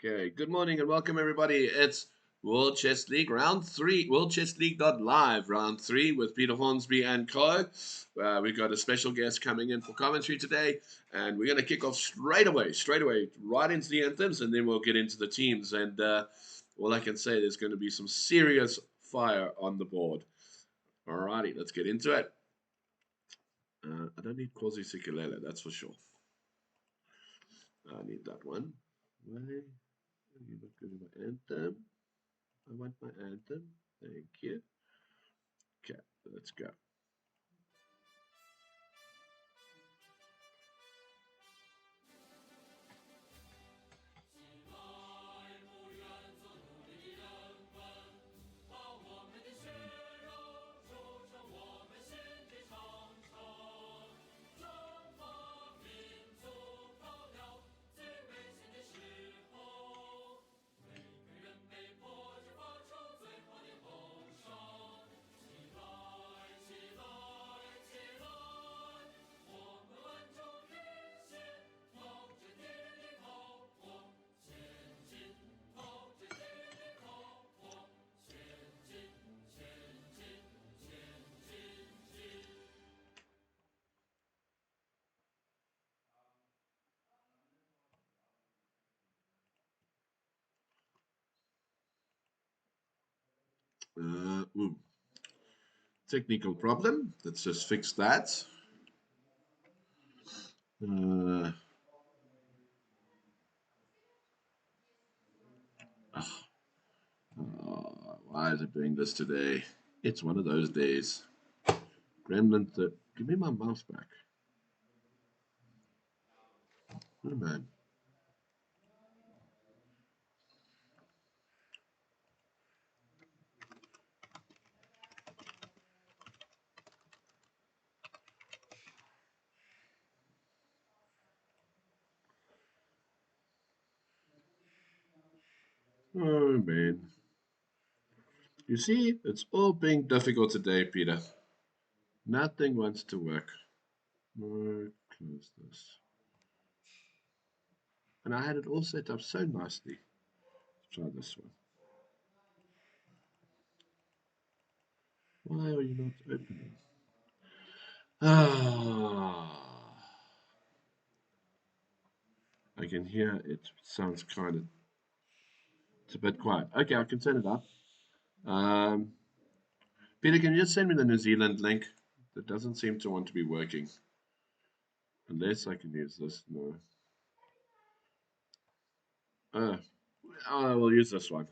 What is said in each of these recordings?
Okay, good morning and welcome everybody. It's World Chess League round three, World Chess League.live round three with Peter Hornsby and Co. We've got a special guest coming in for commentary today, and we're going to kick off straight away, right into the anthems, and then we'll get into the teams. And all I can say, there's going to be some serious fire on the board. Alrighty, let's get into it. I don't need Quasi Sikulele, that's for sure. I need that one. Why are you not good at my anthem? I want my anthem. Thank you. Okay, let's go. Technical problem. Let's just fix that. Uh, why is it doing this today? It's one of those days. Gremlin, give me my mouse back. Oh, man. Oh, man. You see, it's all being difficult today, Peter. Nothing wants to work. Close this. And I had it all set up so nicely. Let's try this one. Why are you not opening? Ah, I can hear it sounds kind of, it's a bit quiet. Okay, I can turn it up. Um, Peter, can you just send me the New Zealand link? That doesn't seem to want to be working. Unless I can use this. No. Uh, I will use this one.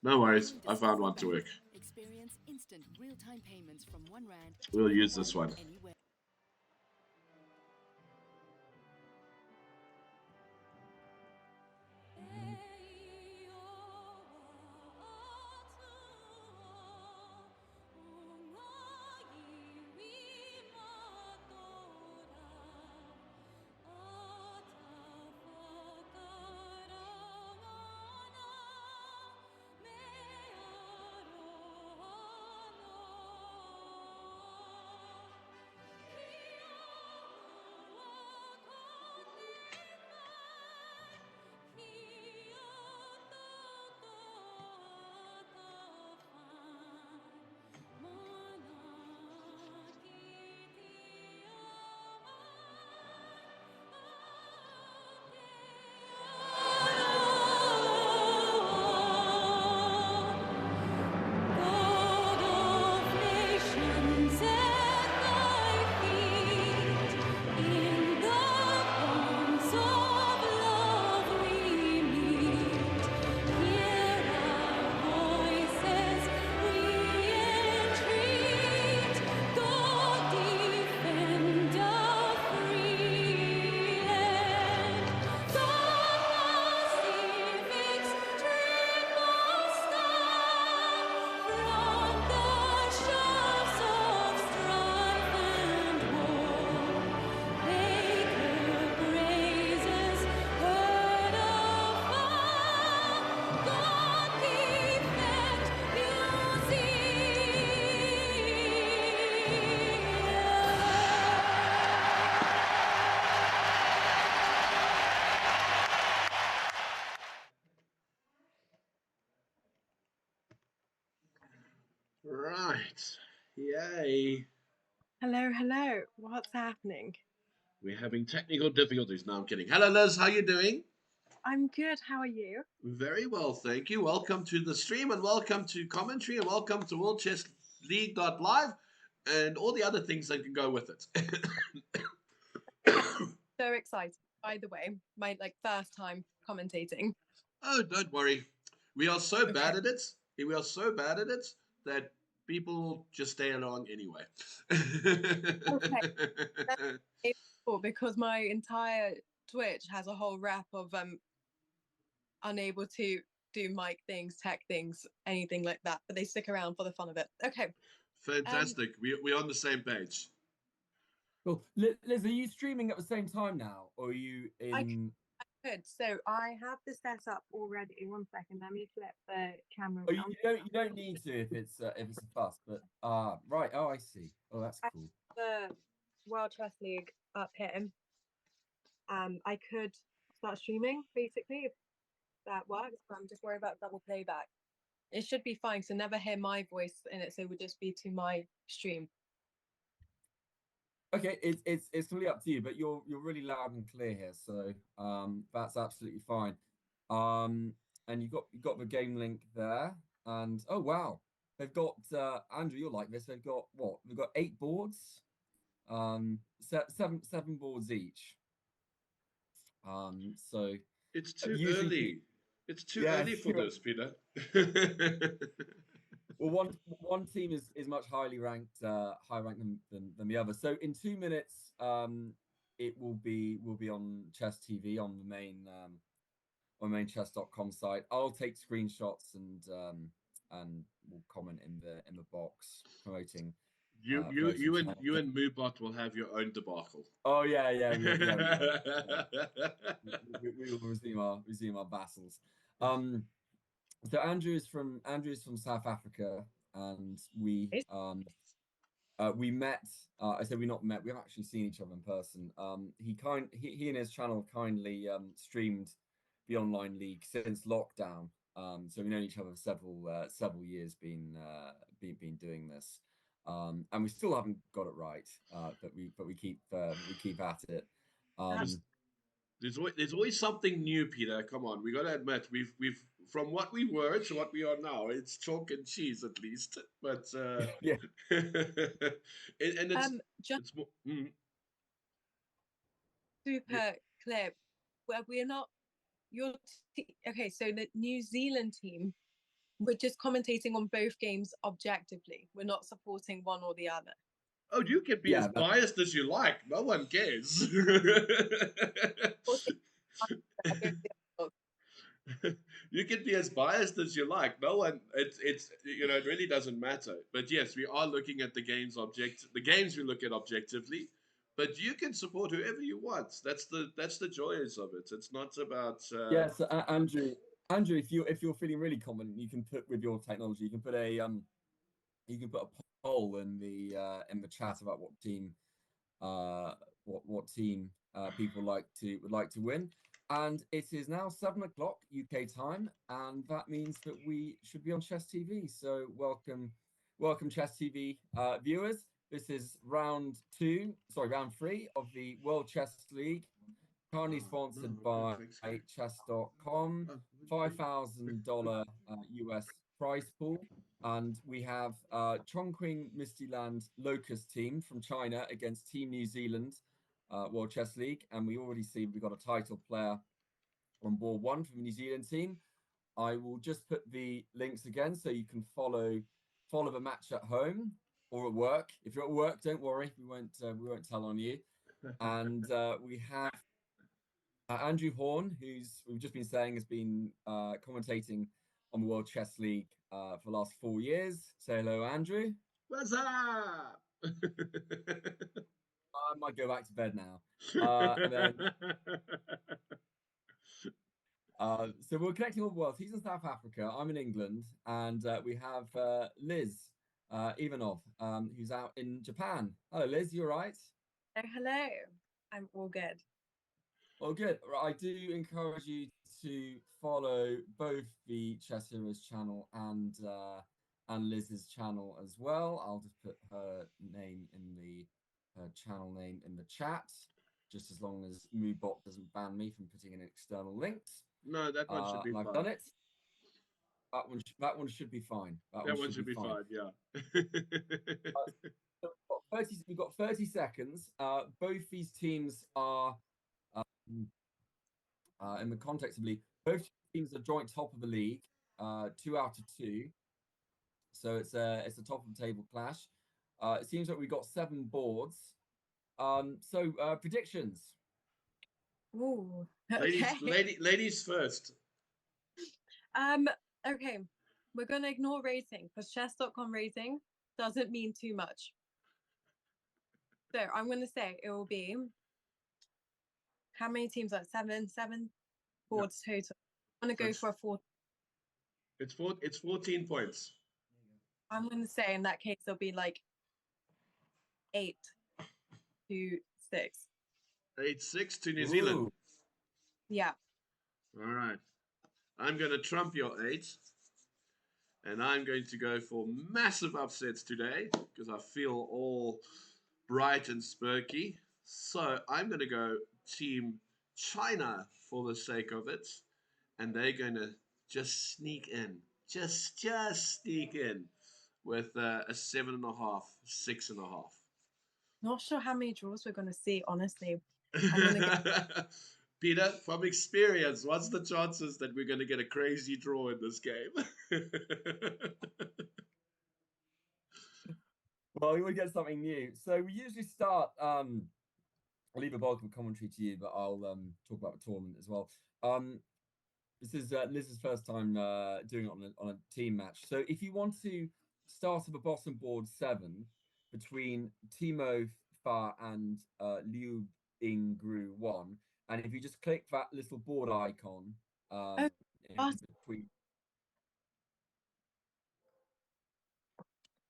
No worries. I found one to work. Experience instant real-time payments from R1 to We'll use anyone, this one. anywhere. Yay. Hello, hello. What's happening? We're having technical difficulties. No, I'm kidding. Hello, Liz. How you doing? I'm good. How are you? Very well, thank you. Welcome to the stream and welcome to commentary and welcome to World Chess League.live and all the other things that can go with it. So excited. By the way, my first time commentating. Oh, don't worry. We are so bad at it. We are so bad at it that people will just stay along anyway. Okay. That's cool because my entire Twitch has a whole wrap of unable to do mic things, tech things, anything like that. But they stick around for the fun of it. Okay. Fantastic. We're on the same page. Cool. Liz, are you streaming at the same time now, or are you in? I could. So I have the setup already. One second. Let me flip the camera Oh, around. you don't need to if it's a fuss, but right. Oh, I see. Oh, that's cool. The World Chess League up here. I could start streaming basically if that works, but I'm just worried about double playback. It should be fine, so never hear my voice in it, so it would just be to my stream. Okay, it's completely up to you, but you're really loud and clear here, so that's absolutely fine. And you got the game link there, and oh wow, they've got Andrew, you'll like this. They've got what? They've got 8 boards, seven boards each. So it's too usually early. It's too early for this, Peter. Well, one team is much higher ranked than the other. So in 2 minutes, it will be on Chess TV on the main chess.com site. I'll take screenshots and we'll comment in the box promoting. You and Moobot will have your own debacle. Oh yeah. We will resume our battles. So Andrew is from South Africa, and we met. I said we not met. We have actually seen each other in person. He and his channel kindly streamed the online league since lockdown. So we've known each other for several years. Been doing this, and we still haven't got it right. But we keep at it. There's always something new, Peter. Come on, we got to admit we've from what we were to what we are now. It's chalk and cheese at least, but yeah. and it's more, super clear. Well, we're not okay. So the New Zealand team, we're just commentating on both games objectively. We're not supporting one or the other. Oh, you can be as biased as you like. No one cares. You can be as biased as you like. No one. It's it really doesn't matter. But yes, we are looking at the games the games we look at objectively. But you can support whoever you want. That's the joys of it. It's not about. Yes, Andrew, if you're feeling really confident, you can put with your technology. You can put a poll in the chat about what team people would like to win. And it is now 7 o'clock UK time, and that means that we should be on Chess TV. So welcome Chess TV viewers. This is round 3 of the World Chess League, currently sponsored by chess.com, $5,000 US prize pool. And we have Chongqing Mistyland Locust team from China against Team New Zealand World Chess League. And we already see we've got a title player on board 1 from the New Zealand team. I will just put the links again so you can follow the match at home or at work. If you're at work, don't worry, we won't tell on you. And we have Andrew Horne, who's we've just been saying has been commentating on the World Chess League for the last 4 years. Say hello, Andrew. What's up? I might go back to bed now. And then, so we're connecting all the world. He's in South Africa. I'm in England, and we have Liz Ivanov, who's out in Japan. Hello, Liz. You all right? Oh, hello. I'm all good. Oh, good. I do encourage you to follow both the Chess Heroes channel and and Liz's channel as well. I'll just put her name in her channel name in the chat, just as long as MooBot doesn't ban me from putting in external links. No, that one should be and I've fine. done it. That one should be fine. That one should be fine. Yeah. We've got 30 seconds. Both these teams are, in the context of league, both teams are joint top of the league, 2 out of 2. So it's a top of the table clash. It seems like we've got 7 boards. So predictions. Ooh, okay. Ladies first. Okay, we're gonna ignore rating because chess.com rating doesn't mean too much. So I'm gonna say it will be how many teams? Like seven boards total. I'm gonna go for a 4. It's 14 points. I'm gonna say in that case it'll be like 8-6. 8-6 to New Zealand. Ooh. Yeah. All right. I'm going to trump your 8. And I'm going to go for massive upsets today because I feel all bright and spurky. So I'm going to go Team China for the sake of it. And they're going to just sneak in. Just sneak in with a 7.5, 6.5. Not sure how many draws we're gonna see, honestly. I'm gonna get Peter, from experience, what's the chances that we're going to get a crazy draw in this game? Well, we would get something new. So we usually start. I'll leave a bulk of commentary to you, but I'll talk about the tournament as well. This is Liz's first time doing it on a team match. So if you want to start at the bottom board 7 between Timo Fa and Liu Ingru 1, and if you just click that little board icon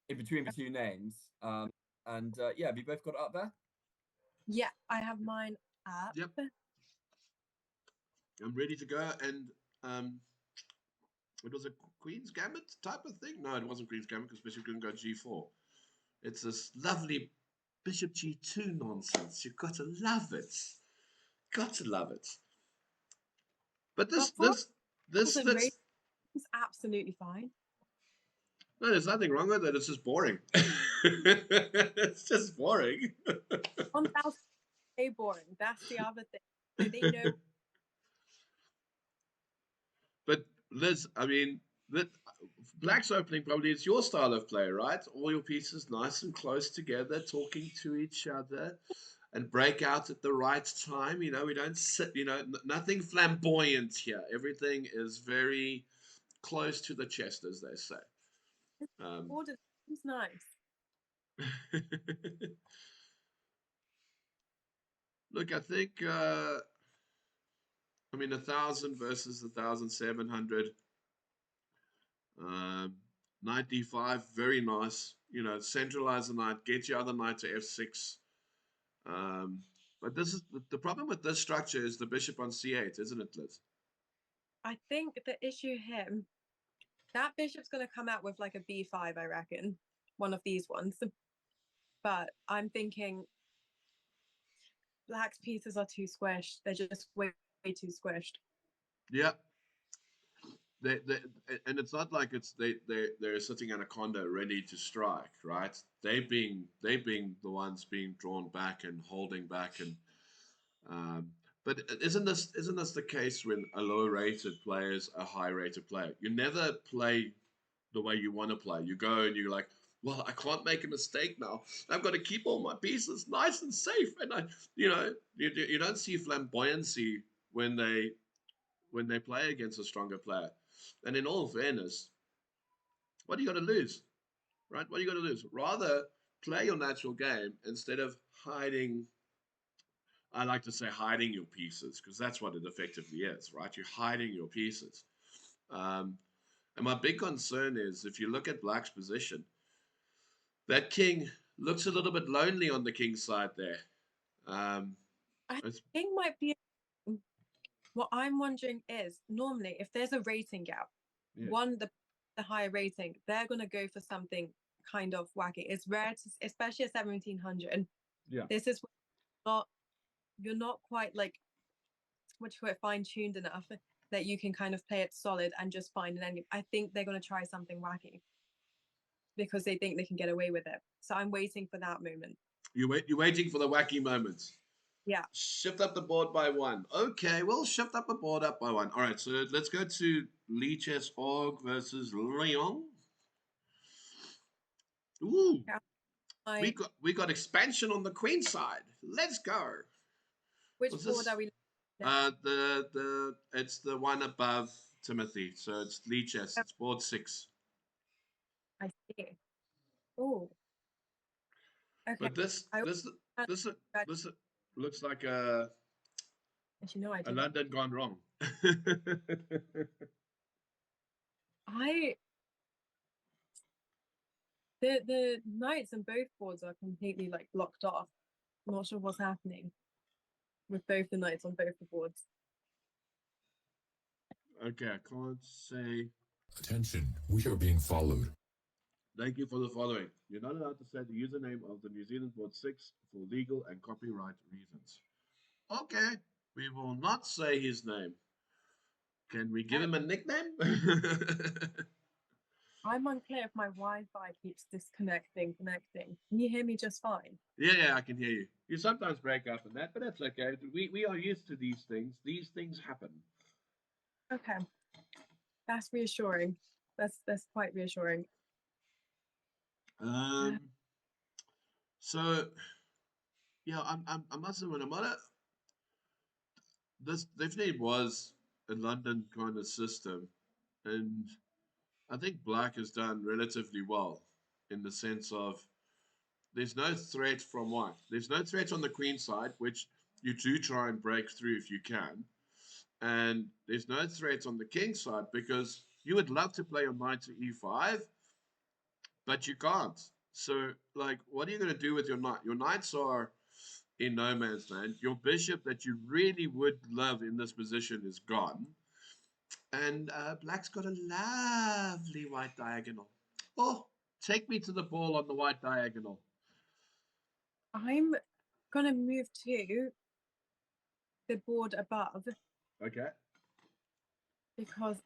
in between the two names, and yeah, have you both got it up there? Yeah, I have mine up. Yep. I'm ready to go, and it was a Queen's Gambit type of thing. No, it wasn't Queen's Gambit because Bishop couldn't go G4. It's this lovely Bishop G2 nonsense. You've got to love it. Got to love it. But this is absolutely fine. No, there's nothing wrong with it. It's just boring. It's just boring. 1,000 boring. That's the other thing. So they know. But Liz, I mean, Black's opening probably it's your style of play, right? All your pieces nice and close together, talking to each other, and break out at the right time. You know, we don't sit. You know, nothing flamboyant here. Everything is very close to the chest, as they say. Order is nice. Look, I think. I mean, 1,000 versus 1,700. 95, very nice. You know, centralize the knight, get your other knight to f6. But this is the problem with this structure is the bishop on c8, isn't it, Liz? I think the issue here, that bishop's going to come out with like a b5, I reckon. One of these ones. But I'm thinking Black's pieces are too squished. They're just way too squished. Yeah. And it's not like they're sitting in a condo ready to strike, right? They being the ones being drawn back and holding back, and but isn't this the case when a low rated player is a high rated player? You never play the way you want to play. You go and you're like, well, I can't make a mistake now. I've got to keep all my pieces nice and safe, and you don't see flamboyancy when they play against a stronger player. And in all fairness, what do you got to lose? Right? What do you got to lose? Rather play your natural game instead of hiding. I like to say hiding your pieces because that's what it effectively is, right? You're hiding your pieces. And my big concern is if you look at Black's position, that king looks a little bit lonely on the king's side there. I think might be. What I'm wondering is normally if there's a rating gap, Yeah. one the the higher rating, they're gonna go for something kind of wacky. It's rare to, especially at 1700. Yeah. This is not, you're not quite like, what you call it, fine-tuned enough that you can kind of play it solid and just find an ending. I think they're gonna try something wacky because they think they can get away with it. So I'm waiting for that moment. You're waiting for the wacky moments. Yeah. Shift up the board by one. Okay, we'll shift up the board up by one. All right, so let's go to Leeches Org versus Lyon. Ooh, Yeah. we got expansion on the queen side. Let's go. Which What's board this? are we looking at? The it's the one above Timothy. So it's Leeches. It's board 6. I see. Oh, okay. But this I this this but this looks like actually no, I a didn't. London gone wrong. I the knights on both boards are completely like blocked off. I'm not sure what's happening with both the knights on both the boards. Okay, I can't say. Attention, we are being followed. Thank you for the following. You're not allowed to say the username of the New Zealand Board 6 for legal and copyright reasons. Okay, we will not say his name. Can we give him a nickname? I'm unclear if my Wi-Fi keeps disconnecting, connecting. Can you hear me just fine? Yeah, I can hear you. You sometimes break up and that, but that's okay. We are used to these things. These things happen. Okay, that's reassuring. That's quite reassuring. Um. So yeah, I must admit, this definitely was a London kind of system, and I think Black has done relatively well in the sense of there's no threat from white. There's no threat on the queen side, which you do try and break through if you can. And there's no threat on the king side because you would love to play your knight to e5, but you can't. So, like, what are you going to do with your knight? Your knights are in no man's land. Your bishop that you really would love in this position is gone. And Black's got a lovely white diagonal. Oh, take me to the ball on the white diagonal. I'm gonna move to the board above Okay. because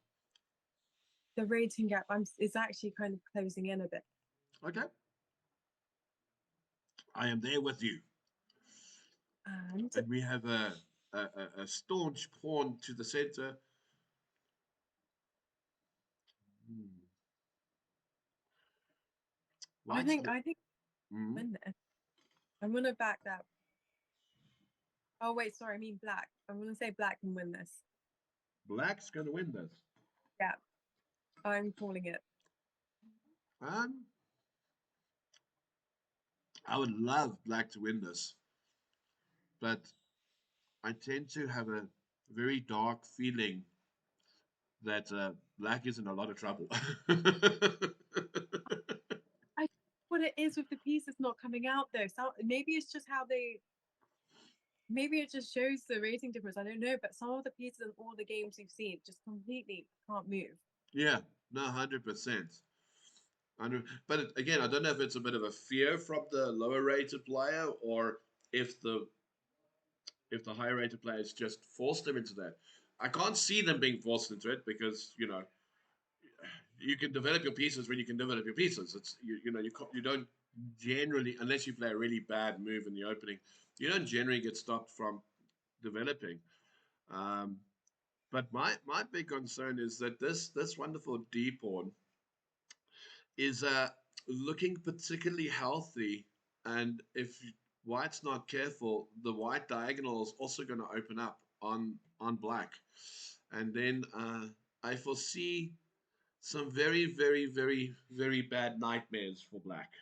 the rating gap is actually kind of closing in a bit. Okay. I am there with you. And And we have a staunch pawn to the center. Hmm. I White's think Mhm. win this. I'm gonna back that. Oh wait, sorry, I mean black. I'm gonna say black can win this. Black's going to win this. Yeah, I'm calling it. Um, I would love Black to win this, but I tend to have a very dark feeling that Black is in a lot of trouble. I what it is with the pieces not coming out though. So maybe it's just how they. Maybe it just shows the rating difference. I don't know, but some of the pieces in all the games we've seen just completely can't move. Yeah, no, 100%. But again, I don't know if it's a bit of a fear from the lower rated player or if the higher rated players just forced them into that. I can't see them being forced into it because you can develop your pieces when you can develop your pieces. It's you don't generally, unless you play a really bad move in the opening, you don't generally get stopped from developing. Um, but my big concern is that this wonderful D pawn is looking particularly healthy, and if white's not careful, the white diagonal is also going to open up on black, and then I foresee some very, very, very, very bad nightmares for black.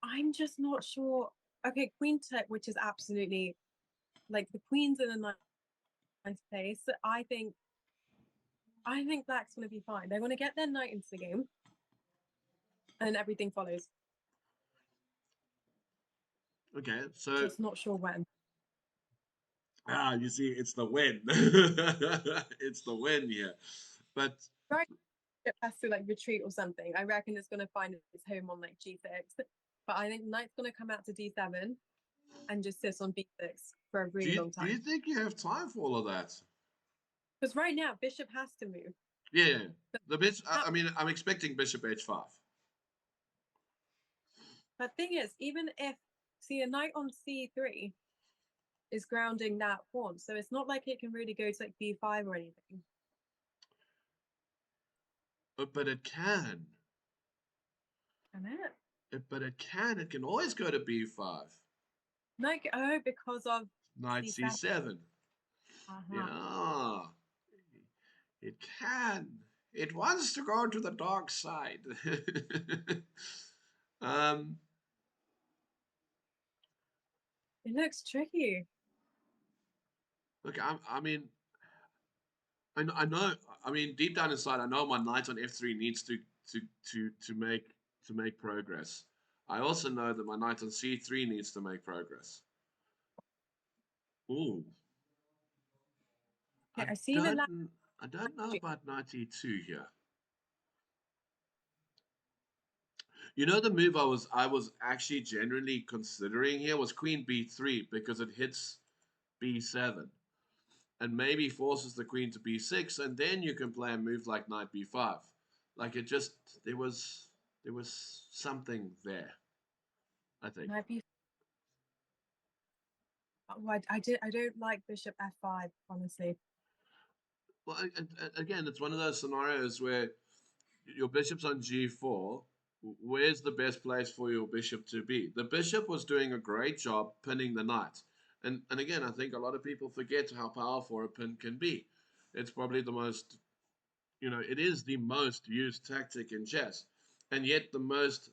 I'm just not sure. Okay, queen tech, which is absolutely like the queen's in a nice place. I think black's gonna be fine. They're gonna get their knight into the game, and then everything follows. Okay, so Just not sure when. you see, it's the win. It's the win here. But It has to like retreat or something. I reckon it's gonna find its home on like G6. But I think knight's gonna come out to D7 and just sit on B6 for a really long do you time. think you have time for all of that? Because right now bishop has to move. Yeah, the bishop. I mean, I'm expecting bishop h5. But thing is, even if see a knight on C3 is grounding that pawn, so it's not like it can really go to like B5 or anything. But it can. Can it? But it can. It can always go to b5. Like, oh, because of Knight C7. c7. Uh-huh. Yeah, it can. It wants to go to the dark side. um, It looks tricky. look, I mean, I know. I mean, deep down inside, I know my knight on f3 needs to make progress. I also know that my knight on c3 needs to make progress. Ooh, Okay, I see the last. I don't know about knight e2 here. You know, the move I was actually generally considering here was queen b3 because it hits b7 and maybe forces the queen to b6, and then you can play a move like knight b5. Like it just there was something there, I think. Might be. Oh, I don't like bishop f5, honestly. Well, again, it's one of those scenarios where your bishop's on g4. Where's the best place for your bishop to be? The bishop was doing a great job pinning the knight. And again, I think a lot of people forget how powerful a pin can be. It's probably the most, it is the most used tactic in chess, and yet the most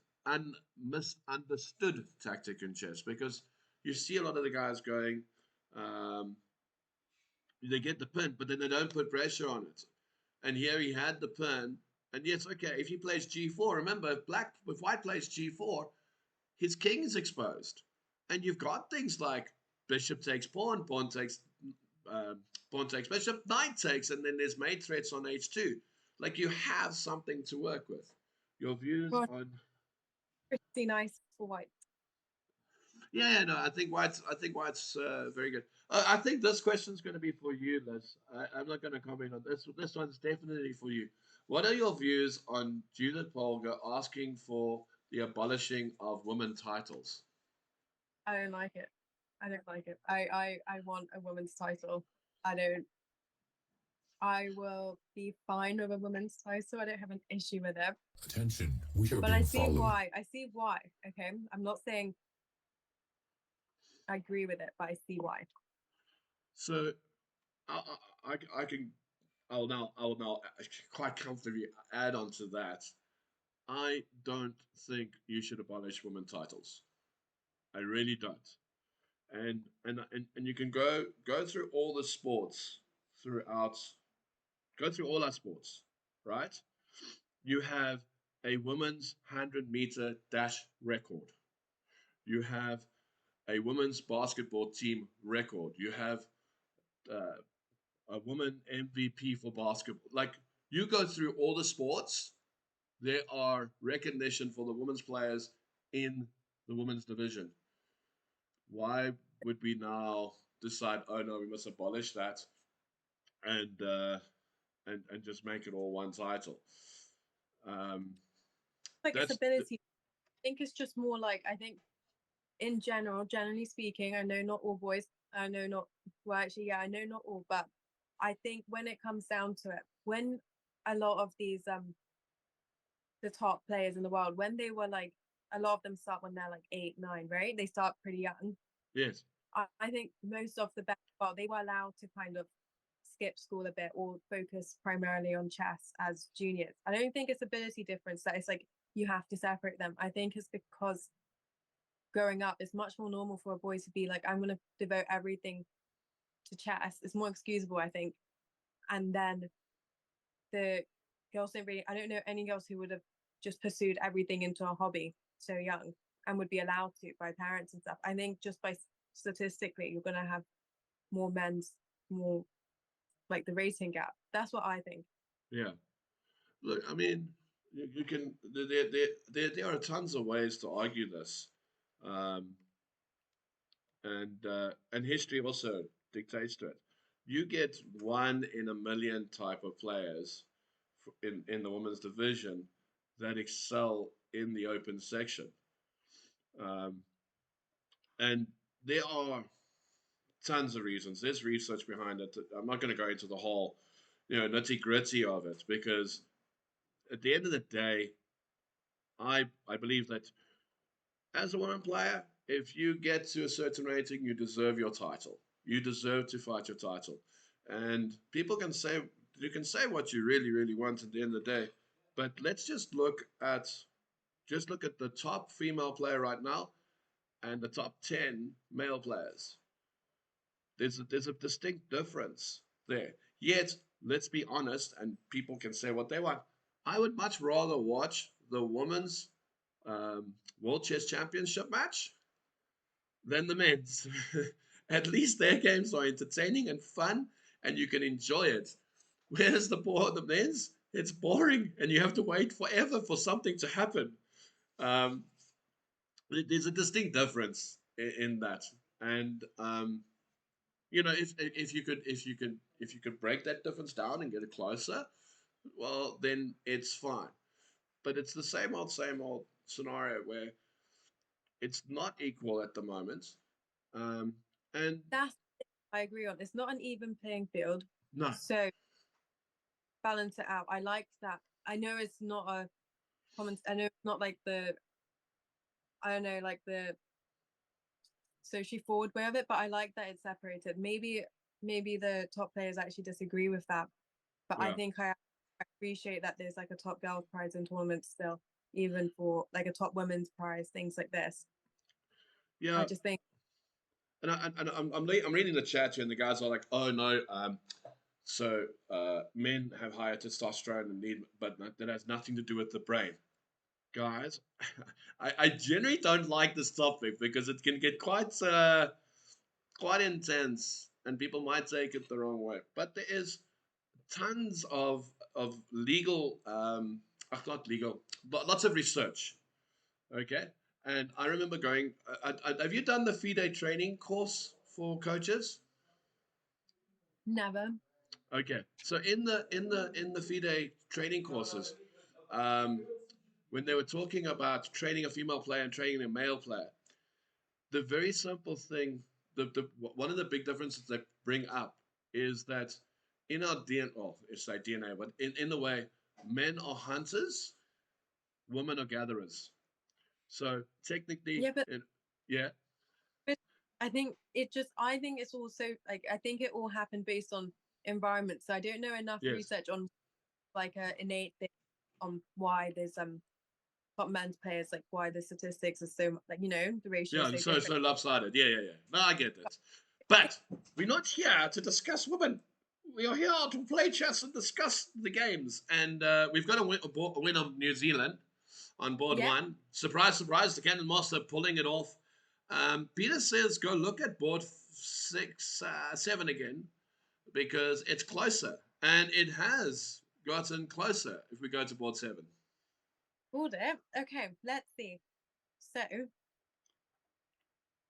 misunderstood tactic in chess, because you see a lot of the guys going, um, they get the pin, but then they don't put pressure on it. And here he had the pin, and yes, okay, if he plays g4, remember, if white plays g4, his king is exposed, and you've got things like bishop takes pawn, um, pawn takes bishop, knight takes, and then there's mate threats on h2. Like you have something to work with. Your views Well, on pretty nice for white. yeah, no, I think White's very good. I think this question's going to be for you, Liz. I'm not going to comment on this. This one's definitely for you. What are your views on Judith Polgar asking for the abolishing of women titles? I don't like it. I don't like it. I want a woman's title. I will be fine with a woman's title. I don't have an issue with it. Attention, we are But I being see followed. why. I see why. Okay. I'm not saying I agree with it, but I see why. So I can I will now quite comfortably add on to that. I don't think you should abolish women titles. I really don't. And you can go through all the sports throughout, go through all our sports, right? You have a women's 100-meter dash record. You have a women's basketball team record. You have uh, a woman MVP for basketball. Like you go through all the sports, there are recognition for the women's players in the women's division. Why would we now decide, oh no, we must abolish that and and just make it all one title? Like its That's ability. I think it's just more like I think in general, generally speaking, I know not all boys, I know not well actually, yeah, I know not all, but I think when it comes down to it, when a lot of these the top players in the world, when they were like a lot of them start when they're like 8, 9, right? They start pretty young. yes. I think most of the best, well, they were allowed to kind of skip school a bit or focus primarily on chess as juniors. I don't think it's ability difference that it's like you have to separate them. I think it's because growing up, it's much more normal for a boy to be like, I'm going to devote everything to chess. It's more excusable, I think. And then the girls don't really, I don't know any girls who would have just pursued everything into a hobby so young and would be allowed to by parents and stuff. I think just by statistically, you're going to have more men's, more like the rating gap. That's what I think. Yeah. Look, I mean, you can there are tons of ways to argue this, um, and history also dictates to it. You get one in a million type of players in the women's division that excel in the open section, um, and there are tons of reasons. There's research behind it. I'm not going to go into the whole, nitty gritty of it because at the end of the day, I believe that as a woman player, if you get to a certain rating, you deserve your title. You deserve to fight your title. And people can say you can say what you really, really want at the end of the day. But let's just look at the top female player right now and the top 10 male players. There's a distinct difference there. Yet, let's be honest, and people can say what they want. I would much rather watch the women's World Chess Championship match than the men's. At least their games are entertaining and fun, and you can enjoy it. Whereas the men's, it's boring, and you have to wait forever for something to happen. Um, there's a distinct difference in that, and if you could break that difference down and get it closer, well, then it's fine. But it's the same old scenario where it's not equal at the moment. Um, and That's I agree on. It's not an even playing field. no, So balance it out. I like that. I know it's not a common. I know it's not like the. I don't know, like the socially forward way of it, but I like that it's separated. Maybe the top players actually disagree with that, but I yeah, think I appreciate that there's like a top girls prize in tournaments still, even for like a top women's prize, things like this. I yeah. just think I'm reading the chat here, and the guys are like, "Oh no, so men have higher testosterone and need, but that has nothing to do with the brain." Guys, I generally don't like this topic because it can get quite intense, and people might take it the wrong way. But there is tons of legal, not legal, but lots of research. Okay, and I remember going. Have you done the FIDE training course for coaches? never. Okay, so in the FIDE training courses, um, when they were talking about training a female player and training a male player, the very simple thing, one of the big differences they bring up is that in our DNA, well, it's like DNA, but in the way men are hunters, women are gatherers. So technically, Yeah, but yeah, But I think it's also like, I think it all happened based on environment. So I don't know enough yes, research on like a innate thing on why there's top men's players, like why the statistics are so, like, the ratio is yeah, so so different. lopsided. Yeah, yeah, yeah. No, I get it. But we're not here to discuss women. We are here to play chess and discuss the games. And we've got a win on New Zealand on board Yeah, one. Surprise, surprise, the Cannon Master pulling it off. Peter says go look at board 7 again because it's closer. And it has gotten closer if we go to board 7. hold it. Okay, let's see. So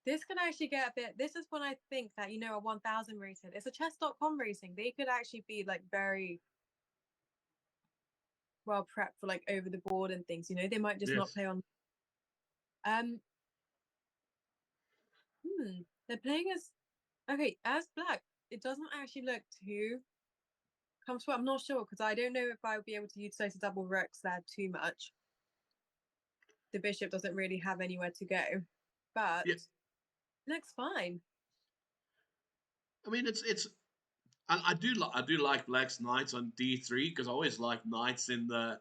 this could actually get a bit. This is when I think that, a 1000 rated. It's a chess.com racing. They could actually be like very well prepped for like over the board and things. They might just not Yes. play on. Um, they're playing as okay as black. It doesn't actually look too comfortable. I'm not sure because I don't know if I would be able to utilize the double rooks there too much. The bishop doesn't really have anywhere to go, but Yeah. looks fine. I mean, it's I do like Black's knights on D3 because I always like knights in the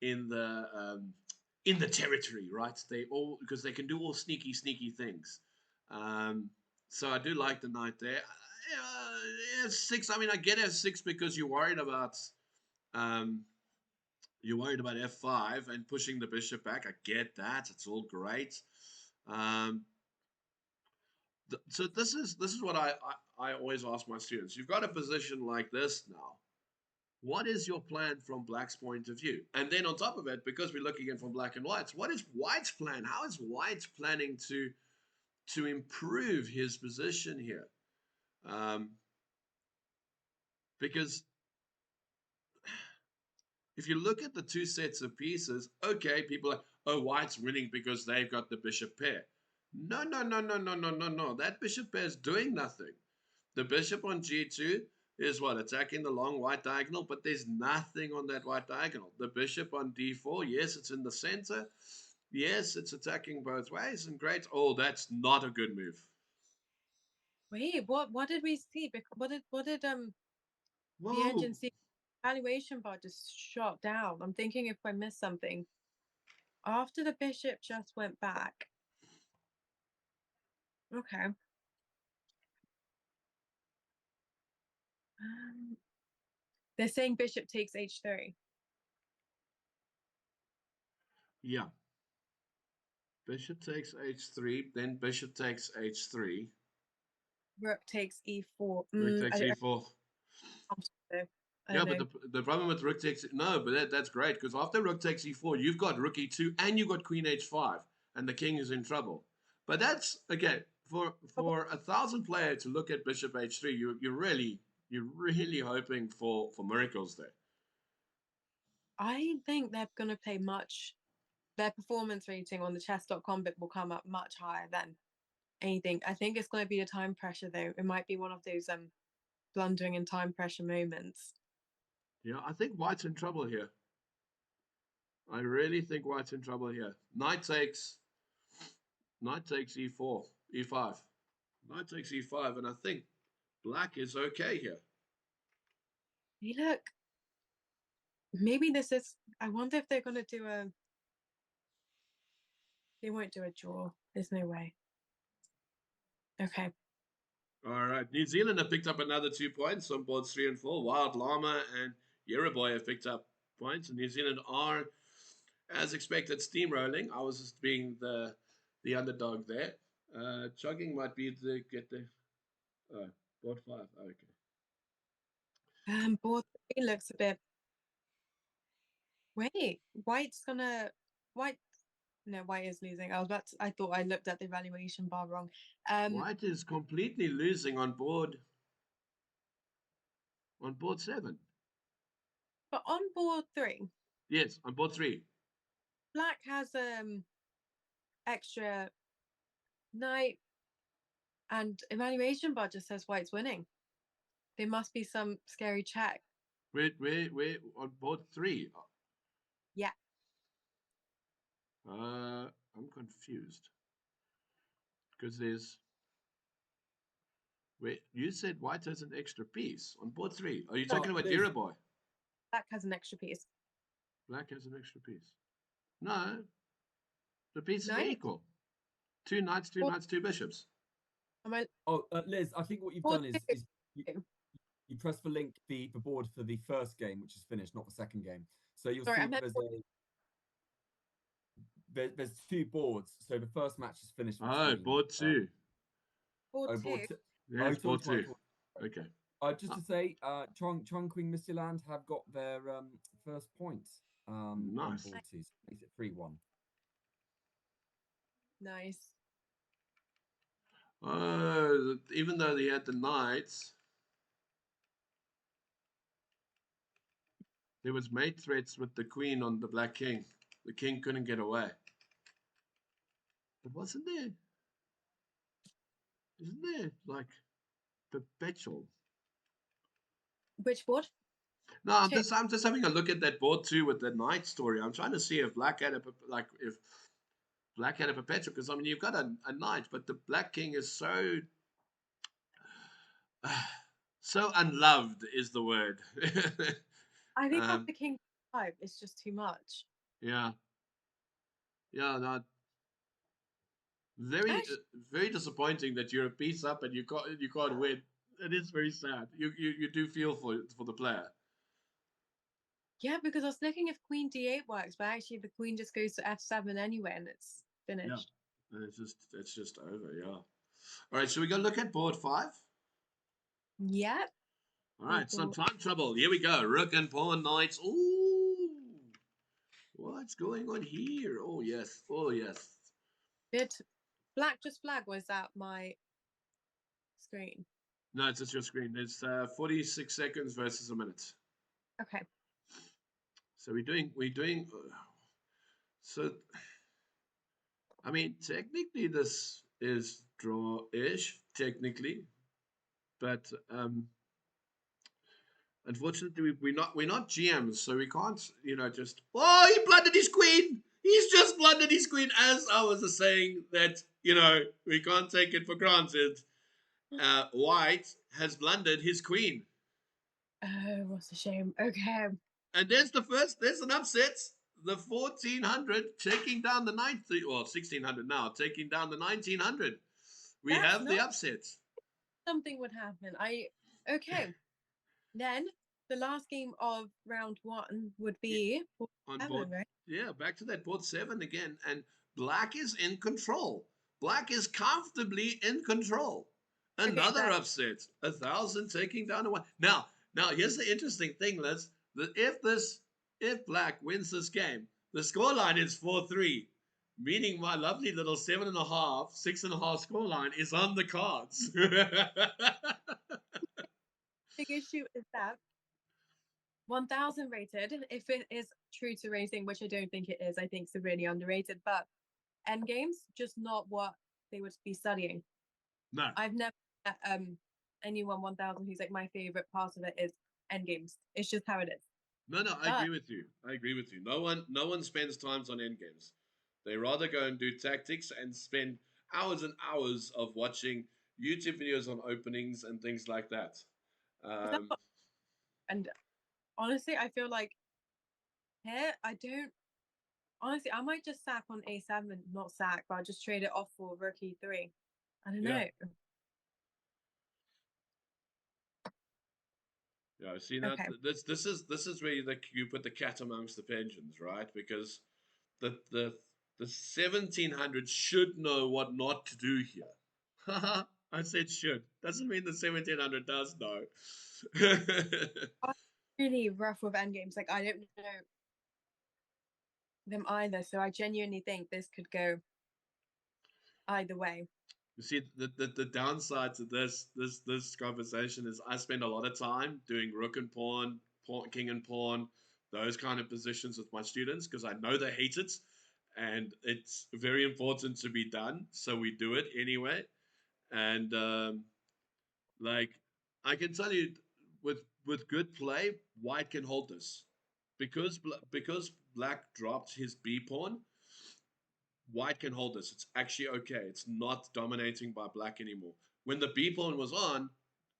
in the territory, right? They all because they can do all sneaky things. Um, so I do like the knight there. F6. I mean, I get F6 because um, you're worried about F5 and pushing the bishop back. I get that. It's all great. Um, so this is what I always ask my students. You've got a position like this now. What is your plan from Black's point of view? And then on top of it, because we're looking at from Black and White's, what is White's plan? How is White planning to improve his position here? Because if you look at the two sets of pieces, okay, people are, oh, White's winning because they've got the bishop pair. No, no, no, no, no, no, no, no. That bishop pair is doing nothing. The bishop on g2 is what? Attacking the long white diagonal, but there's nothing on that white diagonal. The bishop on d4, yes, it's in the center. Yes, it's attacking both ways, and great. Oh, that's not a good move. Wait, what did we see? What did the Whoa. engine see? Valuation bar just shot down. I'm thinking if I missed something. After the bishop just went back. Okay. They're saying bishop takes h3. Yeah. Bishop takes h3, then bishop takes h3. Rook takes e4. Rook takes e4. I Yeah, don't but know. the problem with rook takes no, but that's great because after rook takes e4, you've got rook e2 and you've got queen h5, and the king is in trouble. But that's okay for 1,000 player to look at bishop h3. You're really hoping for miracles there. I think they're going to play much. Their performance rating on the chess.com bit will come up much higher than anything. I think it's going to be a time pressure though. It might be one of those blundering and time pressure moments. Yeah, I think White's in trouble here. I really think White's in trouble here. Knight takes e4, e5. Knight takes e5, and I think Black is okay here. Hey, look. Maybe this is. I wonder if they're going to do a. They won't do a draw. There's no way. Okay. All right. New Zealand have picked up another 2 points on boards 3 and 4. Wild Llama and Yereboy have picked up points, and New Zealand are, as expected, steamrolling. I was just being the underdog there. Chugging might be the get the board 5. Okay. Board 3 looks a bit. Wait, White's gonna. White. No, White is losing. I thought I looked at the evaluation bar wrong. White is completely losing on board 7. But on board 3, Yes, on board 3. Black has extra knight, and evaluation bar just says White's winning. There must be some scary check. Wait, on board 3. Yeah. I'm confused because there's. Wait, you said White has an extra piece on board 3. Are you talking about Liz. Yereboy? Black has an extra piece. Black has an extra piece. No, the pieces No? are equal. 2 knights, 2 Well- knights, 2 bishops. Am I? Liz, I think what you've Board done is, two. is you press the link, the board for the first game, which is finished, not the second game. So you'll Sorry, I see meant there's 2 boards. So the first match is finished. Oh, Between, board 2. board board 2. two. Yes, board twice. 2. Okay. Just to say, Chung Queen Land have got their first point on Nice. board 2. So it makes it 3-1. Nice. Oh, even though they had the knights, there was mate threats with the queen on the black king. The king couldn't get away. But wasn't there? Isn't there like perpetual? Which board? No, I'm Two. just having a look at that board 2 with the knight story. I'm trying to see if Black had if Black had a perpetual, because I mean you've got a knight, but the black king is so so unloved is the word. I think after King 5, it's just too much. Yeah, no, very Actually, very disappointing that you're a piece up and you can't win. It is very sad. You do feel for the player. yeah, because I was looking if Queen D8 works, but actually the Queen just goes to F7 anyway, and it's finished. And it's just over. Yeah. All right, so we go look at board 5. Yep. All right, some people. time trouble. Here we go. Rook and pawn knights. Ooh, what's going on here? Oh yes, oh yes. Did black just flag? Was that my screen? No, it's just your screen. It's 46 seconds versus a minute. Okay. So we're doing. So, I mean, technically this is draw-ish, technically, but unfortunately we're not GMs, so we can't just he blundered his queen. He's just blundered his queen. As I was saying that we can't take it for granted. White has blundered his queen. Oh, what's a shame. Okay. And there's an upset. The 1400 taking down the 1600 now, taking down the 1900. We That's have the not upset. something would happen. Okay. Then the last game of round 1 would be On 7, board. right? Yeah, back to that board 7 again. And black is in control. Black is comfortably in control. Okay, Another that upset. 1,000 taking down a 1. Now, here's the interesting thing, Liz. That if black wins this game, the scoreline is 4-3. Meaning my lovely little 7.5, 6.5 scoreline is on the cards. big issue is that 1000 rated, if it is true to racing, which I don't think it is, I think it's severely underrated, but end games, just not what they would be studying. No. I've never met anyone 1000 who's like, my favorite part of it is end games. It's just how it is. No, I agree with you. No one spends times on end games. They rather go and do tactics and spend hours and hours of watching YouTube videos on openings and things like that. And honestly, I feel like here, honestly, I might just sack on A7, not sack, but I'll just trade it off for rook E3. I don't know. Yeah, see that Okay. this is where you put the cat amongst the pensions, right? Because the 1700 should know what not to do here. I said should. Doesn't mean the 1700 does know. I'm really rough with endgames. Like, I don't know them either, so I genuinely think this could go either way. You see, the downside to this conversation is I spend a lot of time doing rook and pawn, king and pawn, those kind of positions with my students because I know they hate it, and it's very important to be done. So we do it anyway, and like I can tell you, with good play, white can hold this because black dropped his b pawn. White can hold this. It's actually okay. It's not dominating by black anymore. When the b pawn was on,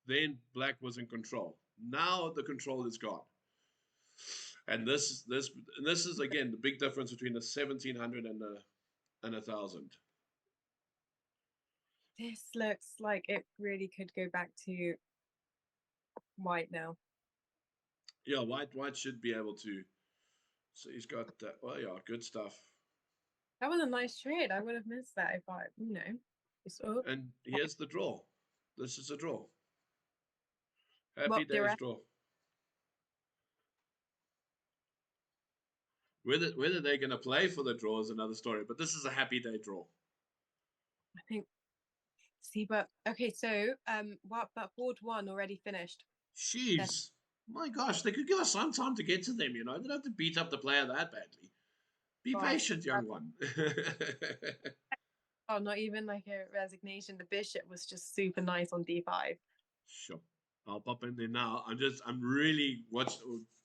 then black was in control. Now the control is gone. And this is again the big difference between the 1700 and 1,000. This looks like it really could go back to white now. Yeah, white should be able to. So he's got that. Well, yeah, good stuff. That was a nice trade. I would have missed that if I, And here's the draw. This is a draw. Happy days draw. Whether they're going to play for the draw is another story, but this is a happy day draw. I think. See, but okay, so but board 1 already finished. Jeez, my gosh, they could give us some time to get to them. They don't have to beat up the player that badly. Be patient, young one. Oh, not even like a resignation. The bishop was just super nice on D5. Sure, I'll pop in there now. I'm really want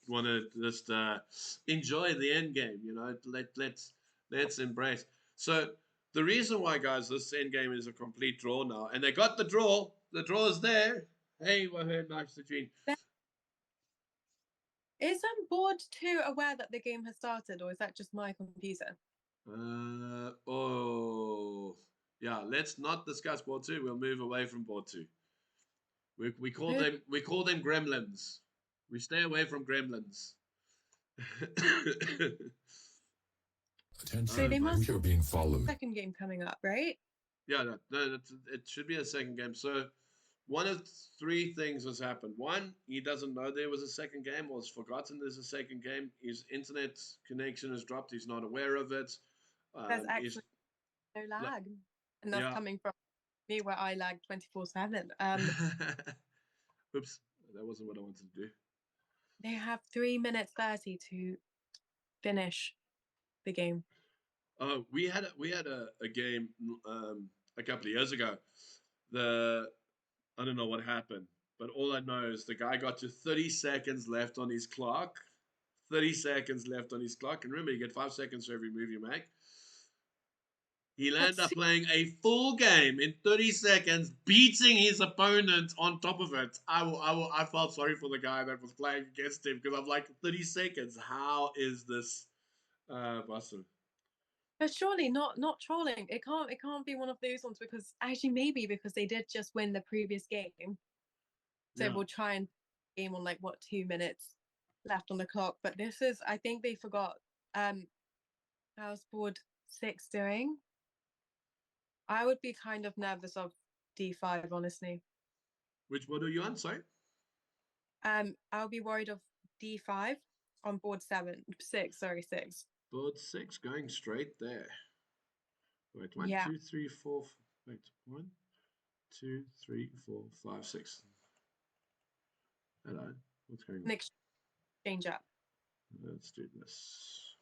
to just enjoy the end game. Let's embrace. So the reason why, guys, this end game is a complete draw now, and they got the draw. The draw is there. Hey, we're here, nice to Gene. Is board 2 aware that the game has started, or is that just my computer? Yeah. Let's not discuss board 2. We'll move away from board 2. We call them gremlins. We stay away from gremlins. Attention, we are being followed. Second game coming up, right? Yeah, no, it should be a second game. So one of three things has happened. One, he doesn't know there was a second game, or has forgotten there's a second game. His internet connection has dropped. He's not aware of it. There's He's actually no lag, and that's yeah. coming from me where I lag 24/7. Oops, that wasn't what I wanted to do. They have 3 minutes 30 to finish the game. Oh, we had a game a couple of years ago. I don't know what happened, but all I know is the guy got to 30 seconds left on his clock. 30 seconds left on his clock, and remember, you get 5 seconds for every move you make. He'll end up playing a full game in 30 seconds, beating his opponent on top of it. I felt sorry for the guy that was playing against him because I'm like, 30 seconds. How is this possible? But surely not trolling. It can't be one of those ones, because actually maybe because they did just win the previous game. So Yeah. we'll try and game on like 2 minutes left on the clock. But this is, I think they forgot. How's board 6 doing? I would be kind of nervous of D5, honestly. Which board are you on? Sorry. I'll be worried of D5 on board 6. Board 6 going straight there. Wait, one, Yeah. 2, 3, 4. Wait, 1, 2, 3, 4, 5, 6. Hello. What's going on? An exchange up. Let's do this.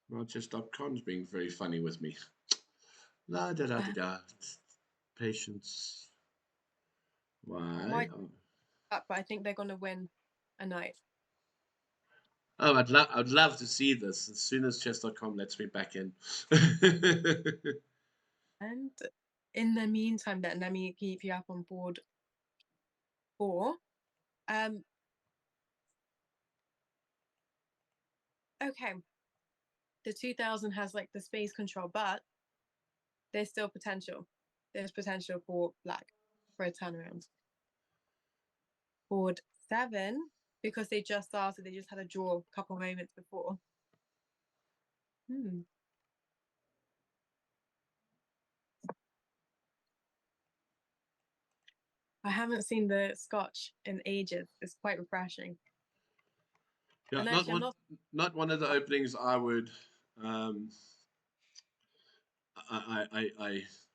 Rochester.com's being very funny with me. La da da da da. Patience. Why? Up, but I think they're gonna win a night. Oh, I'd love to see this as soon as chess.com lets me back in. And in the meantime, then let me keep you up on board 4. Okay. The 2000 has like the space control, but there's still potential. There's potential for black for a turnaround. Board 7, because they just started, they just had a draw a couple moments before. I haven't seen the Scotch in ages. It's quite refreshing. Yeah, And actually, not one of the openings I would.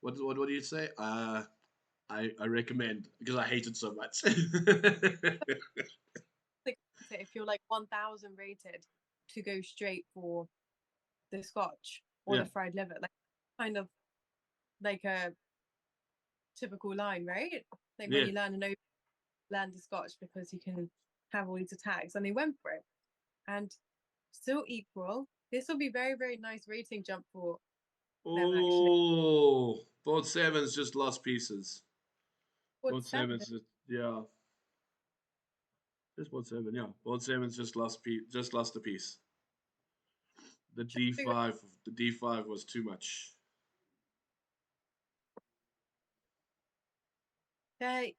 What do you say? I recommend because I hate it so much. if you're like 1000 rated, to go straight for the Scotch or Yeah. the fried liver, like kind of like a typical line, right? Like when you learn the Scotch, because you can have all these attacks, and they went for it, and still equal. This will be very, very nice rating jump for them, actually. Oh, both sevens just lost pieces. Board Both 7. sevens, yeah. Just both 7, yeah. Both sevens just lost a piece. The D5 was too much. Okay.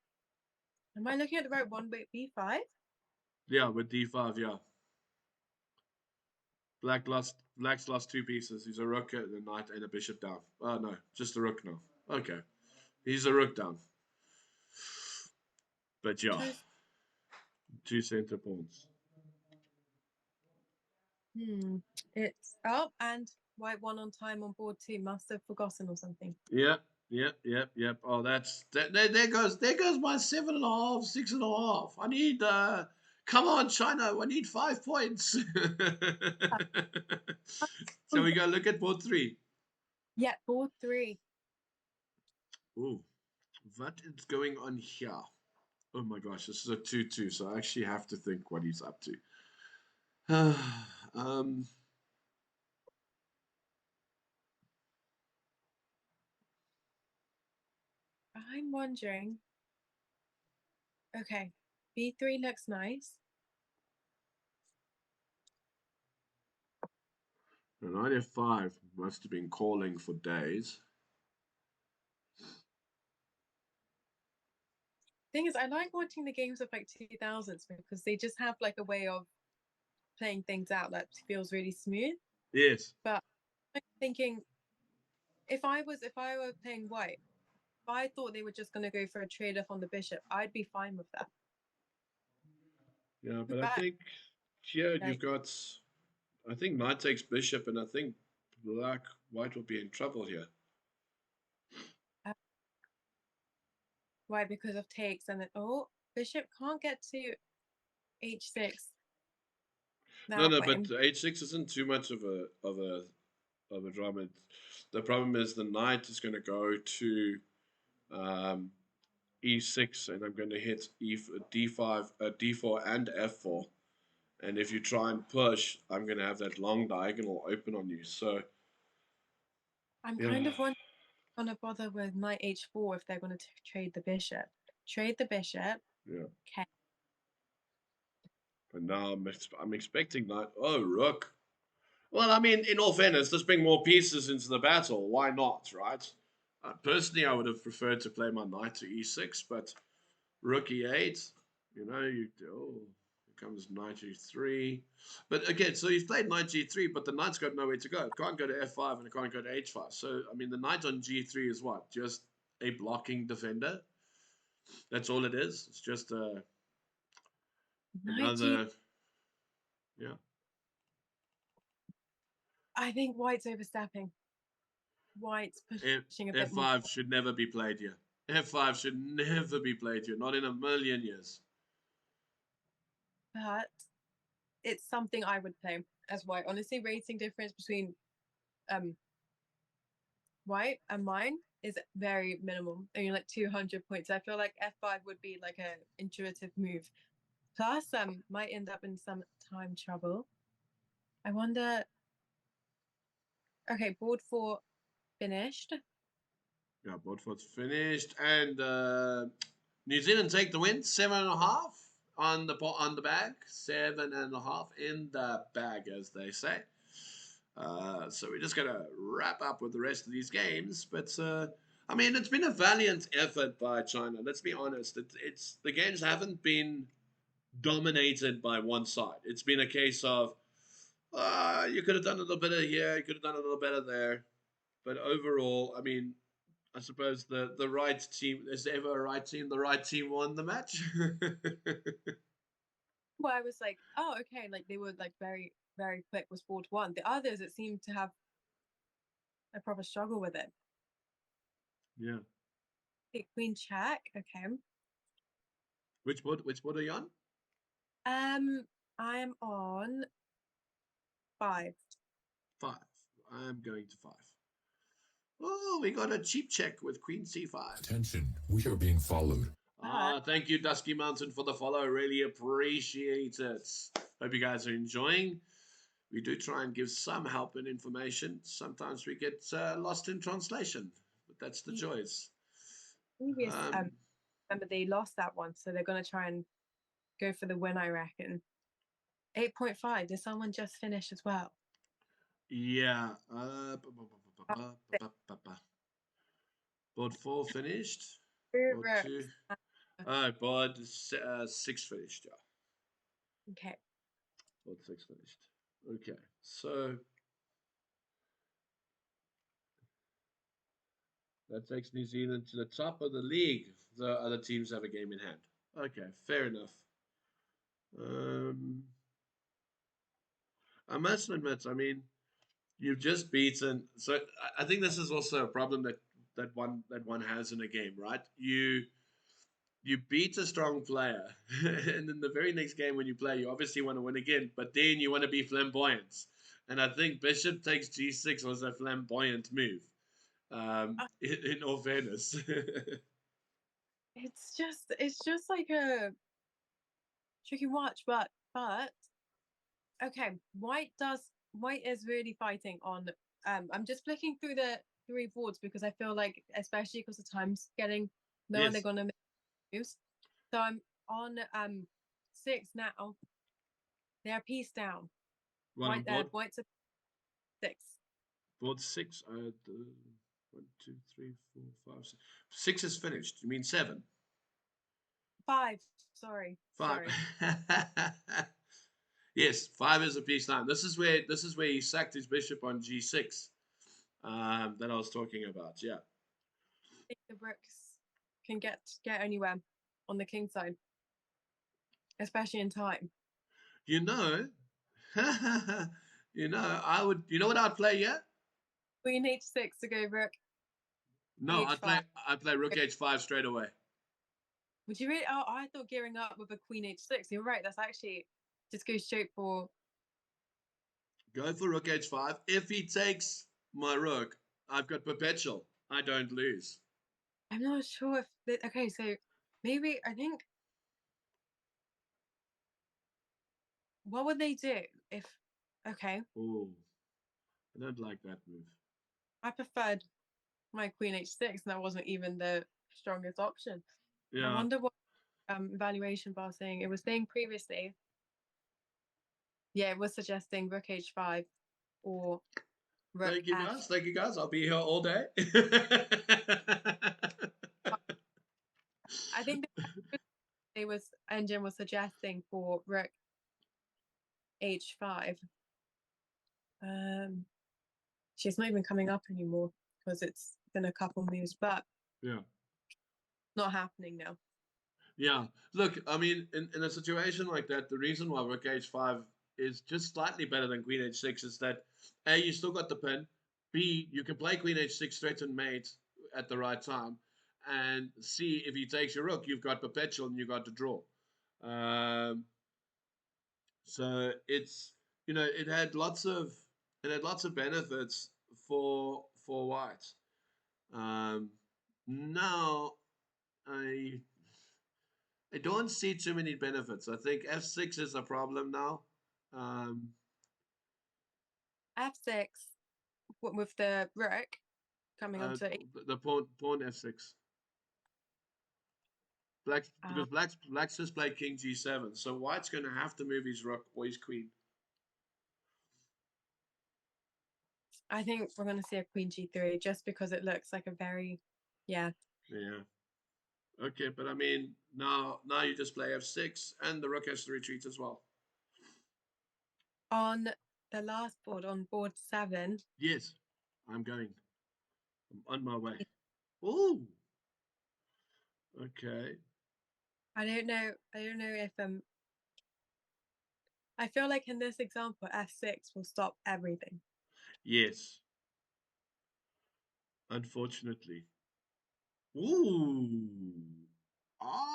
Am I looking at the right one with B5? Yeah, with D5, yeah. Black's lost 2 pieces. He's a rook, a knight, and a bishop down. Oh no, just a rook now. Okay. He's a rook down. But yeah. 2 center pawns. It's and white 1 on time on board 2. Must have forgotten or something. Yep. Oh, there goes my 7.5, 6.5. I need come on, China, I need 5 points. So we go look at board 3. Yeah, board 3. Ooh, what is going on here? Oh my gosh, this is a 2-2, so I actually have to think what he's up to. I'm wondering. Okay, B3 looks nice. The knight f5 must have been calling for days. Thing is, I like watching the games of like 2000s, because they just have like a way of playing things out that feels really smooth. Yes. But I'm thinking, if I were playing white, I thought they were just going to go for a trade off on the bishop, I'd be fine with that. Yeah, but I But think here like, you've got, I think knight takes bishop, and I think white will be in trouble here. why? Because of takes, and then bishop can't get to h6. No, That no, way. but h6 isn't too much of a drama. The problem is the knight is going to go to e6, and I'm going to hit d5, d4, and f4. And if you try and push, I'm going to have that long diagonal open on you. So I'm yeah, kind of wondering going to bother with knight h4 if they're going to trade the bishop. Trade the bishop. yeah. Okay. But now I'm expecting knight. Oh, rook. Well, I mean, in all fairness, let's bring more pieces into the battle. Why not, right? Personally, I would have preferred to play my knight to e6, but rook e8, here comes knight e3. But again, so he's played knight g3, but the knight's got nowhere to go. It can't go to f5 and it can't go to h5. So, I mean, the knight on g3 is what? Just a blocking defender? That's all it is. It's just Knight g. another, yeah. I think white's overstepping. White's pushing a bit more. F5 should never be played here. F5 should never be played here. Not in a million years. But it's something I would play as white. Honestly, rating difference between white and mine is very minimal. I mean, like 200 points. I feel like f5 would be like an intuitive move. Plus, might end up in some time trouble. I wonder. Okay, board 4 finished. Yeah, Bodford's finished, and New Zealand take the win, 7.5 on the bag, 7.5 in the bag, as they say. So we're just gonna wrap up with the rest of these games, but I mean, it's been a valiant effort by China. Let's be honest. It's the games haven't been dominated by one side. It's been a case of you could have done a little better here, you could have done a little better there, but overall, I mean, I suppose the right team. Is there ever a right team? The right team won the match. Well, I was like, oh, okay, like they were like very, very quick with board 1. The others, it seemed to have a proper struggle with it. Yeah. Okay, queen check. Okay. Which board? Which board are you on? I'm on 5. 5. I'm going to 5. Oh, we got a cheap check with Queen C5. Attention, we are being followed. Thank you, Dusky Mountain, for the follow. Really appreciate it. Hope you guys are enjoying. We do try and give some help and information. Sometimes we get lost in translation, but that's the joys. Previous, remember they lost that one, so they're gonna try and go for the win, I reckon. 8.5. Did someone just finish as well? Yeah. Board 4 finished. Board 2. Board 6 finished. Yeah. Okay. Board 6 finished. Okay. So that takes New Zealand to the top of the league. The other teams have a game in hand. Okay, fair enough. I must admit, I mean, you've just beaten. So I think this is also a problem that one has in a game, right? You beat a strong player, and then the very next game when you play, you obviously want to win again, but then you want to be flamboyant. And I think Bishop takes G6 was a flamboyant move. In all fairness. It's just like a tricky watch, but okay, white is really fighting on. I'm just flicking through the 3 boards because I feel like, especially because the time's getting low and they're Yes. gonna make moves. So I'm on 6 now. They're a piece down. What on board? White's a 6. Board 6. 1, 2, 3, 4, 5, 6. 6 is finished. You mean 7? 5. Sorry. 5. Sorry. Yes, 5 is a piece down. This is where he sacked his bishop on G6. That I was talking about. Yeah. think the rooks can get anywhere on the king side, especially in time. You know, I would. You know what I'd play? Yeah. Queen h6 to go rook No, h5. I'd play rook h5 straight away. Would you really? Oh, I thought gearing up with a queen h6. You're right. That's actually just go straight for. Go for rook h5. If he takes my rook, I've got perpetual. I don't lose. I'm not sure if. Okay, so maybe I think. What would they do if? Okay, Oh, I don't like that move. I preferred my queen h6, and that wasn't even the strongest option. I Yeah. wonder what evaluation bar saying. It was saying previously. Yeah, it was suggesting rook h5 or rook Thank you f. guys. Thank you guys. I'll be here all day. I think they was engine was suggesting for rook h5. She's not even coming up anymore because it's been a couple moves, but Yeah. not happening now. Yeah. Look, I mean, in a situation like that, the reason why rook h5 is just slightly better than queen h6 is that A, you still got the pin. B, you can play queen h6 straight and mate at the right time. And C, if he takes your rook, you've got perpetual and you got the draw. Um, so it's it had lots of benefits for white. Um, Now I I don't see too many benefits. I think f6 is a problem now. Um, f6 with the rook coming onto the pawn f6. Black uh, because black's just played king g7, so white's going to have to move his rook or his queen. I think we're going to see a queen g3 just because it looks like a very, yeah. Yeah. Okay, but I mean now you just play f6 and the rook has to retreat as well. On the last board, on board 7. Yes, I'm on my way. Oh, okay. I don't know if I feel like in this example f6 will stop everything. Yes, unfortunately. Ooh,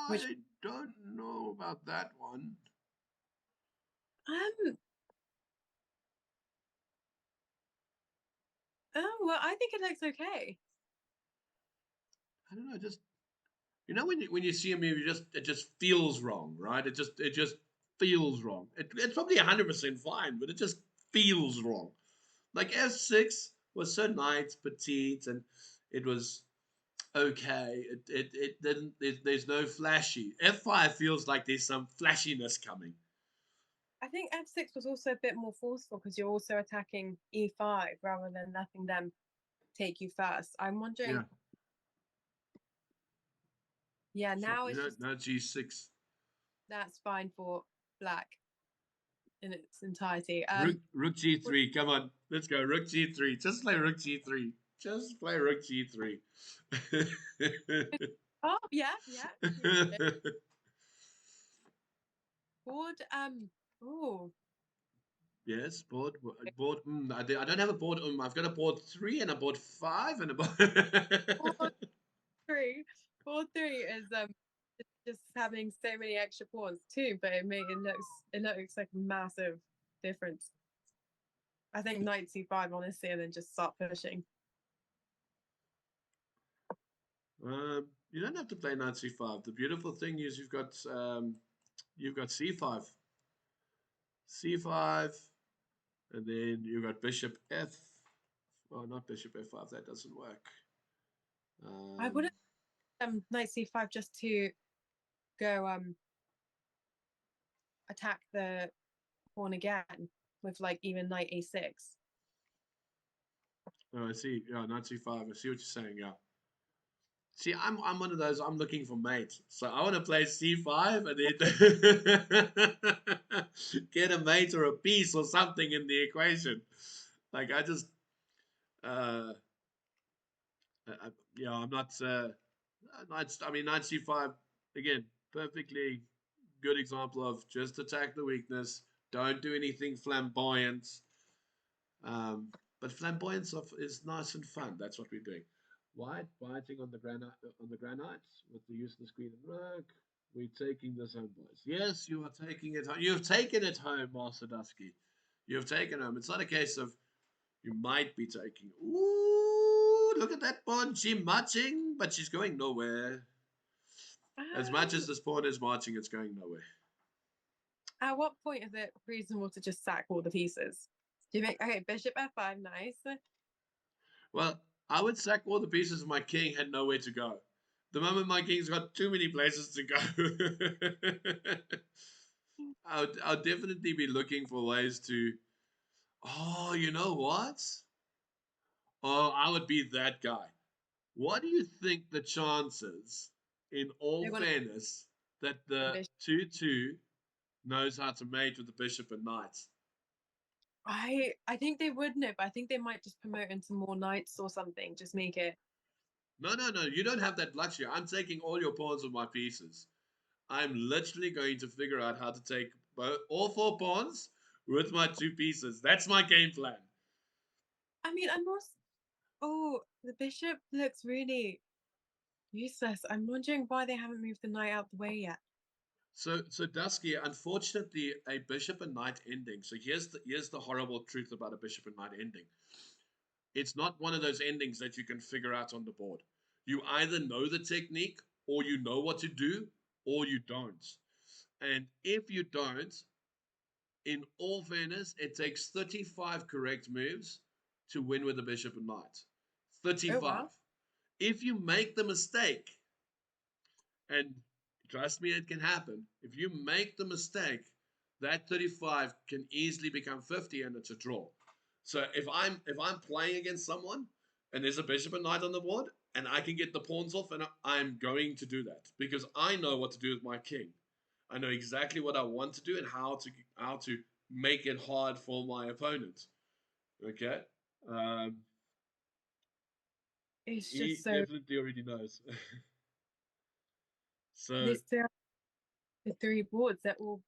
Which I don't know about that one. um oh well, I think it looks okay. I don't know. Just when you see a movie, it just feels wrong, right? It just feels wrong. It's probably 100% fine, but it just feels wrong. Like F6 was so nice, petite, and it was okay. It didn't. There's no flashy. F5 feels like there's some flashiness coming. I think f6 was also a bit more forceful because you're also attacking e5 rather than letting them take you first. I'm wondering. Yeah. Yeah, So, now it's just now G6. that's fine for black in its entirety. Rook G3. Come on, let's go. Rook G3. Just play Rook G3. Just play Rook G3. Oh yeah, yeah. Board oh Yes, board. I don't have a board. I've got a board 3 and a board 5 and a board. board three. Board 3 is just having so many extra pawns too, but it looks like a massive difference. I think knight c5 honestly, and then just start pushing. You don't have to play knight c5. The beautiful thing is you've got c5, c5, and then you've got bishop f. Well, not bishop f5. That doesn't work. I would have knight c5 just to go attack the pawn again with like even knight a6. Oh, I see. Yeah, knight c5. I see what you're saying. Yeah. See, I'm one of those. I'm looking for mate, so I want to play c5 and then get a mate or a piece or something in the equation. Like I just, uh, Yeah, I'm not. I mean, knight c5 again. Perfectly good example of just attack the weakness. Don't do anything flamboyant. But flamboyance is nice and fun. That's what we're doing. Whiting on the granite with the use of the queen and rook. We're taking this home, boys. Yes, you are taking it home. You've taken it home, Master Dusky. You've taken home. It's not a case of you might be taking. Ooh, look at that pawn. She's marching, but she's going nowhere. As much as this pawn is marching, it's going nowhere. At what point is it reasonable to just sack all the pieces? Do you think, okay, bishop f5, nice. Well, I would sack all the pieces if my king had nowhere to go. The moment my king's got too many places to go, I'll definitely be looking for ways to. Oh, you know what? Oh, I would be that guy. What do you think the chances, in all They're gonna fairness, that the bishop. 2-2 knows how to mate with the bishop and knight? I think they would know, but I think they might just promote into more knights or something. Just make it. No, no, no. You don't have that luxury. I'm taking all your pawns with my pieces. I'm literally going to figure out how to take all 4 pawns with my 2 pieces. That's my game plan. I mean, I'm more. Oh, the bishop looks really useless. I'm wondering why they haven't moved the knight out the way yet. So Dusky, unfortunately, a bishop and knight ending. So here's the horrible truth about a bishop and knight ending. It's not one of those endings that you can figure out on the board. You either know the technique, or you know what to do, or you don't. And if you don't, in all fairness, it takes 35 correct moves to win with the bishop and knight. Oh 35. well. If you make the mistake, and trust me, it can happen. If you make the mistake, that 35 can easily become 50 and it's a draw. So if I'm playing against someone and there's a bishop and knight on the board and I can get the pawns off, and I'm going to do that because I know what to do with my king. I know exactly what I want to do and how to make it hard for my opponent. Okay, um, It's he just so definitely already knows. they So still have the 3 boards. They're all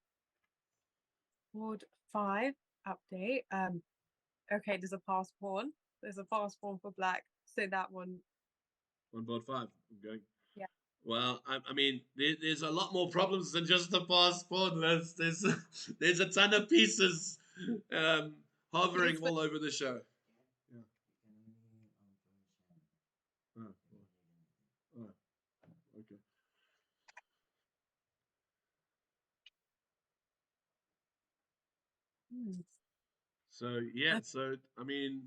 board 5 update. Okay, there's a pass pawn. There's a pass pawn for black. So that one, on board 5, I'm going. yeah. Well, I mean, there's a lot more problems than just the passport. There's a ton of pieces um, hovering It's all over the show. Yeah. Oh, oh, okay. So yeah, so I mean,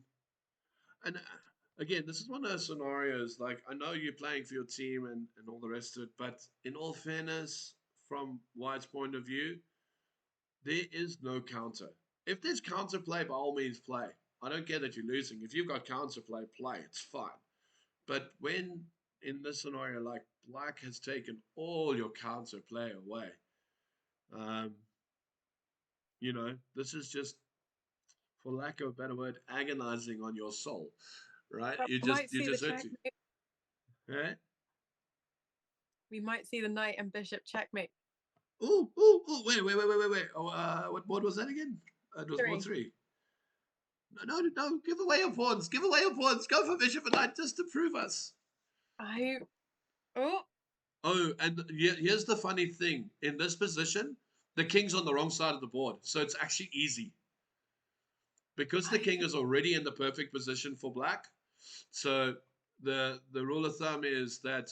and again, this is one of those scenarios. Like, I know you're playing for your team and all the rest of it, but in all fairness, from White's point of view, there is no counter. If there's counterplay, by all means play. I don't care that you're losing. If you've got counterplay, play. It's fine. But when in this scenario, like black has taken all your counterplay away, um, this is just, for lack of a better word, agonizing on your soul, right? But You we just might you see the just hurt you. checkmate. Right? We might see the knight and bishop checkmate. Ooh, ooh, ooh, wait. Oh, what board was that again? It was board 3. 3. No, no, no, give away your pawns. Give away your pawns. Go for bishop and knight just to prove us. I oh Oh, and here's the funny thing. In this position, the king's on the wrong side of the board. So it's actually easy. Because the I king is already in the perfect position for black. So the rule of thumb is that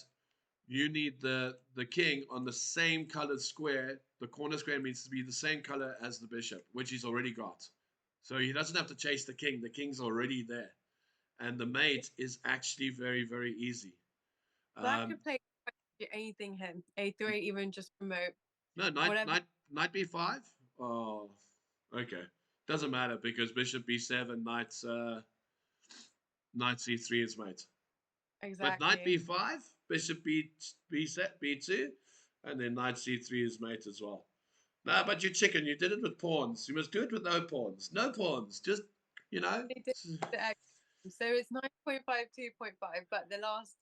you need the king on the same colored square. The corner square needs to be the same color as the bishop, which he's already got. So he doesn't have to chase the king. The king's already there. And the mate is actually very, very easy. black Um, could play anything him. A3, even just promote. no, Whatever. knight b5. Oh, okay. Doesn't matter because bishop b7, knight c3 is mate. But knight Exactly. b5, bishop b set b2, and then knight c3 is mate as well. No, but you chicken, you did it with pawns. You must do it with no pawns. No pawns. Just, you know. They did the X. So it's 9.5, 2.5, but the last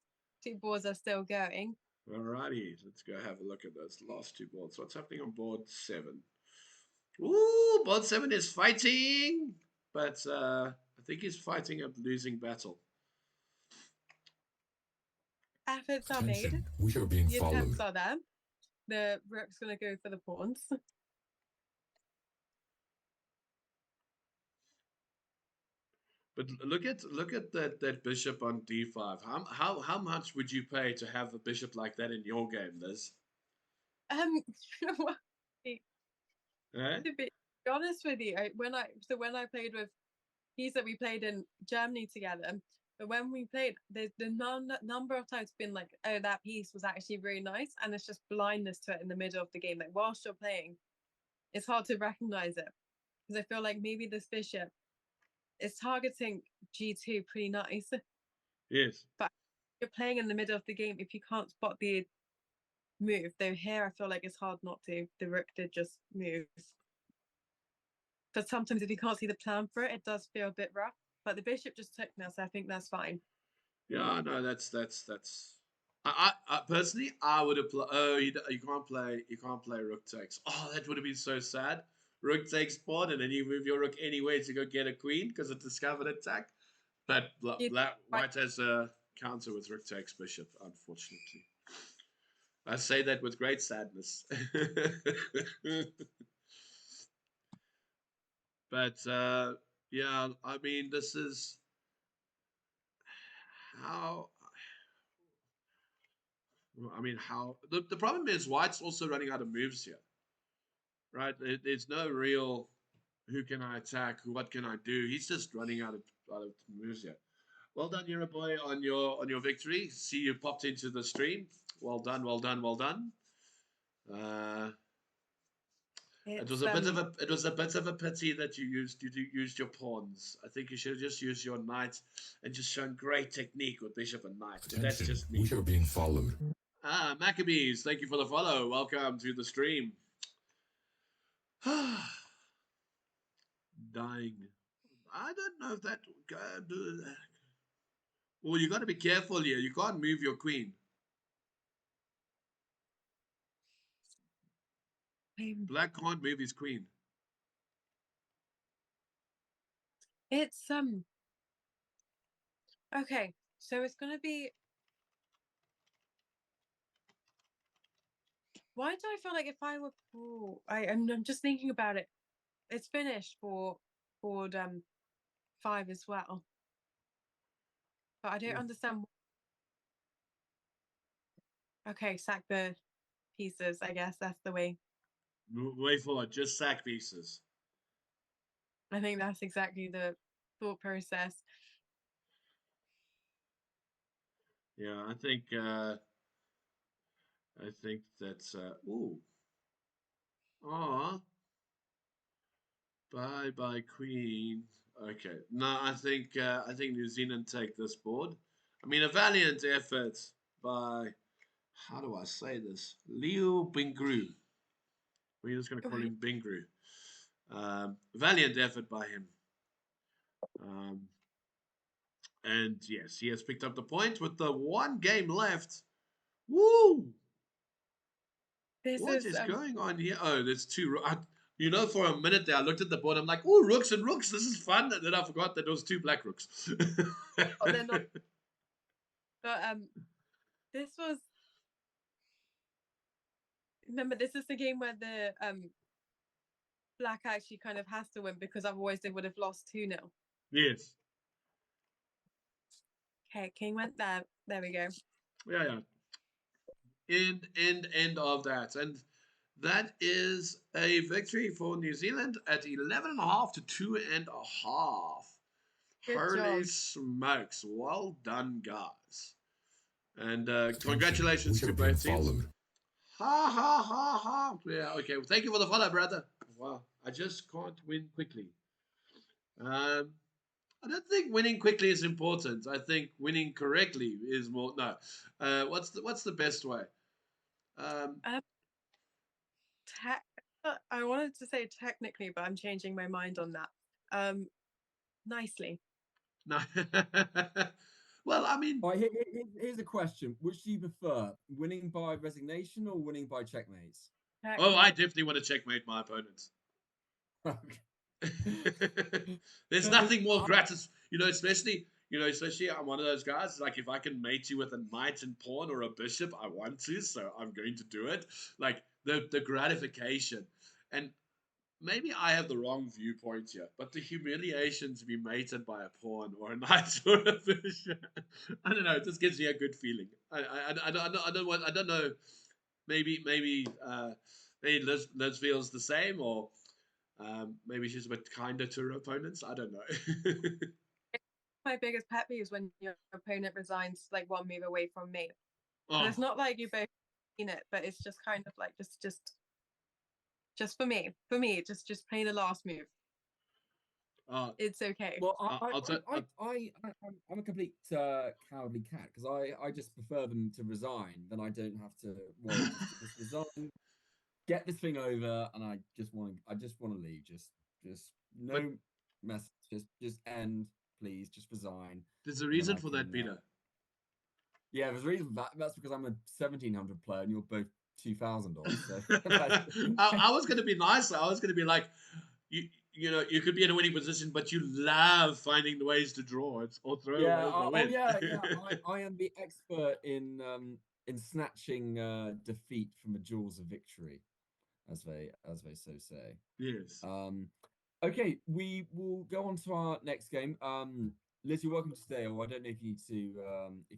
two boards are still going. Alrighty, let's go have a look at those last two boards. What's happening on board 7? Ooh, board 7 is fighting, but I think he's fighting a losing battle. Efforts are made. Attention, we are being The attempts followed. are there. The rook's going to go for the pawns. But look at that bishop on d5. How much would you pay to have a bishop like that in your game, Liz? Well, Eh? to be honest with you, when I played with Pisa, we played in Germany together. But when we played, the number of times been like, oh, that piece was actually really nice, and it's just blindness to it in the middle of the game. Like whilst you're playing, it's hard to recognize it because I feel like maybe this bishop is targeting g2 pretty nice. Yes. But you're playing in the middle of the game, if you can't spot the move, though here I feel like it's hard not to. The rook did just move. But sometimes if you can't see the plan for it, it does feel a bit rough. But the bishop just took now, so I think that's fine. Yeah, no, that's. I personally, I would apply. Oh, you can't play rook takes. Oh, that would have been so sad. Rook takes pawn, and then you move your rook anyway to go get a queen because it discovered attack. But white has a counter with rook takes bishop, unfortunately. I say that with great sadness. But yeah, I mean, this is how. I mean, how the problem is White's also running out of moves here, right? There's no real who can I attack, what can I do. He's just running out of moves here. Well done, Yura boy, on your victory. See you popped into the stream. Well done, well done, well done. It was a bit of a pity that you used your pawns. I think you should have just used your knight and just shown great technique with bishop and knight. But that's Attention, just me. we are being followed. Maccabees, thank you for the follow. Welcome to the stream. Dying. I don't know if that. Well, you got to be careful here. You can't move your queen. Black can't move his queen. It's okay, so it's gonna be. Why do I feel like if I were I'm just thinking about it. It's finished for board 5 as well. But I don't understand. Okay, sack the pieces, I guess that's the way. Way forward, just sack pieces. I think that's exactly the thought process. Yeah, I think that's ooh. Ah. Bye queen. Okay. No, I think New Zealand take this board. I mean, a valiant effort by, how do I say this? Leo Bingru. We're just going to call him Bingru. Valiant effort by him. And yes, he has picked up the point with the one game left. Woo! What is going on here? Oh, there's two. For a minute there, I looked at the board. I'm like, oh, rooks and rooks. This is fun. And then I forgot that there was two black rooks. Oh, they're not. But this was. Remember, this is the game where the black actually kind of has to win because otherwise they would have lost 2-0. Yes. Okay, king went there. There we go. Yeah. End of that. And that is a victory for New Zealand at 11.5 to 2.5. Holy smokes. Well done, guys. And congratulations to both teams. Ha ha ha ha. Yeah, okay. Well, thank you for the follow, brother. Wow. I just can't win quickly. I don't think winning quickly is important. I think winning correctly is more. No. What's the best way? I wanted to say technically, but I'm changing my mind on that. Nicely. No. Well, I mean, All right, here's a question. Which do you prefer, winning by resignation or winning by checkmates? oh, I definitely want to checkmate my opponents. There's So, nothing more gratis, especially I'm one of those guys. Like, if I can mate you with a knight and pawn or a bishop, I want to, so I'm going to do it. Like the gratification, and maybe I have the wrong viewpoint here, but the humiliation to be mated by a pawn or a knight or a bishop, I don't know. It just gives me a good feeling. I don't know. Maybe Liz feels the same, or maybe she's a bit kinder to her opponents. I don't know. My biggest pet peeve is when your opponent resigns like one move away from me. And it's Oh, not like you both seen it, but it's just kind of like just for me. For me, just play the last move. uh, It's okay. well, I'll tell. I'm a complete cowardly cat because I just prefer them to resign. Then I don't have to worry. Just resign, get this thing over, and I just want to leave. Just But no mess. Just end, please. Just resign, there's a and then reason I for that, can. Peter. Yeah, there's a reason for that. That's because I'm a 1700 player and you're both 2000 odds. So that's, I was going to be nice. I was going to be like, you could be in a winning position, but you love finding the ways to draw it or throw yeah. away the Oh win. yeah. I am the expert in snatching defeat from the jaws of victory, as they so say. Yes. Okay, we will go on to our next game. Liz, you're welcome to stay, or I don't know if you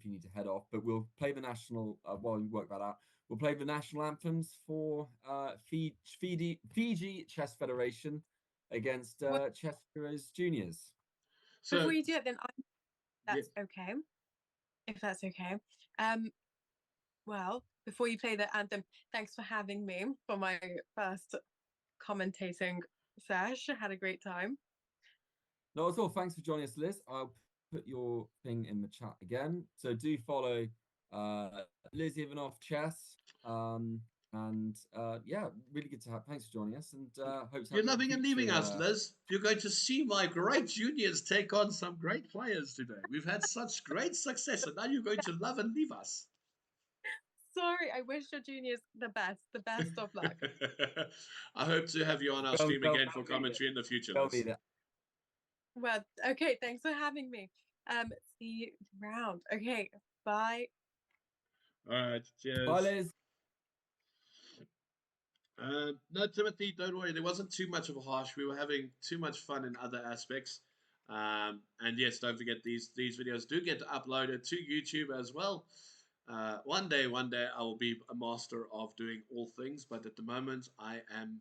need to head off, but we'll play the national while you work that out. We'll play the national anthems for Fiji Chess Federation against Chess Heroes Juniors. So Before you do it, then yeah, that's okay. If that's okay. Well, before you play the anthem, thanks for having me for my first commentating sesh. I had a great time. No, that's all. Thanks for joining us, Liz. I'll put your thing in the chat again. So do follow Liz Ivanov Chess. And yeah, really good to have. Thanks for joining us, and hope to you're have you on loving and leaving future. us, Liz. You're going to see my great juniors take on some great players today. We've had such great success, and now you're going to love and leave us. Sorry, I wish your juniors the best of luck. I hope to have you on our stream again for commentary in the future, They'll Liz. be there. Well, okay, thanks for having me. See you around. Okay, bye. All right, cheers. Bye, Liz. No, Timothy, don't worry. There wasn't too much of a harsh. We were having too much fun in other aspects. And yes, don't forget these videos do get uploaded to YouTube as well. One day, I will be a master of doing all things. But at the moment, I am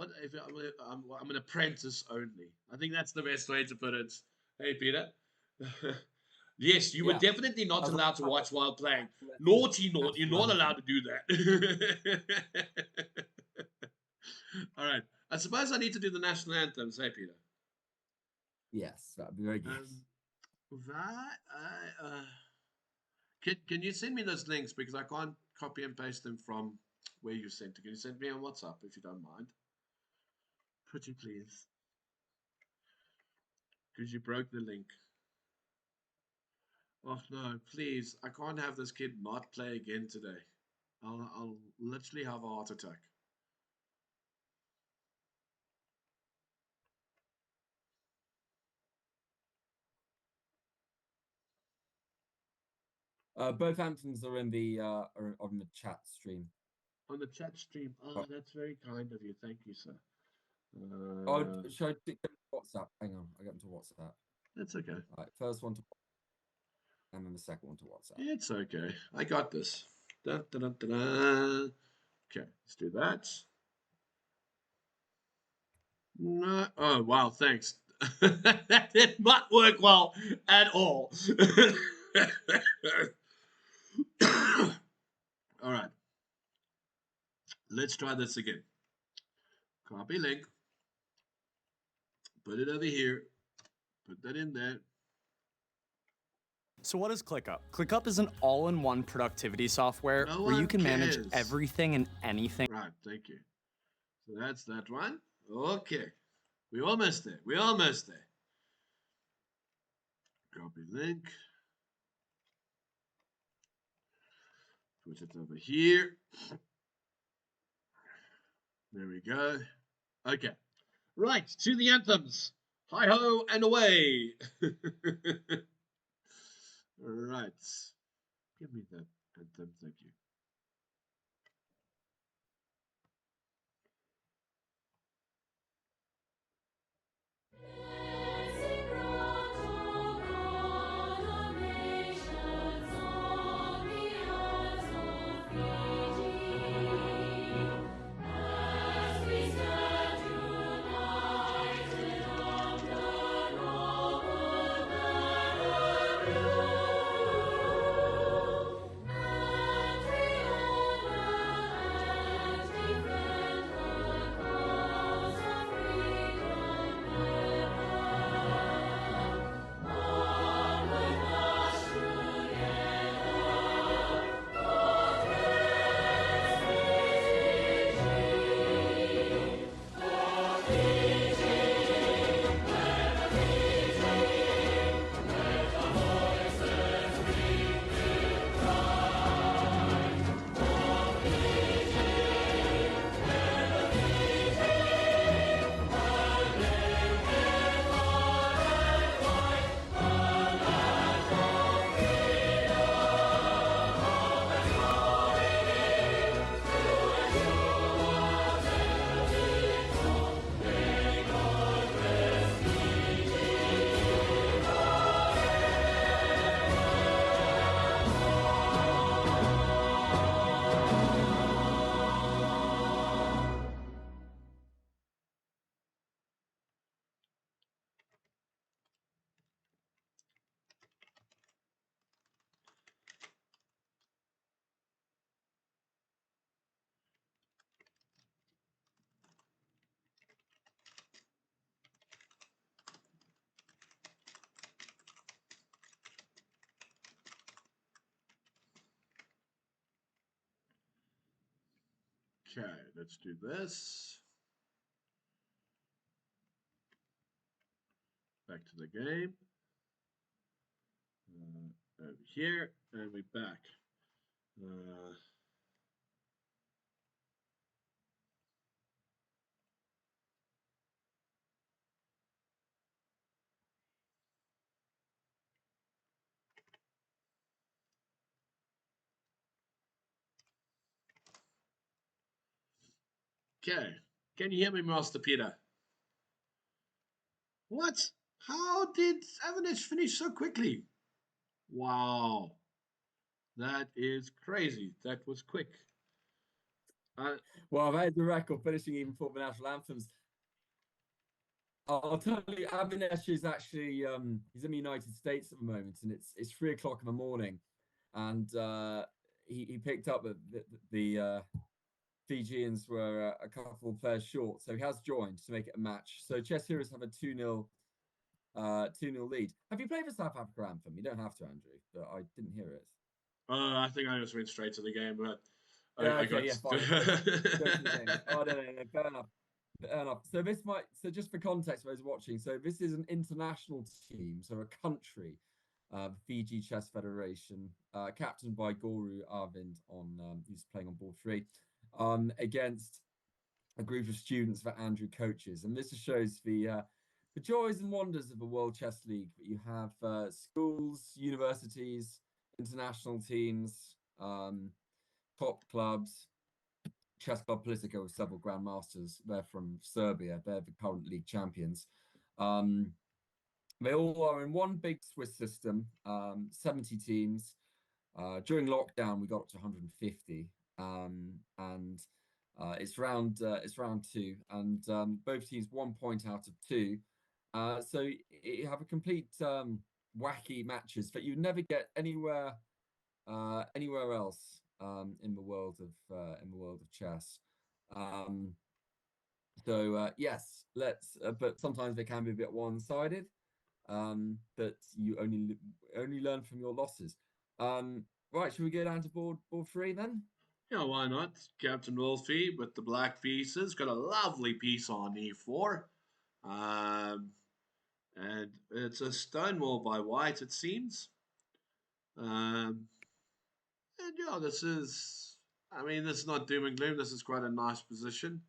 I'm an apprentice only. I think that's the best way to put it. Hey, Peter. Yes, you were Yeah. definitely not As allowed to watch while playing. I- Naughty, you're not allowed to do that. All right. I suppose I need to do the national anthems. Hey, Peter. Yes, that'd be very good. Can you send me those links because I can't copy and paste them from where you sent it? Can you send me on WhatsApp if you don't mind? Pretty please. Because you broke the link. Oh no, please. I can't have this kid not play again today. I'll literally have a heart attack. Both anthems are in the chat stream. On the chat stream. Oh, that's very kind of you. Thank you, sir. Should I get WhatsApp? Hang on, I get them to WhatsApp. That's okay. All right, first one to, and then the second one to WhatsApp. It's okay. I got this. Dun, dun, dun, dun, dun. Okay, let's do that. No. Oh, wow, thanks. That did not work well at all. All right. Let's try this again. Copy link. Put it over here. Put that in there. So what is ClickUp? ClickUp is an all-in-one productivity software where you can manage everything and anything. Right, thank you. So that's that one. Okay. We're almost there. We're almost there. Copy link. Put it over here. There we go. Okay. Right, to the anthems. Hi-ho and away. Right. Give me that anthem, thank you. Okay, let's do this. Back to the game. Over here, and we're back. Okay, can you hear me, Master Peter? What? How did Avalanche finish so quickly? Wow. That is crazy. That was quick. Well, I've had the record finishing even for the national anthems. I'll tell you, Avinash is actually he's in the United States at the moment, and it's 3 o'clock in the morning, and he picked up the Fijians were a couple of players short, so he has joined to make it a match. So Chess Heroes have a 2-0 lead. Have you played the South Africa anthem? You don't have to, Andrew, but I didn't hear it. I think I just went straight to the game, but Yeah, I okay, got... yeah, fine. Go to the game. Oh, no, fair enough. Fair enough. So just for context, for those watching, so this is an international team, so a country, Fiji Chess Federation, captained by Guru Arvind who's playing on board 3, against a group of students that Andrew coaches, and this just shows the joys and wonders of the World Chess League. That you have schools, universities, international teams, top clubs. Chess Club Politica with several grandmasters. They're from Serbia. They're the current league champions. They all are in one big Swiss system. 70 teams. During lockdown, we got up to 150, and it's round 2, and both teams 1 point out of 2. So you have a complete wacky matches that you never get anywhere else in the world of chess. Yes, but sometimes they can be a bit one-sided. But you only learn from your losses. Right, should we go down to board 3 then? Yeah, why not? Captain Wolfie with the black pieces. Got a lovely piece on e4. And it's a stone wall by white, it seems. And And yeah, this is. I mean, this is not doom and gloom. This is quite a nice position.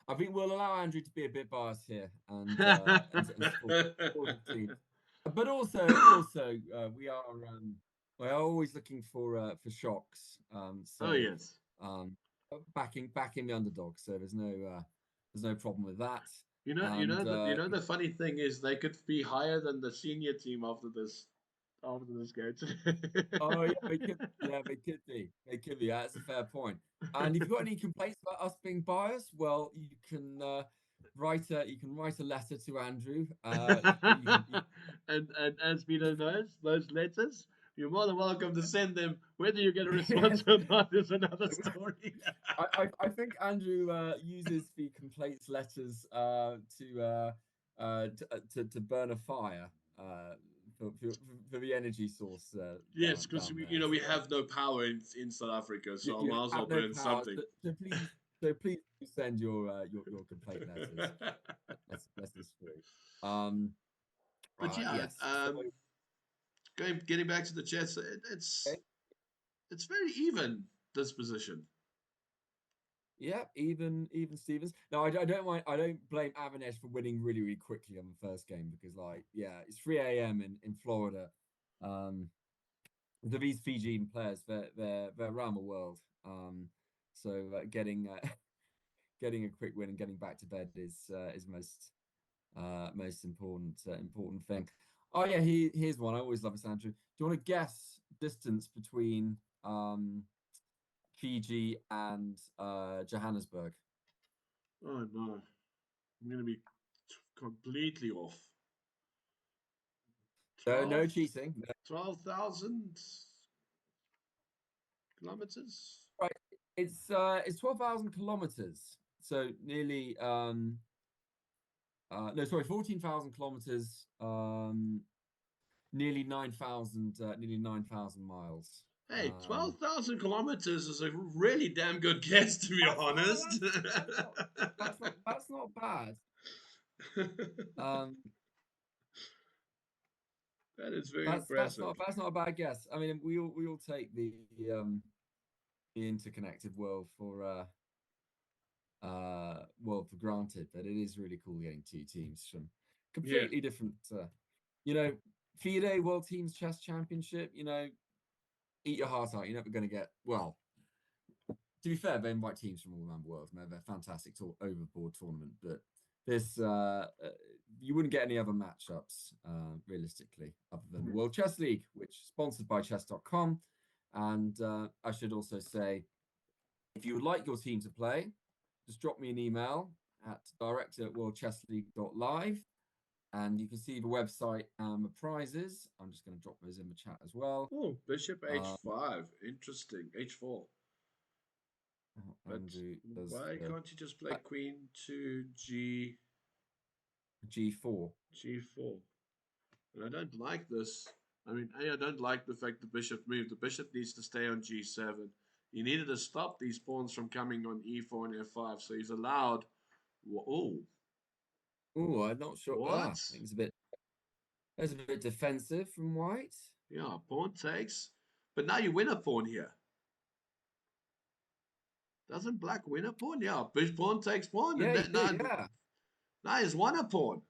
I think we'll allow Andrew to be a bit biased here and support the team. But also, we are always looking for shocks. Oh yes. Backing the underdog. So there's no problem with that. The funny thing is they could be higher than the senior team after this game. Oh yeah, they could. Yeah, they could be. They could be. That's a fair point. And if you've got any complaints about us being biased, well, you can write a letter to Andrew. And as Peter knows, those letters, you're more than welcome to send them. Whether you get a response or not is another story. I think Andrew uses the complaints letters to burn a fire for the energy source. Yes, because we so, have no power in South Africa, so I you might as well have no burn power. something. So please send your complaint letters. Let's this through. But yeah, Yes. So, getting back to the chess, it's very even, this position. yeah, even Stevens. No, I don't mind. I don't blame Avanesh for winning really, really quickly on the first game because, it's 3 a.m. in Florida. These Fijian players, they're around the world. So getting a quick win and getting back to bed is most important thing. Oh yeah, here's one. I always love this, Andrew. Do you want to guess distance between Fiji and Johannesburg? Oh no, I'm going to be completely off. No cheating. 12,000 kilometers. Right, it's 12,000 kilometers. So nearly 14,000 kilometers. Nearly 9,000 miles. Hey, 12,000 kilometers is a really damn good guess, to be honest. That's not bad. That is very impressive. That's not a bad guess. I mean, we all take the interconnected world for granted, but it is really cool getting two teams from completely different. FIDE World Teams Chess Championship. Eat your heart out. You're never going to get well. To be fair, they invite teams from all around the world. They're a fantastic overboard tournament, but this you wouldn't get any other matchups realistically other than the World Chess League, which is sponsored by chess.com. And I should also say, if you would like your team to play, just drop me an email at director@worldchessleague.live, and you can see the website and the prizes. I'm just going to drop those in the chat as well. Oh, Bishop H5. Interesting. H4. But why can't you just play Queen to G4? G4. And I don't like this. I mean, I don't like the fact the bishop moved. The bishop needs to stay on G7. He needed to stop these pawns from coming on E4 and F5. So he's allowed. Oh. Oh, I'm not sure. What? I think it's a bit defensive from white. Yeah, pawn takes. But now you win a pawn here. Doesn't black win a pawn? Yeah, pawn takes pawn. Yeah, and now he's won a pawn.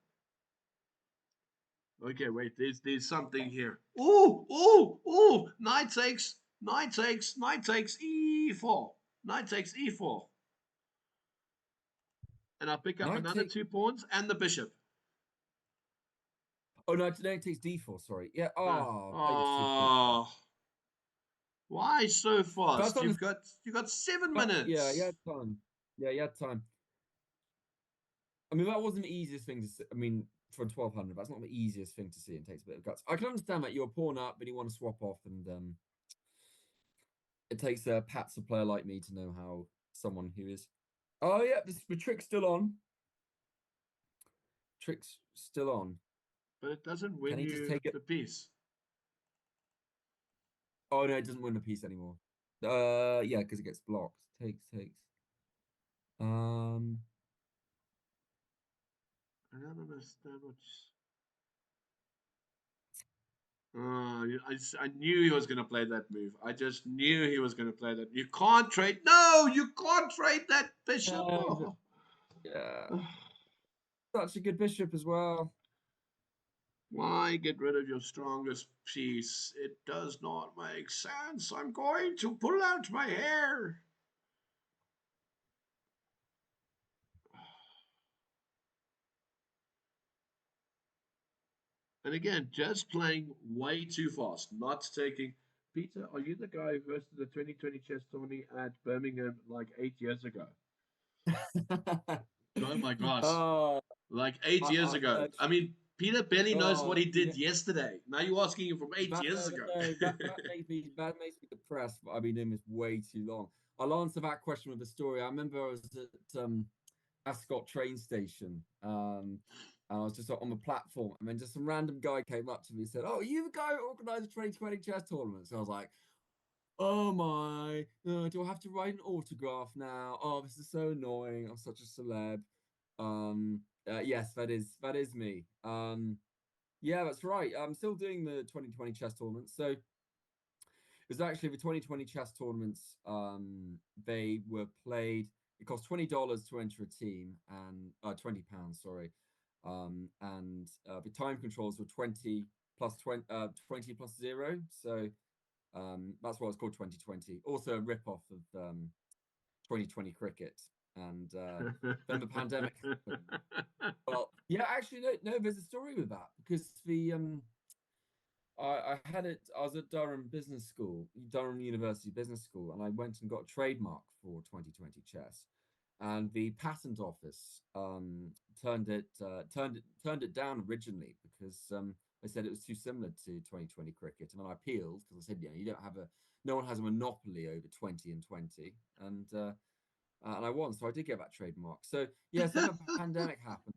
Okay, wait. There's something here. Ooh! Knight takes E4. Knight takes E4. And I pick up another 2 pawns and the bishop. Oh no, it takes D4. Sorry. Yeah. Why so fast? You got 7 minutes. Yeah, you had time. Yeah, you had time. I mean, that wasn't the easiest thing to see. I mean, for 1200, that's not the easiest thing to see. It takes a bit of guts. I can understand that you're a pawn up, but you want to swap off, and it takes a Patzer player like me to know how someone who is. Oh yeah, the trick's still on. Trick's still on. But it doesn't win you the piece. Oh no, it doesn't win the piece anymore. Yeah, because it gets blocked. Takes. I don't understand I knew he was going to play that move. I just knew he was going to play that. You can't trade. No, you can't trade that bishop. Oh. Yeah. Such a good bishop as well. Why get rid of your strongest piece? It does not make sense. I'm going to pull out my hair. And again, just playing way too fast, not taking. Peter, are you the guy who hosted the 2020 chess tourney at Birmingham like 8 years ago? Oh my gosh. Like 8 years ago. I mean, Peter barely knows what he did yesterday. Now you're asking him from 8 years ago. that makes me depressed. I've been doing this way too long. I'll answer that question with a story. I remember I was at Ascot train station. And I was just on the platform, and then just some random guy came up to me and said, "Oh, you the guy who organised the 2020 chess tournament?" So I was like, "Oh my, do I have to write an autograph now? Oh, this is so annoying. I'm such a celeb." Yes, that is me. Yeah, that's right. I'm still doing the 2020 chess tournament. So it was actually the 2020 chess tournaments. They were played. It cost $20 to enter a team, and £20, sorry. And the time controls were 20 plus 20, 20 plus 0. So that's why it's called 2020. Also a rip-off of 2020 cricket. And then the pandemic happened. Well, yeah, actually, no, there's a story with that, because the I was at Durham Business School, Durham University Business School, and I went and got a trademark for 2020 chess. And the patent office turned it down originally, because they said it was too similar to 2020 cricket. And then I appealed, because I said, no one has a monopoly over 20 and 20. And I won, so I did get that trademark. So yes, then the pandemic happened.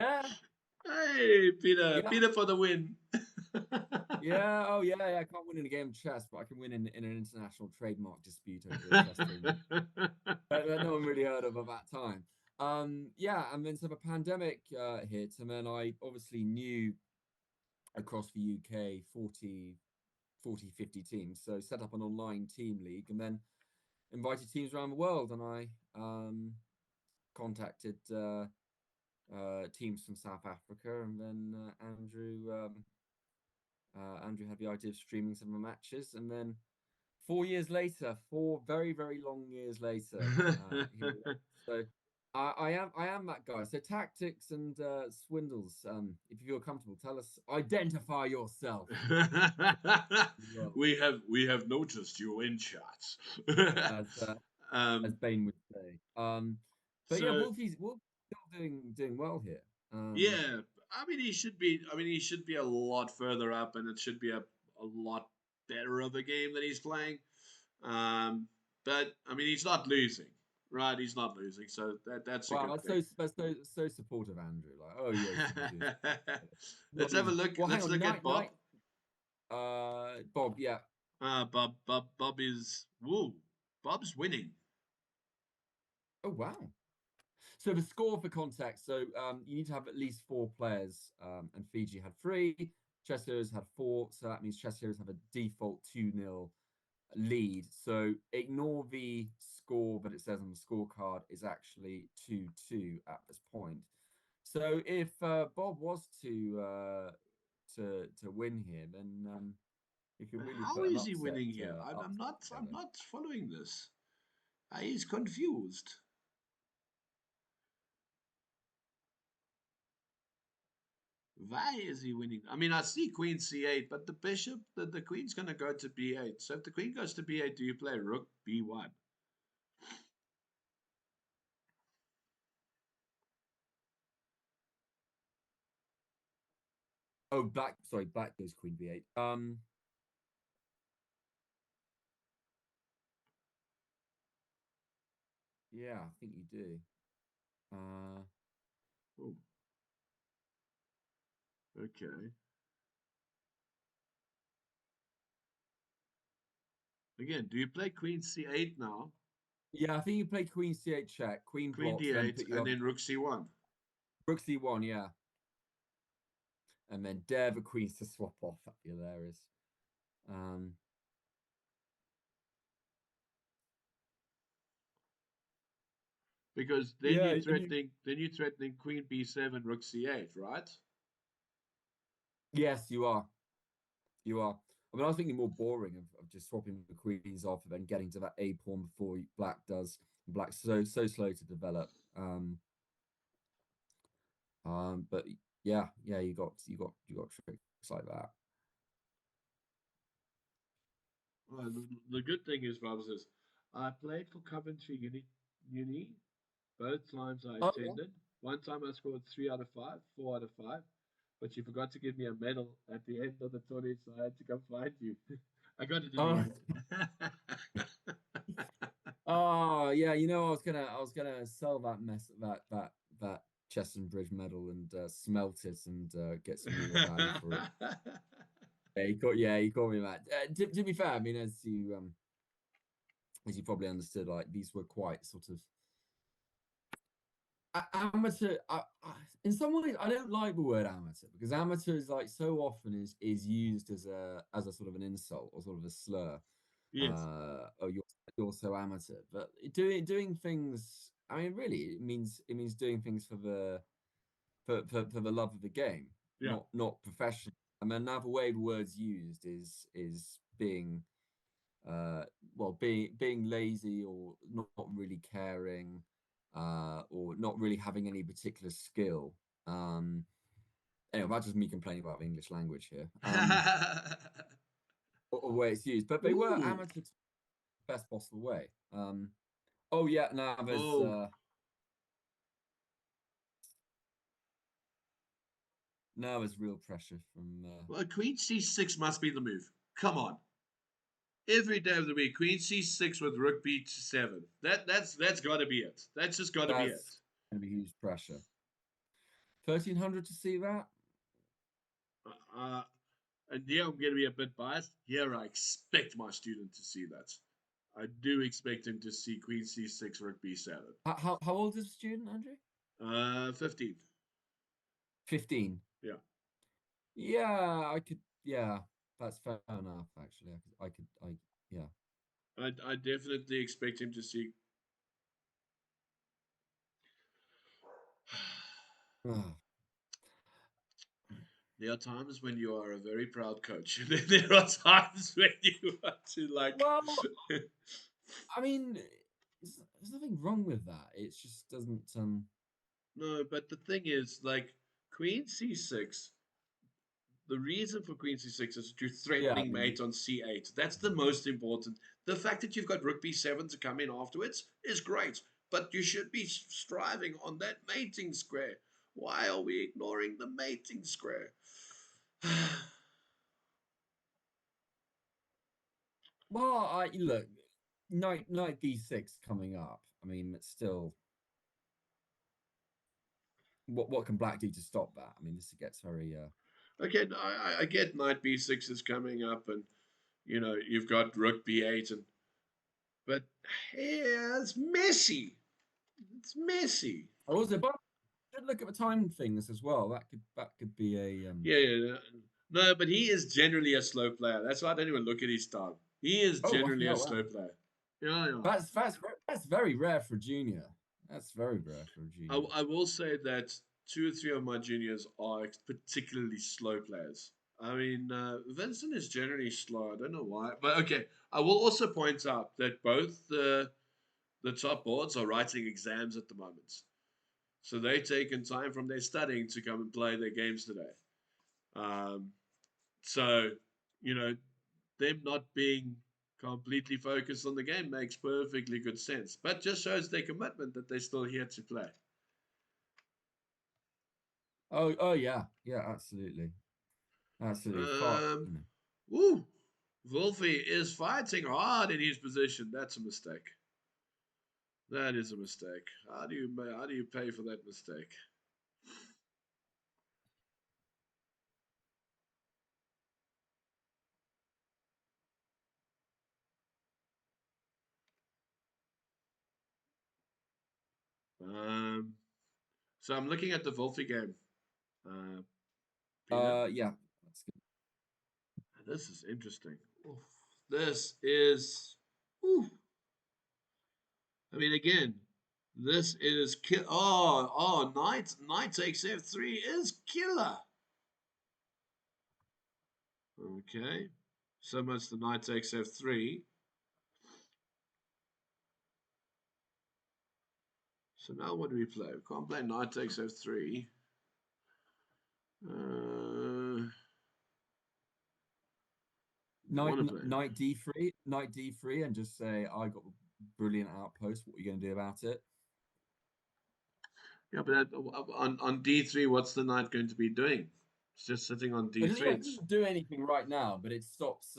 Yeah. Hey, Peter! Yeah. Peter for the win. Yeah. Oh, yeah. I can't win in a game of chess, but I can win in an international trademark dispute over a chess tournament that no one really heard of at that time. Yeah, and then so the pandemic hit, and then I obviously knew across the UK 40, 50 teams, so set up an online team league, and then invited teams around the world, and I contacted teams from South Africa, and then Andrew had the idea of streaming some of the matches, and then 4 years later, 4 very, very long years later, so I am that guy. So tactics and swindles. If you feel comfortable, tell us. Identify yourself. We have noticed you in chats. As Bane would say. But so, yeah, Wolfie's still doing well here. Yeah, I mean he should be. I mean he should be a lot further up, and it should be a lot better of a game that he's playing. But I mean he's not losing, right? He's not losing, so that's a good thing. So supportive, Andrew. Like, oh yeah. Let's have a look. Well, let's look at Bob. Bob, yeah. Bob is. Woo, Bob's winning. Oh wow. So the score for context, so you need to have at least 4 players, and Fiji had 3, Chess Heroes had 4, so that means Chess Heroes have a default 2-0 lead. So ignore the score that it says on the scorecard is actually 2-2 at this point. So if Bob was to win here, then he could really How is he winning here? I'm not following this. He's confused. Why is he winning? I mean, I see Queen C8, but the bishop, the queen's going to go to B8. So if the queen goes to B8, do you play Rook B1? Oh, black goes Queen B8. Yeah, I think you do. Oh. Okay. Again, do you play Queen C8 now? Yeah, I think you play Queen C8 check, Queen blocks, D8, and then Rook C1. Rook C1, yeah. and then dare the queens to swap off. That'd be hilarious. Because then Yeah, you're threatening queen b7, rook c8, right? yes, you are. You are. I mean, I was thinking more boring of just swapping the queens off and then getting to that a pawn before black does. Black's so slow to develop. But yeah, you got tricks like that. Well, the good thing is, brothers, is I played for Coventry Uni. Both times I Oh, yeah. attended. One time I scored 3 out of 5, 4 out of 5. But you forgot to give me a medal at the end of the tournament, so I had to come find you. I got it in the end. Oh yeah, you know, I was gonna sell that chest and bridge medal and smelt it and get some more value for it. Yeah, he caught me that. To be fair, I mean, as you probably understood, like these were quite sort of amateur. In some ways, I don't like the word amateur because amateur is like so often is used as a sort of an insult or sort of a slur. Yes. Oh, you're so amateur. But doing things, I mean, really, it means doing things for the love of the game, Yeah. not professional. I mean, another way the word's used is being being lazy or not really caring, or not really having any particular skill. Anyway, that's just me complaining about the English language here. Or where it's used, but they were Ooh. amateur to the best possible way. Oh yeah, now there's now there's real pressure from. Well, queen c6 must be the move. Come on. Every day of the week, queen c6 with rook b7. That's got to be it. That's just got to be it. That's going to be huge pressure. 1300 to see that. And here I'm going to be a bit biased. Here I expect my student to see that. I do expect him to see queen c6, rook b7. How old is the student, Andrew? 15. 15. Yeah. Yeah, I could. Yeah, that's fair enough. Actually, yeah. I definitely expect him to see. There are times when you are a very proud coach, and then there are times when you want to like. Well, I mean, there's nothing wrong with that. It just doesn't. No, but the thing is, like Queen C6. The reason for Queen C6 is that you're Yeah, I threatening mean, mate on C8. That's the most important. The fact that you've got Rook B7 to come in afterwards is great, but you should be striving on that mating square. Why are we ignoring the mating square? well, I look, knight D6 coming up. I mean, it's still. What can Black do to stop that? I mean, this gets very. Okay, I get Knight B6 is coming up, and you've got Rook B8, but yeah, it's messy. It's messy. Also, but should look at the time things as well. That could be a. Yeah. No, but he is generally a slow player. That's why I don't even look at his time. He is Oh, generally yeah, a wow. slow player. Yeah. That's very rare for a junior. That's very rare for a junior. I will say that 2 or 3 of my juniors are particularly slow players. I mean, Vincent is generally slow. I don't know why, but okay. I will also point out that both the top boards are writing exams at the moment, so they've taken time from their studying to come and play their games today. So, them not being completely focused on the game makes perfectly good sense, but just shows their commitment that they're still here to play. Oh yeah, absolutely. Woo! Wolfie is fighting hard in his position. That's a mistake. That is a mistake. How do you pay for that mistake? So I'm looking at the Wolfie game. Yeah. That's good. This is interesting. Oof. This is. Oof. I mean, again, this is kill. Oh, knight takes f3 is killer. Okay, so much the knight takes f3. So now what do we play? We can't play knight takes f3. Knight d3, and just say I got a brilliant outpost. What are you going to do about it? Yeah, but on d3, what's the knight going to be doing? It's just sitting on d3. It doesn't do anything right now, but it stops.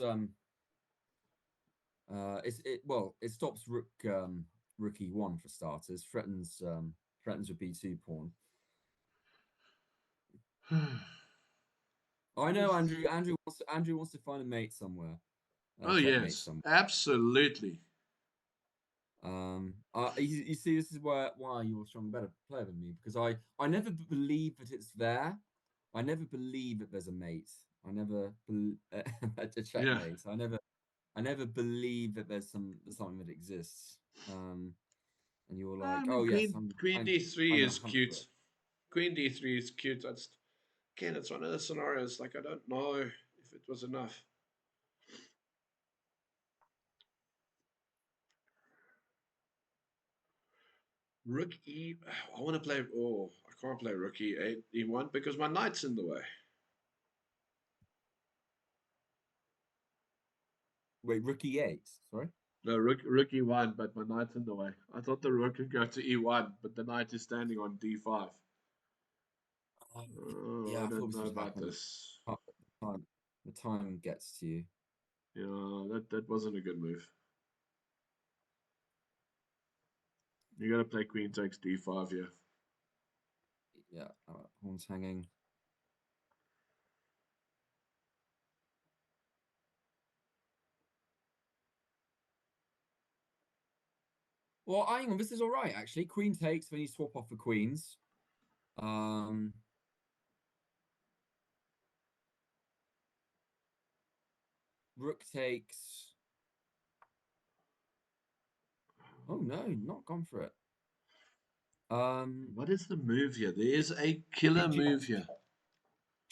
It stops rook e1 for starters. Threatens with b2 pawn. I know Andrew. Andrew wants to find a mate somewhere. Oh yes, somewhere. absolutely. You see, this is why you're a strong, better player than me, because I never believe that it's there. I never believe that there's a mate. I never a checkmate. Yeah. I never believe that there's something that exists. And you're like, I mean, oh yes, Queen d3 I'm gonna is hunt for it. cute. Queen d3 is cute. Again, it's one of the scenarios. Like I don't know if it was enough. Rook e. I want to play. Oh, I can't play rook e8, e1 because my knight's in the way. Wait, rook e8. Sorry. No, rook e1, but my knight's in the way. I thought the rook could go to e1, but the knight is standing on d5. Yeah, I I thought don't this know would about happen. this. The time gets to you. Yeah, that wasn't a good move. You got to play queen takes d5 here. Yeah, pawn's hanging. Well, hang on, this is all right actually. Queen takes when you swap off the queens. Rook takes. Oh no, not gone for it. What is the move here? There is a killer move here.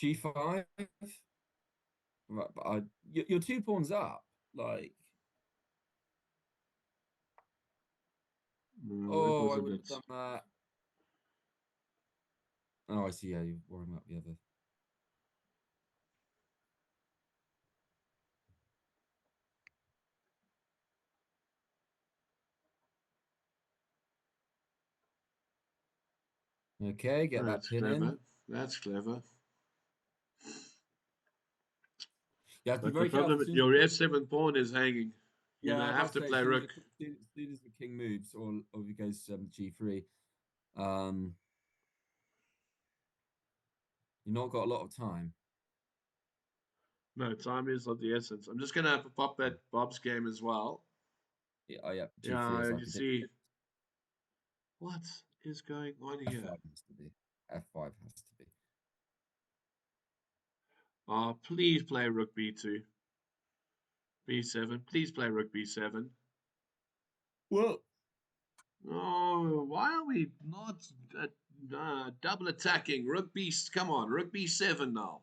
G5. Right, but you're 2 pawns up. Like, No, I would have done that. Oh, I see. Yeah, you're worrying about the other. Okay, get that pin clever. in. That's clever. You have to be But the very careful. problem, your f7 pawn is hanging. You're Yeah, gonna have to play as rook. soon as the king moves, or if he goes g3, you've not got a lot of time. No, time is of the essence. I'm just gonna pop that Bob's game as well. Yeah, g3 Yeah, is like you see. What is going on here? F5 has to be. F5 has to be. Oh, please play rook b2. b7. Please play rook b7. Well, Oh, why are we not double attacking? Rook b. Come on, rook b7 now.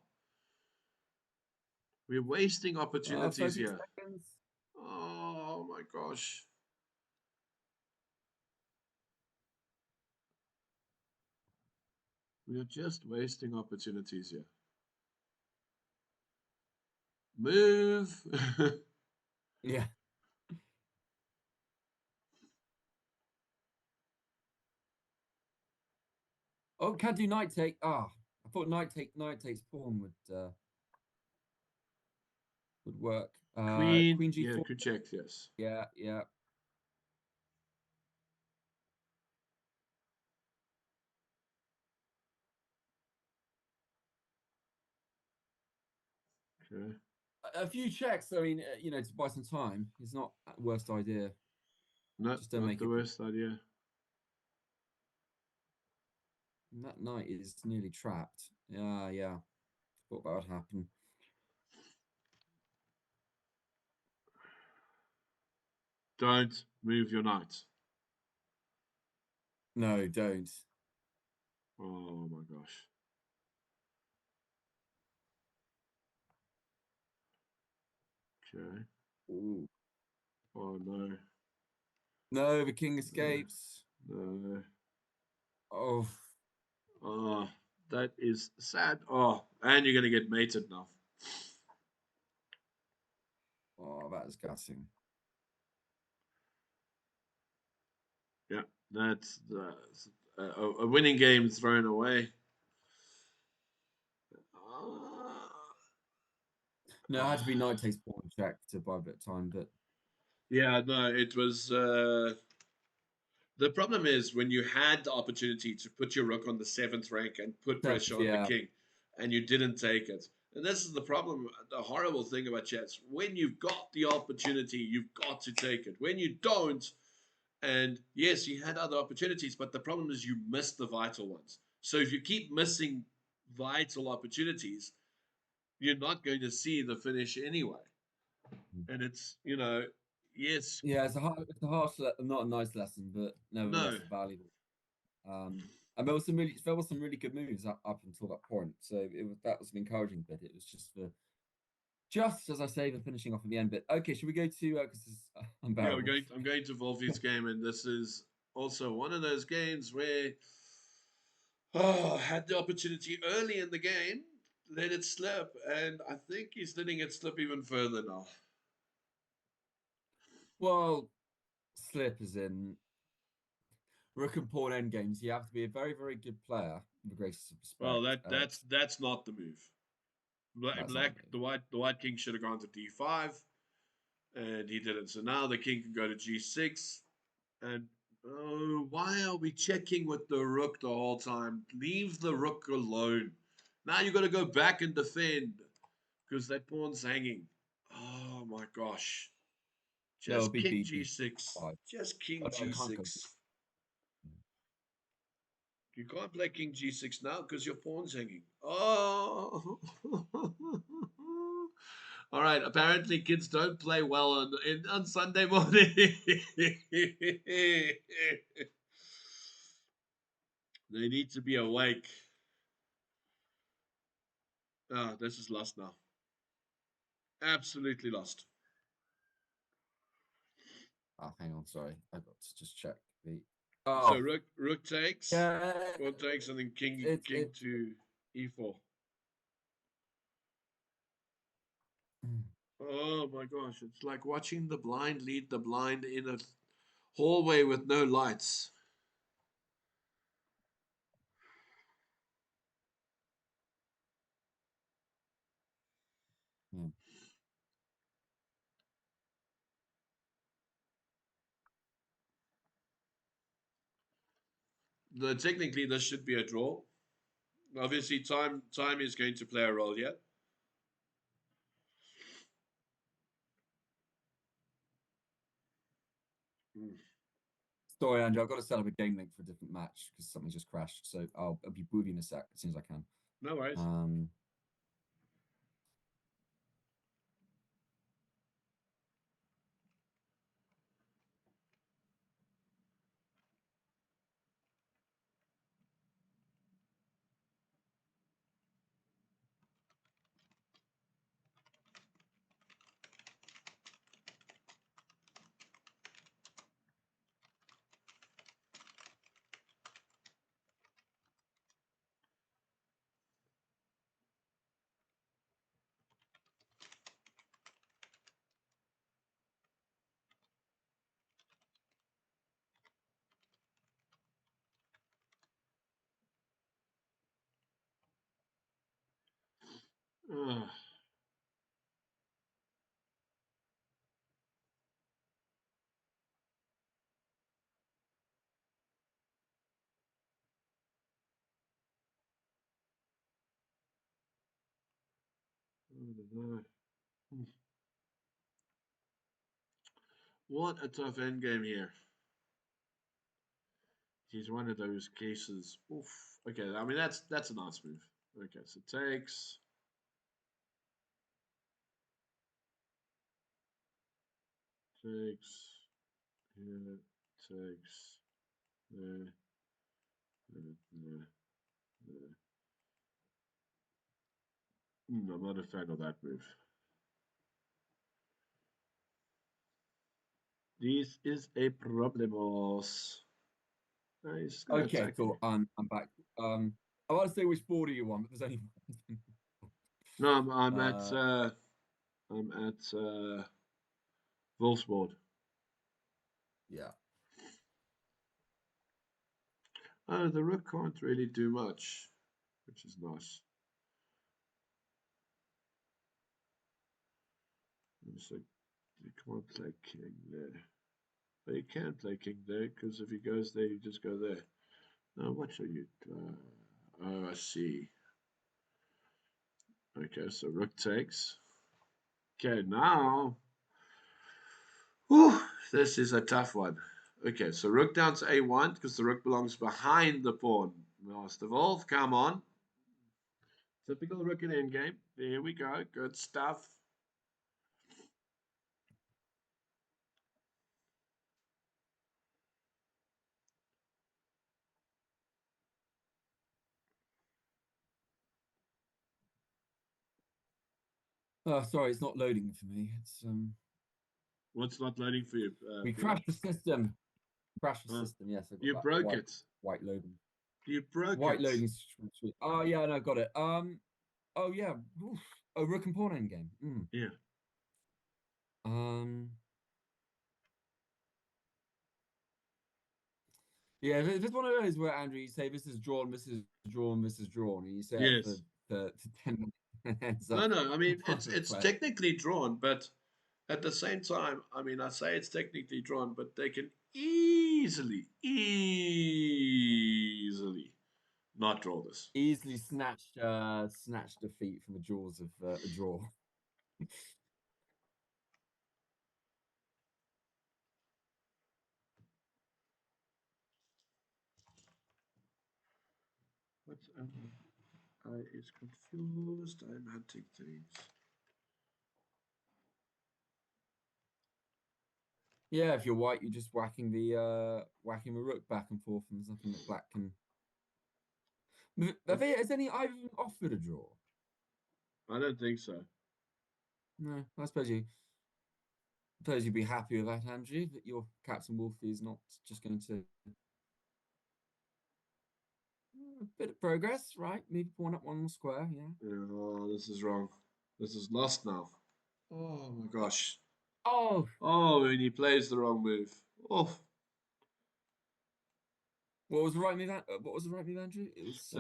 We're wasting opportunities 30 here. seconds. Oh my gosh. We're just wasting opportunities here. Move. Yeah. Oh, can't do knight take. I thought knight takes pawn would work. Queen. Queen g4. Yeah, could check, yes. Yeah. Okay. A few checks. I mean, to buy some time is not the worst idea. No, Just don't not make the it. worst idea. And that knight is nearly trapped. Yeah. thought that would happen. Don't move your knight. No, don't. Oh my gosh. Okay. Ooh. Oh no. No, the king escapes. No. Oh. Oh, that is sad. Oh, and you're gonna get mated now. Oh, that is gutting. Yeah, that's a winning game thrown away. No, it had to be knight takes pawn check to buy a bit of time, but Yeah, no, it was. The problem is when you had the opportunity to put your rook on the 7th rank and put pressure on the yeah. king, and you didn't take it. And this is the problem, the horrible thing about chess. When you've got the opportunity, you've got to take it. When you don't, and yes, you had other opportunities, but the problem is you missed the vital ones. So if you keep missing vital opportunities, you're not going to see the finish anyway. And it's, yes. Yeah, it's a harsh, not a nice lesson, but nevertheless No. valuable. And there was some really good moves up until that point. So that was an encouraging bit. It was just as I say, the finishing off at the end bit. Okay, should we go to because this is Yeah, unbearable. I'm going to Wolfie's game, and this is also one of those games where had the opportunity early in the game, let it slip, and I think he's letting it slip even further now. Well, slip is in rook and pawn endgames. You have to be a very, very good player, with the greatest of respect. Well, that's not the move. The white king should have gone to d5, and he didn't. So now the king can go to g6, and why are we checking with the rook the whole time? Leave the rook alone. Now you got to go back and defend because that pawn's hanging. Oh my gosh! Just big king BB. g6. Just king I can't go. g6. You can't play king g6 now because your pawn's hanging. Oh. All right. Apparently, kids don't play well on Sunday morning. They need to be awake. Ah, this is lost now. Absolutely lost. Oh, hang on, sorry. I got to just check the. So Oh, rook takes, yeah, pawn takes, and then king to e4. Oh my gosh, it's like watching the blind lead the blind in a hallway with no lights. Hmm. Technically, this should be a draw. Obviously, time is going to play a role here. Sorry, Andrew. I've got to set up a game link for a different match because something just crashed. So I'll be moving in a sec as soon as I can. No worries. I don't know. What a tough endgame here. He's one of those cases. Oof. Okay, I mean that's a nice move. Okay, so takes. takes, here, takes, there, there. I'm not a fan of that move. This is a problemos. Nice. Okay, cool. I'm back. I want to say which border you want, but there's only one. No, I'm at Wolf's board. Yeah. Oh, the rook can't really do much, which is nice. So you can't play king there. But you can play king there, because if he goes there, you just go there. Now, what shall you do? Oh, I see. Okay, so rook takes. Okay, now... Whew, this is a tough one. Okay, so rook down to a1, because the rook belongs behind the pawn. Master Wolf, come on. Typical rook in endgame. There we go. Good stuff. Oh, sorry, it's not loading for me. It's What's not loading for you? we Peter? crashed the system. Crashed the system. Yes, I got You that broke it. white loading. You broke White it. loading. Oh yeah, no, got it. Oh yeah. Oof. Oh, rook and pawn endgame. Yeah. Yeah, if it's one of those where Andrew, you say this is drawn, this is drawn, this is drawn, and you say Yes. it for 10 minutes. No, I mean it's technically drawn, but at the same time, I mean I say it's technically drawn, but they can easily not draw this. Easily snatch defeat from the jaws of a draw. What's I is confused. I'm hunting things. Yeah, if you're white, you're just whacking the rook back and forth, and there's nothing that black can. Has any either of them offered a draw? I don't think so. No, I suppose you'd be happy with that, Andrew, that your Captain Wolfie is not just going to a bit of progress, right? Maybe pawn up one more square, yeah. Oh, this is wrong. This is lost now. Oh my gosh. Oh, and he plays the wrong move. Oh. what was the right move? What was the right move, Andrew? It was.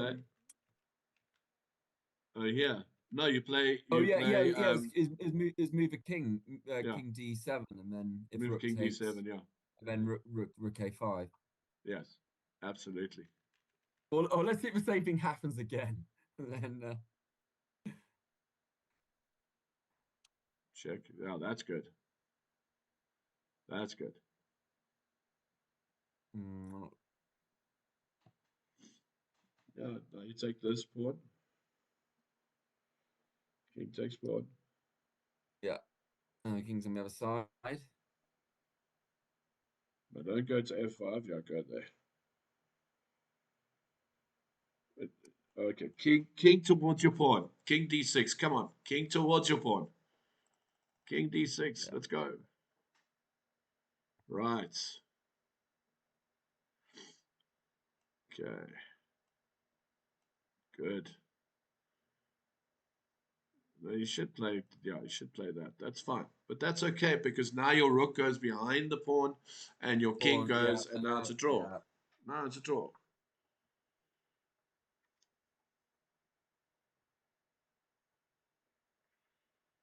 Oh yeah. No, you play. Is move a king, king d7, and then if move rook king takes, d7, yeah. And then rook a5. Yes, absolutely. Or let's see if the same thing happens again. And then check. Yeah, that's good. That's good. Yeah, now you take this pawn. King takes pawn. Yeah. King's on the other side. But don't go to f5. Yeah, go there. Okay, king towards your pawn. King d6. Come on, king towards your pawn. King d6. Yeah. Let's go. Right. Okay. Good. No, you should play. Yeah, you should play that. That's fine, but that's okay because now your rook goes behind the pawn, and your king goes, and now it's a draw. Yeah. Now it's a draw.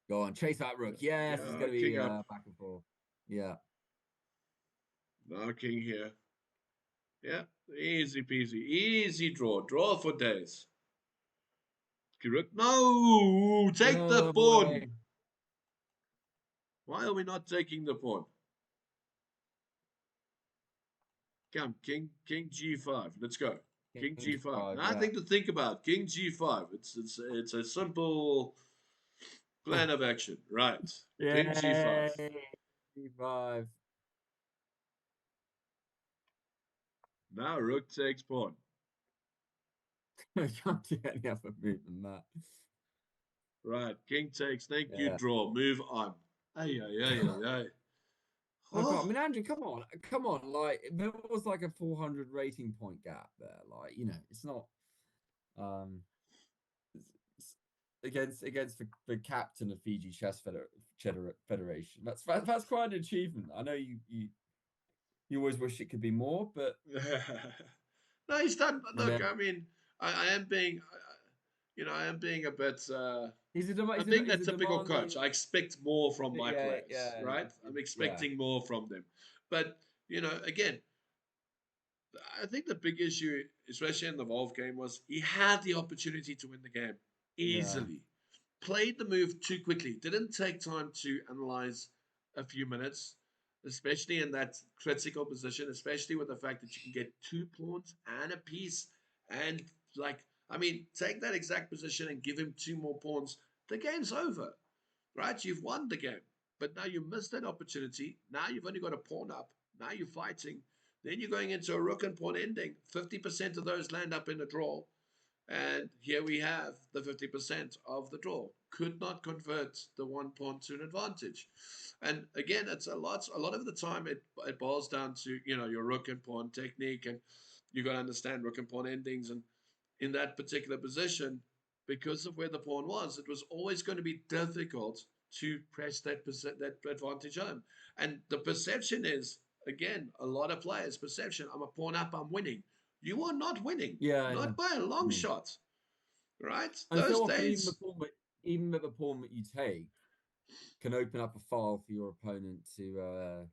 Go on, chase that rook. Yes, it's going to be back and forth. Yeah. Now king here. Yeah, easy peasy. Easy draw. Draw for days. Rook. No! Take the pawn! Boy. Why are we not taking the pawn? Come, king g5. Let's go. King g5. Nothing to think about. King g5. It's a simple plan of action. Right. King g5. E5. Now rook takes pawn. I can't do any other move than that. Right, king takes. Thank you, Yeah. draw. Move on. Ay, ay, ay, ay, ay. Oh God, I Oh, mean, Andrew, come on. Like, there was like a 400 rating point gap there. Like, it's not it's against the captain of Fiji Federation. That's quite an achievement. I know you always wish it could be more, but no, he's done. I Look, mean, I mean, I am being, I am being a bit. I'm being he's that a typical coach. demanding. I expect more from my Yeah, players, right? I'm yeah, expecting more from them. But, again, I think the big issue, especially in the Volve game, was he had the opportunity to win the game yeah, easily. Played the move too quickly. Didn't take time to analyze a few minutes, especially in that critical position, especially with the fact that you can get 2 pawns and a piece. And, take that exact position and give him 2 more pawns. The game's over, right? You've won the game. But now you missed that opportunity. Now you've only got a pawn up. Now you're fighting. Then you're going into a rook and pawn ending. 50% of those land up in a draw. And here we have the 50% of the draw. Could not convert the 1 pawn to an advantage. And again, it's a lot of the time it boils down to, your rook and pawn technique, and you got to understand rook and pawn endings. And in that particular position, because of where the pawn was, it was always going to be difficult to press that advantage home. And the perception is, again, a lot of players' perception, I'm a pawn up, I'm winning. You are not winning, yeah. not by a long Mm. shot, right? And Those so often, days. even with the pawn that you take, can open up a file for your opponent to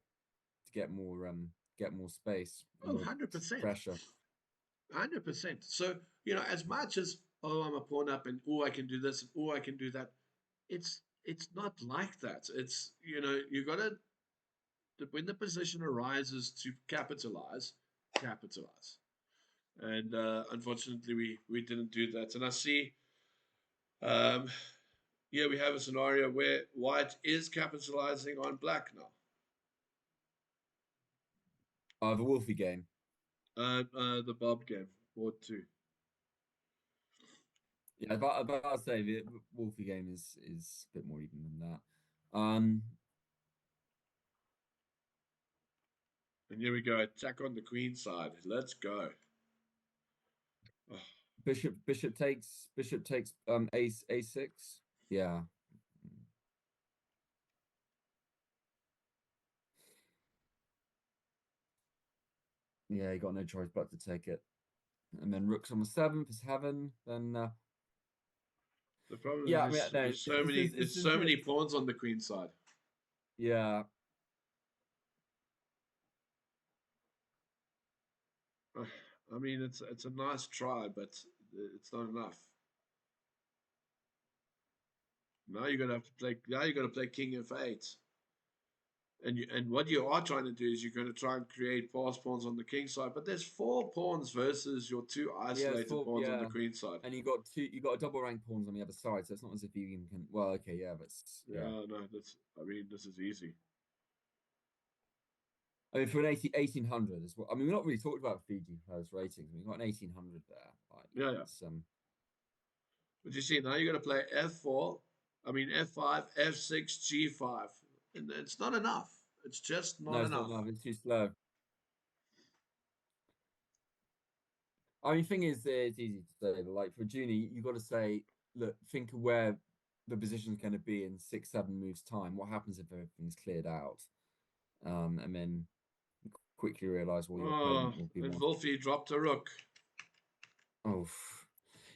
get more space and Oh, more 100%. pressure. 100%. So, as much as, oh, I'm a pawn up and, oh, I can do this and, oh, I can do that, it's not like that. It's, you got to, when the position arises to capitalize, capitalize. And unfortunately, we didn't do that. And I see, um, here we have a scenario where white is capitalizing on black now. The Wolfie game. The Bob game, board 2. Yeah, but I'd say the Wolfie game is a bit more even than that. And here we go, attack on the queen side. Let's go. Oh. Bishop takes a6. Yeah. Yeah, he got no choice but to take it. And then rook's on the 7th is heaven. Then The problem yeah, is I mean, no, there's so many pawns on the queen side. Yeah. I mean, it's a nice try, but it's not enough. Now you're gonna have to play. Now you got to play king f8. And what you are trying to do is you're going to try and create pass pawns on the king side, but there's 4 pawns versus your 2 isolated pawns on the queen side. And you got a double rank pawns on the other side, so it's not as if you even can. Well, okay, yeah, but yeah, no, this is easy. I mean, for an 1800 as well. I mean, we're not really talking about Fiji players' ratings. I mean, we've got an 1800 there. Like, Yeah. But you see, now you're going to play f4. I mean, f5, f6, g5, and it's not enough. It's just not enough. Not enough. It's too slow. I mean, thing is, it's easy to say, but like for Junie, you got to say, look, think of where the position's going to be in 6-7 moves time. What happens if everything's cleared out? And then quickly realize, well, your opponent will be and more. Wolfie dropped a rook. Oh,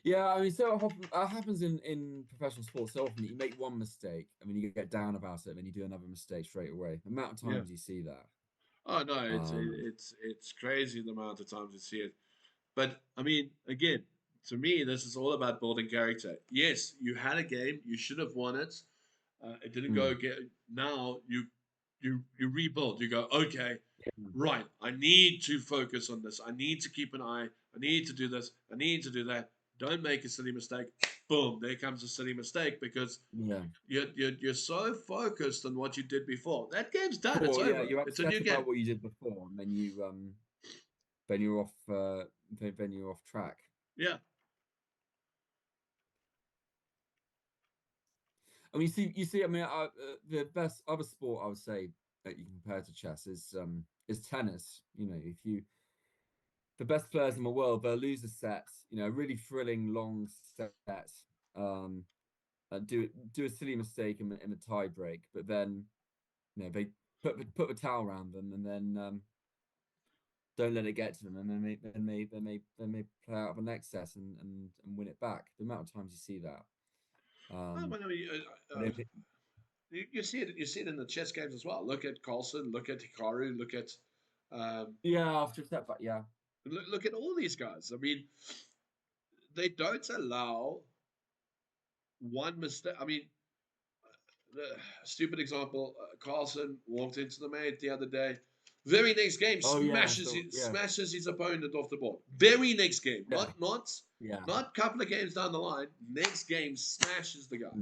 yeah. I mean, so it happens in professional sports so often that you make one mistake, and then you get down about it, and then you do another mistake straight away. The amount of times you see that. Oh no, it's crazy the amount of times you see it. But I mean, again, to me, this is all about building character. Yes, you had a game, you should have won it. It didn't go again. Now you rebuild. You go, okay, right. I need to focus on this. I need to keep an eye. I need to do this. I need to do that. don't make a silly mistake. Boom, there comes a silly mistake because you're so focused on what you did before. That game's done. It's over. You're It's a new upset game. about what you did before, and then you're off track. Yeah. I mean, you see. I mean, the best other sport I would say that you can compare to chess is tennis. You know, the best players in the world, they'll lose a set. You know, a really thrilling long set. Do a silly mistake in the tie break, but then they put the towel around them, and then don't let it get to them, and then they play out the next set and win it back. The amount of times you see that. You see it. You see it in the chess games as well. Look at Carlsen. Look at Hikaru. Look at after a step back. Yeah. Look at all these guys. I mean, they don't allow one mistake. I mean, stupid example. Carlsen walked into the mate the other day. Very next game, smashes his opponent off the board. Very next game, not a couple of games down the line. Next game, smashes the guy,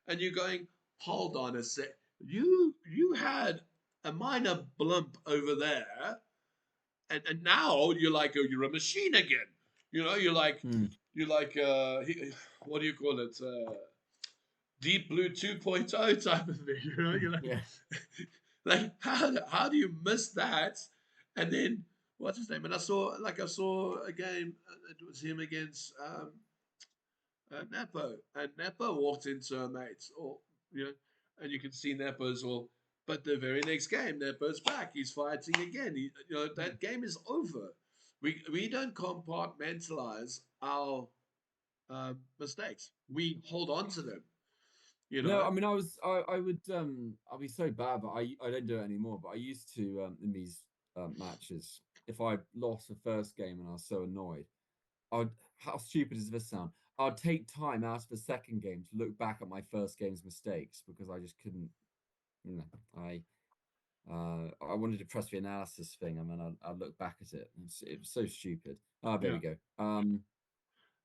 and you're going, hold on a sec. You had a minor blimp over there, and now you're like, oh, you're a machine again. You know, you're like what do you call it? Deep Blue 2.0 type of thing. You know, you're like, like how do you miss that? And then what's his name? And I saw a game. It was him against Nepo, and Nepo walked into a mate, or and you can see Nepo's all. But the very next game, Nepo's back. He's fighting again. That game is over. We don't compartmentalize our mistakes. We hold on to them. No, I mean, I'll be so bad, but I don't do it anymore. But I used to in these matches, if I lost the first game and I was so annoyed, how stupid does this sound? I'd take time out of the second game to look back at my first game's mistakes because I just couldn't. I wanted to press the analysis thing, and then I'd look back at it. It was so stupid. There we go. And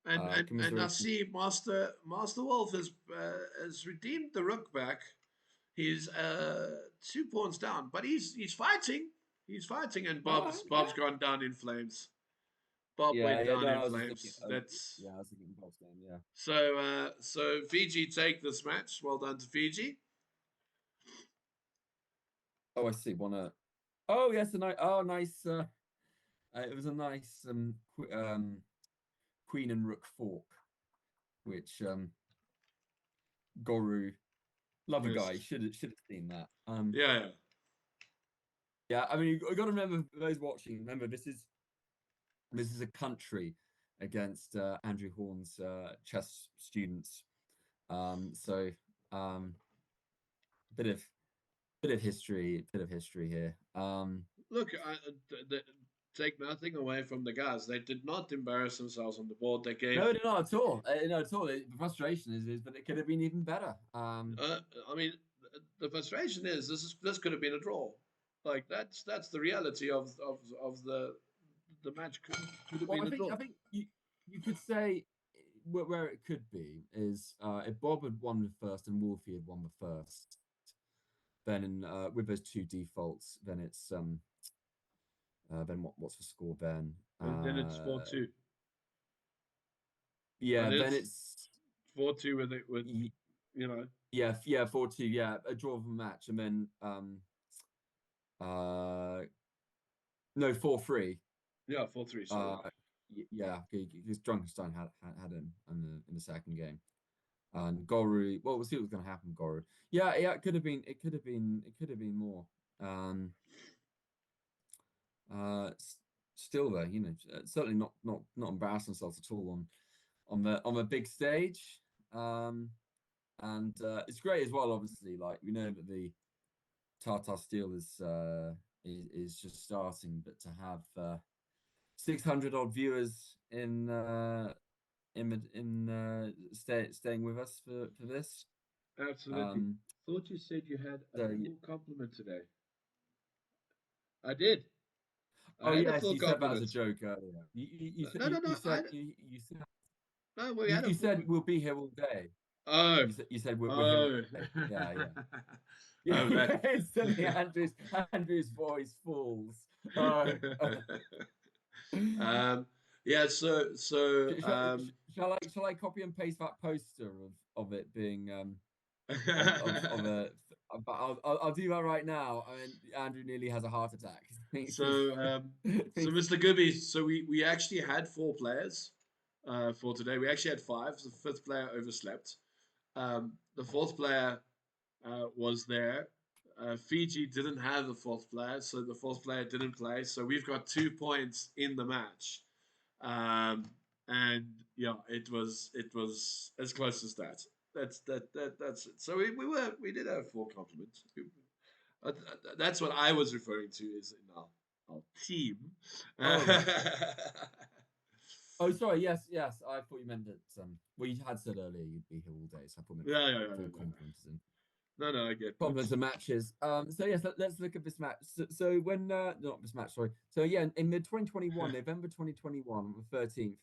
I see Master Wolf has redeemed the rook back. He's 2 pawns down, but he's fighting. He's fighting, and Bob's gone down in flames. Bob went down in flames. I was thinking Bob's game. Yeah. So Fiji take this match. Well done to Fiji. Oh, I see. Oh, yes, nice. It was a nice Queen and Rook fork, which Goru, love a guy, should have seen that. Yeah. I mean, you got to remember, those watching. Remember, this is a country against Andrew Horne's chess students. So bit of history here. Look, take nothing away from the guys. They did not embarrass themselves on the board. They gave not at all. Not at all. The frustration is that it could have been even better. I mean, the frustration is this could have been a draw. Like that's the reality of the match. Could have been a draw. I think you could say where it could be is if Bob had won the first and Wolfie had won the first, then with those two defaults, then it's then what's the score then? Then it's 4-2. Yeah, then it's 4-2 with Yeah, 4-2. Yeah, a draw of a match, and then no 4-3. Yeah, 4-3. Sorry. Yeah, because Drunkenstein had him in the second game, and Goru. Well, we'll see what's going to happen, Goru. Yeah, it could have been. It could have been more. Still though, certainly not embarrass themselves at all on the big stage. And it's great as well. Obviously, like we know that the Tata Steel is just starting, but to have 600 odd viewers staying with us for this. Absolutely. Thought you said you had a full compliment today. I did. Oh yes, you said that as a joke earlier. You said No, we had You said we'll be here all day. Oh. You said we're here all day. Yeah. Oh, that. Instantly, Andrew's voice falls. Yeah. Shall I copy and paste that poster of it being of a? But I'll do that right now. I mean, Andrew nearly has a heart attack. So Mr. Gooby, so we actually had 4 players for today. We actually had 5. The 5th player overslept. The 4th player was there. Fiji didn't have the 4th player, so the 4th player didn't play. So we've got 2 points in the match, and yeah, it was as close as that. That's it. So we did have 4 compliments. That's what I was referring to is in our team. Oh, sorry. Yes. I thought you meant that. Well, you had said earlier you'd be here all day, so I thought Yeah. full compliments and No, I get compliments and matches. So yes, let's look at this match. So when not this match, sorry. So yeah, in the 2021 November 2021, on the 13th,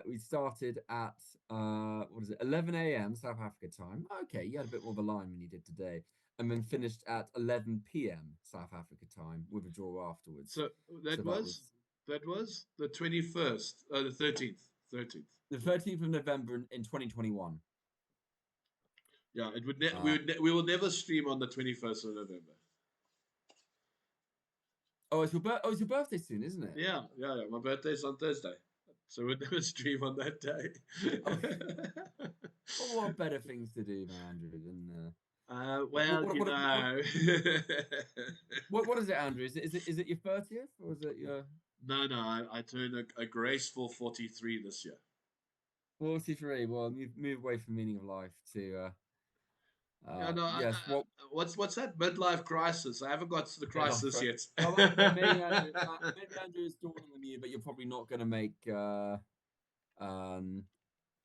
we started at 11 a.m. South Africa time. Okay, you had a bit more of a line than you did today, and then finished at 11 p.m. South Africa time with a draw afterwards. So that was the 21st, the 13th. The 13th of November in 2021. Yeah, it would. We will never stream on the 21st of November. Oh, it's your birthday soon, isn't it? Yeah. My birthday's on Thursday, so we'll never stream on that day. Well, what better things to do, man, Andrew, than what is it, Andrew? Is it your 30th or is it your? No, I turned a graceful 43 this year. 43. Well, move away from meaning of life to. Yes. What's that midlife crisis? I haven't got to the crisis yet. Maybe Andrew is dawning on you, but you're probably not going to make us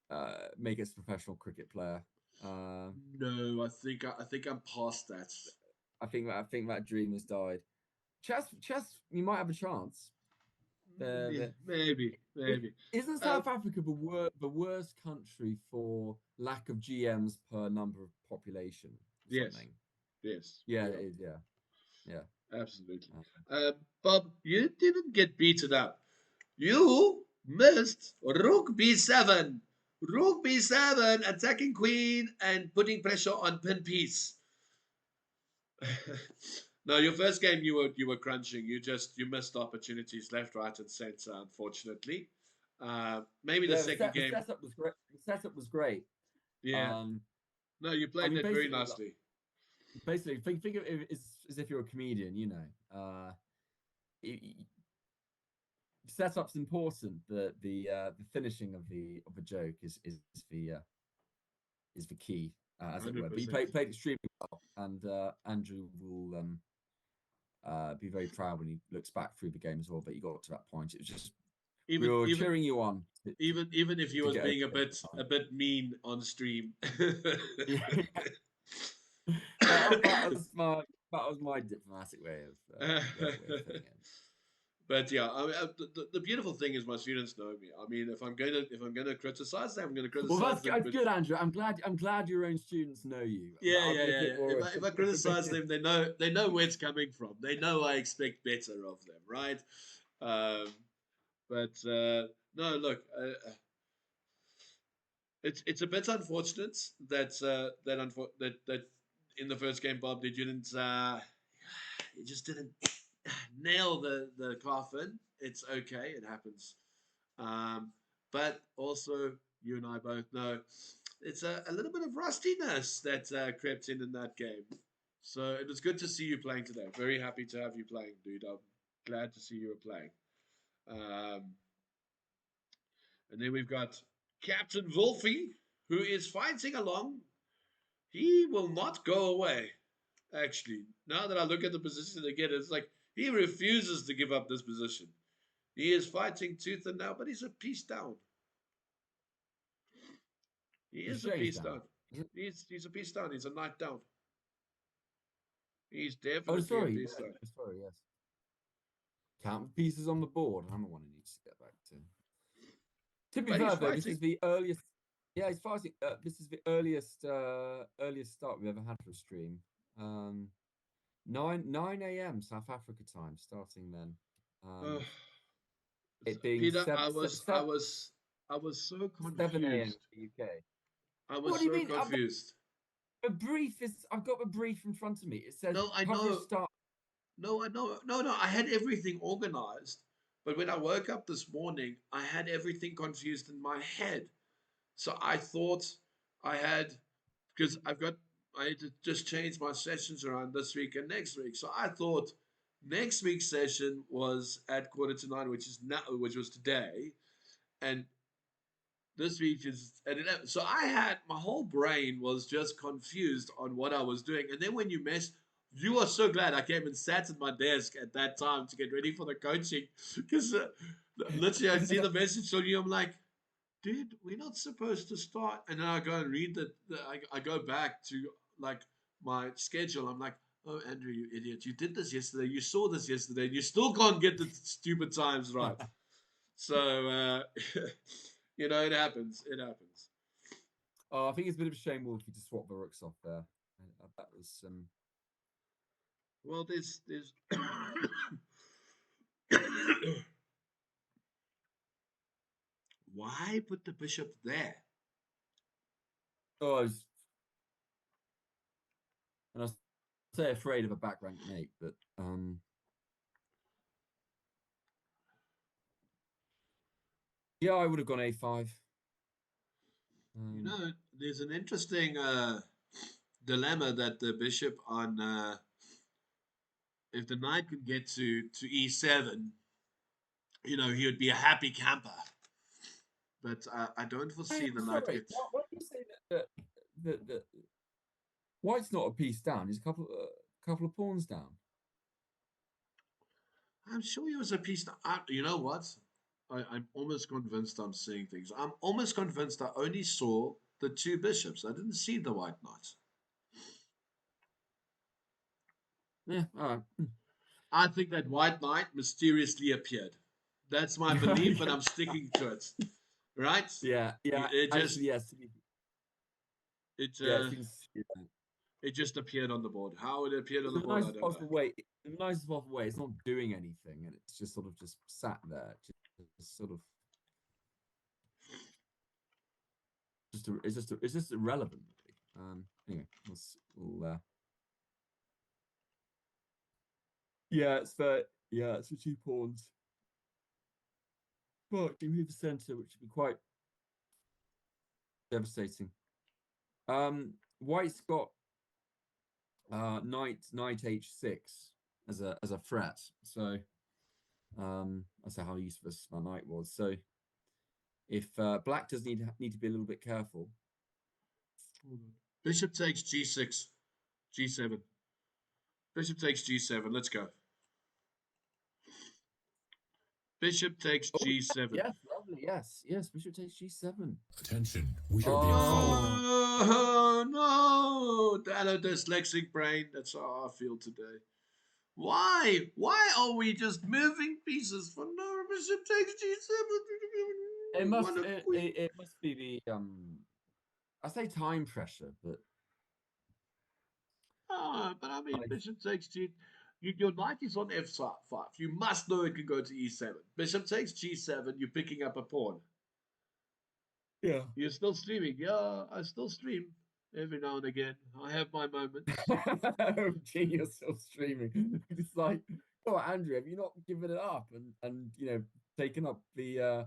a professional cricket player. No, I think I'm past that. I think that dream has died. Chess, you might have a chance. Maybe. Isn't South Africa the worst country for lack of GMs per number of population? Yes. Yeah, it is. Yeah. Absolutely. Bob, you didn't get beaten up. You missed Rook B7. Rook B7 attacking queen and putting pressure on pin piece. No, your first game you were crunching. You missed opportunities left, right, and center. Unfortunately, maybe the second game. The setup was great. The setup was great. Yeah. No, you played that very nicely. Basically, think of it as if you're a comedian. You know, setup's important. The finishing of the joke is the key, as it were. But you played extremely well, and Andrew will be very proud when he looks back through the game as well. But you got to that point. It was just we were cheering you on. Even if he was being a bit mean on stream. that was my diplomatic way of putting it. But yeah, I mean, the beautiful thing is my students know me. I mean, if I'm gonna criticize them, I'm gonna criticize them. Well, that's good, Andrew. I'm glad your own students know you. Yeah. If I criticize them, they know where it's coming from. They know I expect better of them, right? But no, look, it's a bit unfortunate that in the first game, Bob, you just didn't nail the coffin. It's okay, it happens. But also, you and I both know it's a little bit of rustiness that crept in that game. So it was good to see you playing today. Very happy to have you playing, dude. I'm glad to see you were playing. And then we've got Captain Wolfie, who is fighting along. He will not go away. Actually, now that I look at the position again, it's like he refuses to give up this position. He is fighting tooth and nail, but he's a piece down. He's a piece down. He's a piece down. He's a knight down. He's definitely a piece down. Sorry, yes. Count pieces on the board. I'm the one who needs to get back to. To be But he's fair, though, this fighting. is the earliest. Yeah, he's fighting. This is the earliest start we've ever had for a stream. 9 a.m. South Africa time, starting then. It being Peter, seven, I was so 7 a.m. confused. UK. I What was do you so mean? confused. I've got a brief in front of me. It says No, I coverage know. start. No, I know. No. I had everything organized, but when I woke up this morning, I had everything confused in my head. So I thought I had, because I had to just change my sessions around this week and next week. So I thought next week's session was at 9:15, which was today, and this week is at 11. So I had my whole brain was just confused on what I was doing. And then when you are so glad I came and sat at my desk at that time to get ready for the coaching, because literally I see the message on you. I'm like, dude, we're not supposed to start. And then I go and read I go back to like my schedule. I'm like, oh, Andrew, you idiot. You did this yesterday. You saw this yesterday. And you still can't get the stupid times right. So, it happens. It happens. Oh, I think it's a bit of a shame, Wolfie, to swap the rooks off there. That was Well, there's why put the bishop there? Oh, and I was say afraid of a back rank mate, but yeah, I would have gone a5. There's an interesting dilemma that the bishop on if the knight could get to e7, he would be a happy camper. But I don't foresee the knight Sorry, get. why do you say that White's not a piece down? He's a couple of pawns down. I'm sure he was a piece. You know what? I'm almost convinced I'm seeing things. I'm almost convinced I only saw the two bishops. I didn't see the white knight. Yeah, all right. I think that white knight mysteriously appeared. That's my belief, and I'm sticking to it. Right? Yeah. It just Actually, yes. it Yeah, it seems. Yeah. it just appeared on the board. How it appeared on the The board, I nicest don't know. possible way. The nicest possible way. It's not doing anything, and it's just sort of just sat there, just sort of. It's just irrelevant. Really. Anyway, we'll yeah, it's for 2 pawns. But you move the center, which would be quite devastating. White's got knight h6 as a threat. So that's how useful my knight was. So if black does need to be a little bit careful. Bishop takes g6, g7. Bishop takes g7. Let's go. Bishop takes g7. Yes, lovely. Yes. Bishop takes g7. Attention, we are being followed. Oh no! Hello, dyslexic brain. That's how I feel today. Why? Why are we just moving pieces for no? Bishop takes g7. It must be the I say time pressure, but but I mean, bishop takes g. Your knight is on f5. You must know it can go to e7. Bishop takes g7. You're picking up a pawn. yeah. You're still streaming. Yeah, I still stream every now and again. I have my moments. Oh, gee, you're still streaming. It's like, oh, Andrew, have you not given it up and taken up the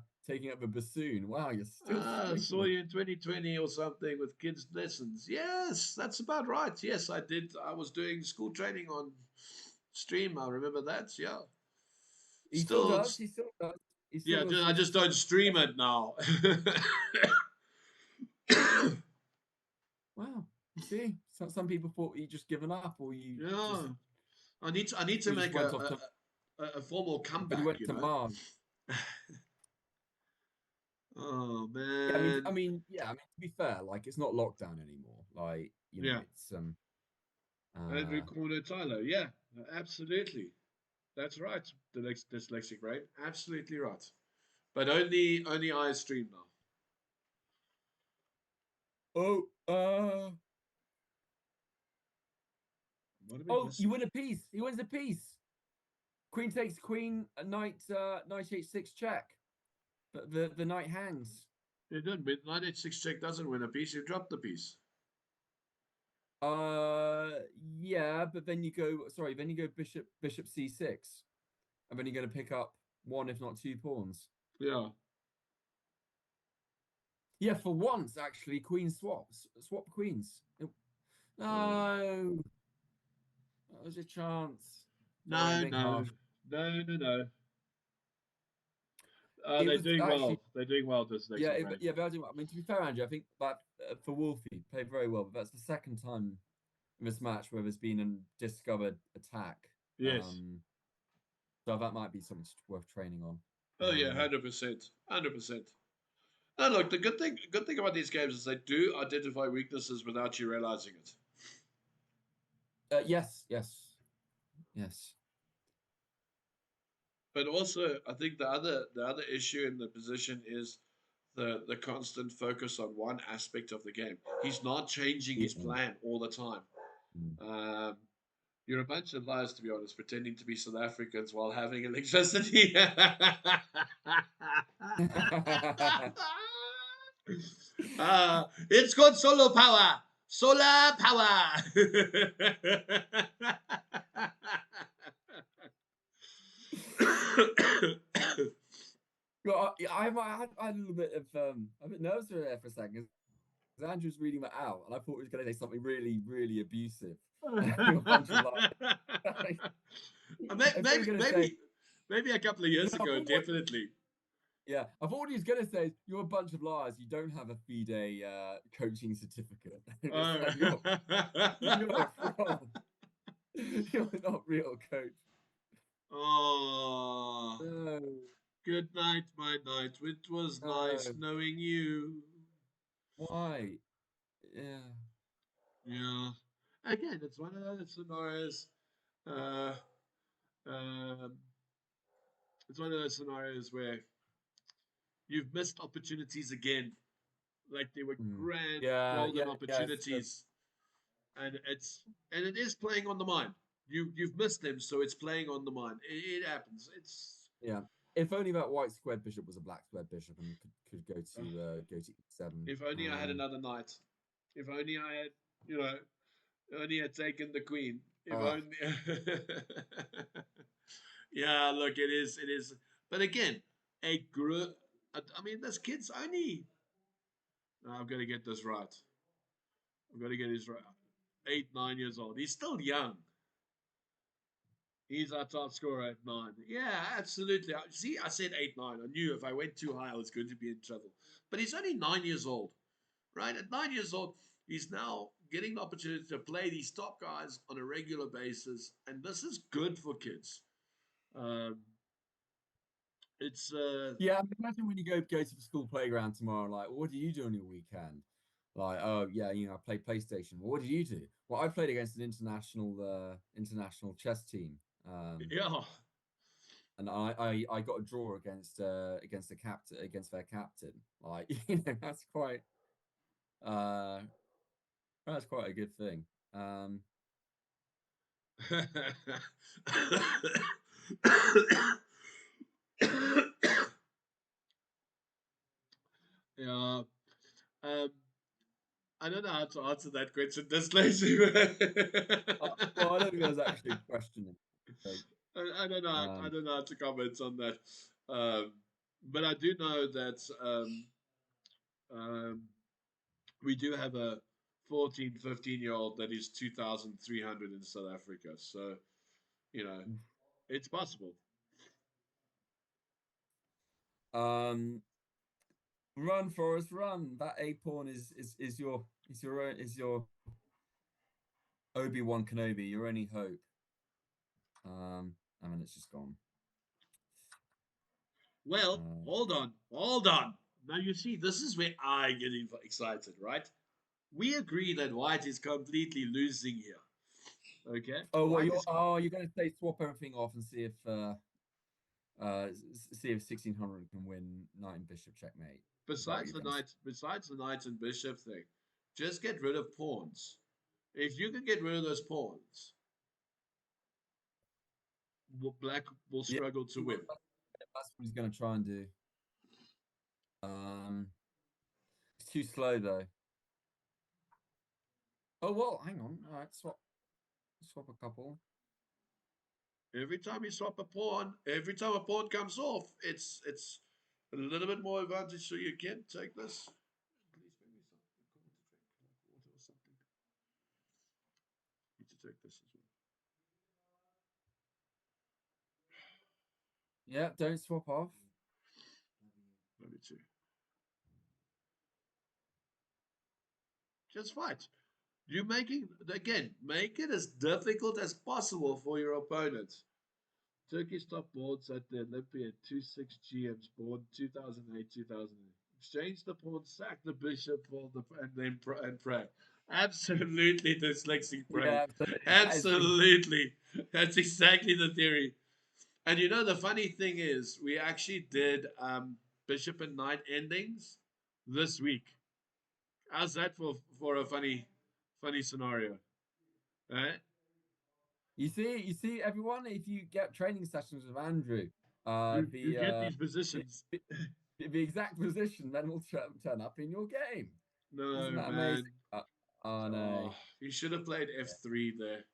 bassoon? Wow, you're still I saw streaming. you in 2020 or something with kids' lessons. Yes, that's about right. Yes, I did. I was doing school training on stream. I remember that. Yeah. He still Still, does. He still does. He still yeah, does. I just don't stream it now. Wow. You see, some people thought you just given up, or you Yeah. I need to just make went off to, a formal but you comeback, went to Mars. Oh Yeah, man. to be fair, like it's not lockdown anymore. Like, Yeah. it's Every corner Tyler. Yeah, absolutely. That's right. The dyslexic brain. Absolutely right. But only I stream now. You win a piece. He wins a piece. Queen takes queen, knight, knight h6 check. But the knight hangs. You don't. But knight h6 check doesn't win a piece. You drop the piece. Yeah, but then you go. Sorry, then you go bishop c6, and then you're going to pick up one, if not two pawns. Yeah. Yeah, for once, actually, queen swaps. Swap queens. No. That was a chance. No. They're doing well. They're doing well this next game. Yeah, they're doing well. I mean, to be fair, Andrew, I think that for Wolfie, played very well, but that's the second time in this match where there's been a discovered attack. Yes. So that might be something worth training on. Oh yeah, 100%. And look, the good thing about these games is they do identify weaknesses without you realizing it. Yes. But also, I think the other issue in the position is the constant focus on one aspect of the game. He's not changing his plan all the time. You're a bunch of liars, to be honest, pretending to be South Africans while having electricity. It's called solar power. Solar power. I had a little bit of a bit nervous there for a second. Andrew was reading that out, and I thought he was going to say something really, really abusive. Maybe a couple of years ago, definitely. Yeah, I thought what he was going to say is, "You're a bunch of liars. You don't have a FIDE coaching certificate. You're a fraud. You're not real coach." Oh, no. Good night, my knight. It was nice knowing you. Why? Yeah. Again, it's one of those scenarios. It's one of those scenarios where you've missed opportunities again. Like they were grand golden opportunities. And it is playing on the mind. You've missed them, so it's playing on the mind. It happens. If only that white squared bishop was a black squared bishop and could go to e7. If only I had another knight. If only I had, only had taken the queen. If only. Yeah, look, it is. But again, I mean, this kid's only. I've got to get this right. I've got to get this right. 8, 9 years old. He's still young. He's our top scorer at 9. Yeah, absolutely. See, I said 8, 9. I knew if I went too high, I was going to be in trouble. But he's only 9 years old, right? At 9 years old, he's now getting the opportunity to play these top guys on a regular basis, and this is good for kids. It's imagine when you go to the school playground tomorrow. Like, what do you do on your weekend? Like, oh yeah, I play PlayStation. Well, what did you do? Well, I played against an international chess team. And I got a draw against their captain. Like, that's quite a good thing. Yeah. I don't know how to answer that question this lazy. Well, I don't think I was actually questioning. I don't know. I don't know how to comment on that. But I do know that we do have a 14, 15-year-old that is 2,300 in South Africa. So, it's possible. Run, Forrest, run! That A pawn is your Obi-Wan Kenobi. Your only hope. I mean, it's just gone. Well, hold on. Now you see, this is where I get excited, right? We agree that White is completely losing here. Okay. Oh, well, you're going to say swap everything off and see if See if 1600 can win knight and bishop checkmate. Besides the knight and bishop thing, just get rid of pawns. If you can get rid of those pawns, black will struggle to win. That's what he's going to try and do. It's too slow though. Oh well, hang on. All right, swap a couple. Every time you swap a pawn, every time a pawn comes off, it's a little bit more advantage. So you can take this. Please bring me something cool to drink, like water or something. Need to take this as well. Yeah, don't swap off. Maybe two. Just fight. You're making, again, make it as difficult as possible for your opponent. Turkish top boards at the Olympia 26 GMs, born 2008, 2008. Exchange the pawn, sack the bishop, and then pray. Absolutely dyslexic pray. Yeah, absolutely. That's exactly the theory. And you know, the funny thing is, we actually did bishop and knight endings this week. How's that for a funny scenario? Right? You see, everyone. If you get training sessions with Andrew, you get these positions. The exact position then will turn up in your game. No, isn't that man. amazing? Oh no! You should have played f3 there.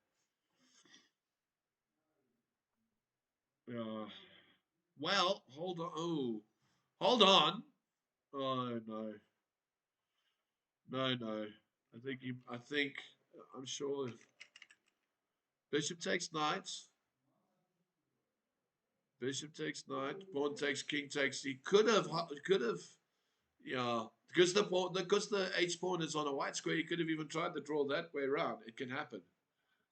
Well, hold on. Oh, hold on. Oh no. No. I'm sure if bishop takes knight. Bishop takes knight. Pawn takes king takes. He could have. Yeah, because the h pawn is on a white square. He could have even tried to draw that way around. It can happen.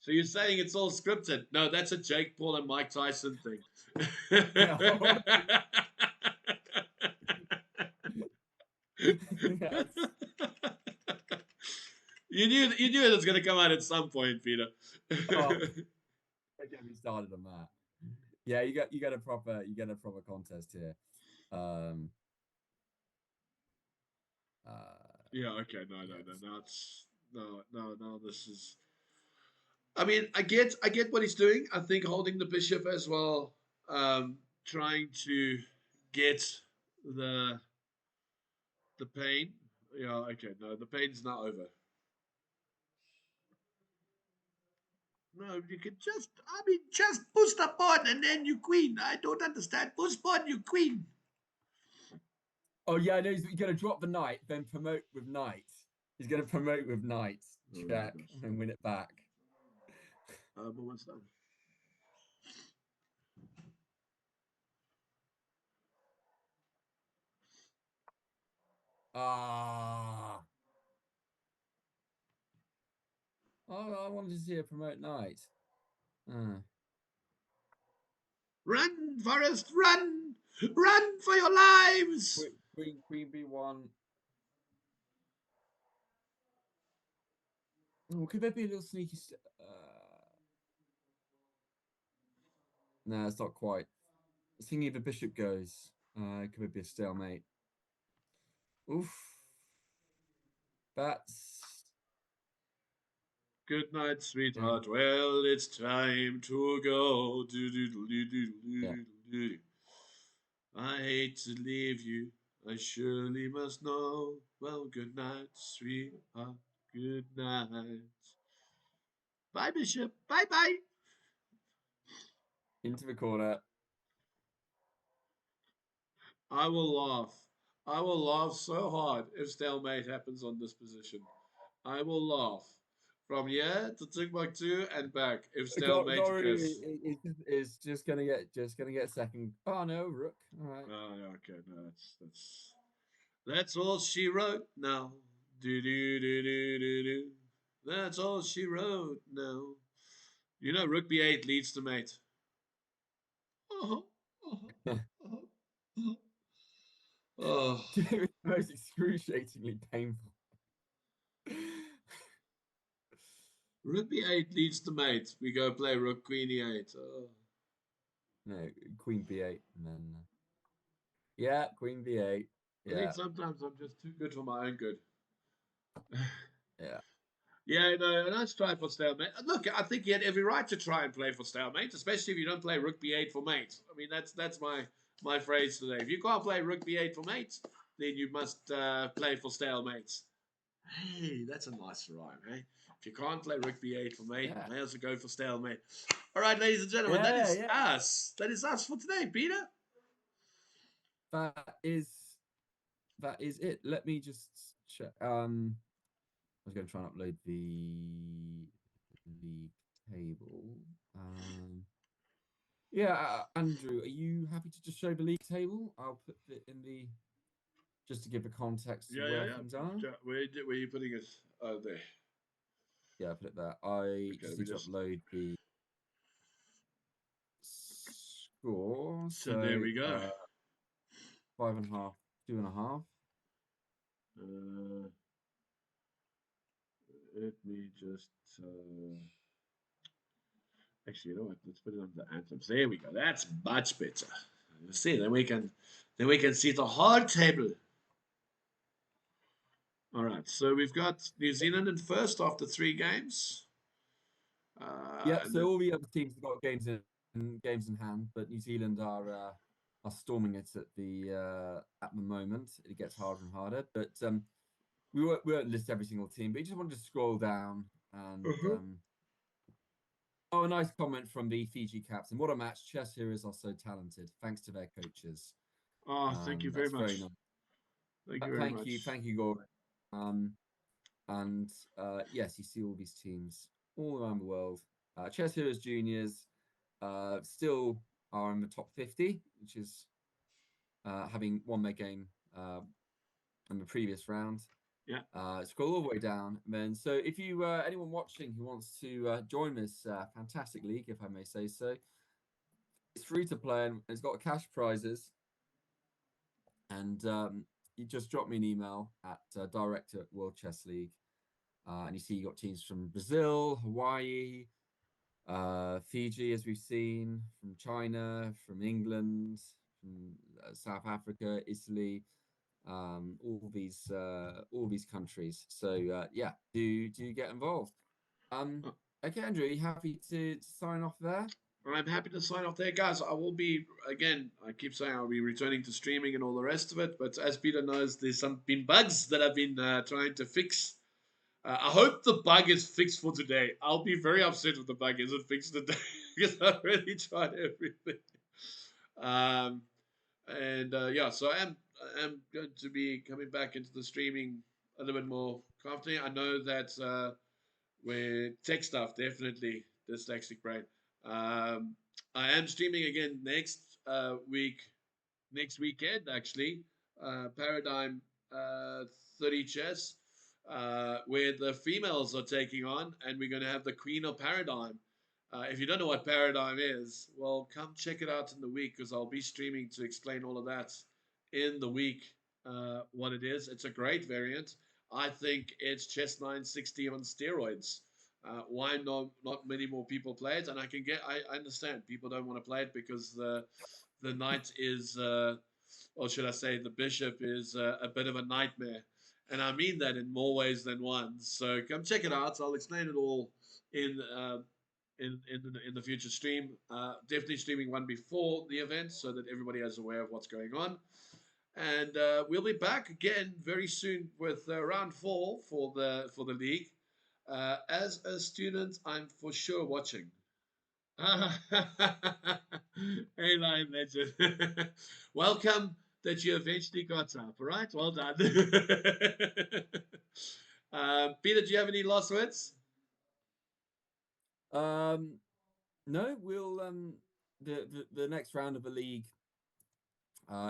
So you're saying it's all scripted? No, that's a Jake Paul and Mike Tyson thing. You knew it was going to come out at some point, Peter. Don't get me started on that. Yeah, you get a proper contest here. Yeah. Okay. No. No. This is. I mean, I get what he's doing. I think holding the bishop as well, trying to get the pain. Yeah. Okay. No, the pain's not over. No, you can just push the pawn and then you queen. I don't understand. Push pawn, you queen. Oh yeah, no, he's going to drop the knight, then promote with knight. He's going to promote with knight, check, and win it back. Almost done. Oh, I wanted to see a promote knight. Run, Forest, run! Run for your lives! Queen B1. Oh, could there be a little sneaky? No, it's not quite. I was thinking if the bishop goes, could it be a stalemate? Oof. That's. Good night, sweetheart. Yeah. Well, it's time to go. Yeah. I hate to leave you. I surely must know. Well, good night, sweetheart. Good night. Bye, Bishop. Bye. Into the corner. I will laugh. I will laugh so hard if stalemate happens on this position. I will laugh. From here to Timbuktu and back if stalemate occurs. It's just gonna get second. Oh no, rook. All right. Oh, okay. No, that's all she wrote now. Do. That's all she wrote now. You know, rook b8 leads to mate. Oh. It was most excruciatingly painful. Rook b8 leads to mate. We go play rook queen e8. Oh. no, Queen B8, and then yeah, Queen B8. I think Yeah, sometimes I'm just too good for my own good. yeah. Yeah, no, and I try for stalemate. Look, I think he had every right to try and play for stalemate, especially if you don't play Rook B8 for mate. I mean, that's my phrase today. If you can't play Rook B8 for mate, then you must play for stalemates. Hey, that's a nice rhyme, hey? If you can't play Rook B8 for mate, Yeah. may as well go for stalemate. All right, ladies and gentlemen, that is us. That is us for today, Peter. That is it. Let me just check. I was going to try and upload the league table. Yeah, Andrew, are you happy to just show the league table? I'll put it in the just to give a context to where things are. Where are you putting it? Oh, there. Yeah, put it there. I just need to upload the score. So there we go. 5.5, 2.5. Let me just actually, you know what? Let's put it on the anthems. There we go. That's much better. You see, then we can see the hard table. All right. So we've got New Zealand in first after 3 games. Yeah. So all the other teams have got games in hand, but New Zealand are storming it at the moment. It gets harder and harder, but we won't list every single team. But you just wanted to scroll down and. Oh, a nice comment from the Fiji captain. What a match. Chess heroes are so talented. Thanks to their coaches. Oh, thank you very much. Very nice. Thank you very much. Thank you, Gordon. And yes, you see all these teams all around the world. Chess Heroes Juniors still are in the top 50, which is having won their game in the previous round. Yeah. Scroll all the way down. And then, so if you anyone watching who wants to join this fantastic league, if I may say so, it's free to play and it's got cash prizes. And you just drop me an email at director at World Chess League. And you see you got teams from Brazil, Hawaii, Fiji, as we've seen, from China, from England, from South Africa, Italy, all these countries. So yeah, do get involved. Okay, Andrew, are you happy to sign off there? I'm happy to sign off there, guys. I will be, again, I keep saying I'll be returning to streaming and all the rest of it. But as Peter knows, there's been bugs that I've been trying to fix. I hope the bug is fixed for today. I'll be very upset if the bug isn't fixed today because I've really tried everything. Yeah, so I am going to be coming back into the streaming a little bit more confidently. I know that where tech stuff, definitely dyslexic brain. I am streaming again next weekend actually. Paradigm 30 chess, where the females are taking on, and we're going to have the Queen of Paradigm. If you don't know what Paradigm is, well, come check it out in the week because I'll be streaming to explain all of that in the week. What it is, it's a great variant. I think it's chess 960 on steroids. Why not many more people play it? And I understand people don't want to play it because the knight is, or should I say, the bishop is a bit of a nightmare, and I mean that in more ways than one. So come check it out. I'll explain it all in the future stream. Definitely streaming one before the event so that everybody is aware of what's going on. And we'll be back again very soon with round 4 for the league. As a student, I'm for sure watching. Hey, Lion Legend. Welcome that you eventually got up. All right, well done. Peter, do you have any last words? No, we'll the next round of the league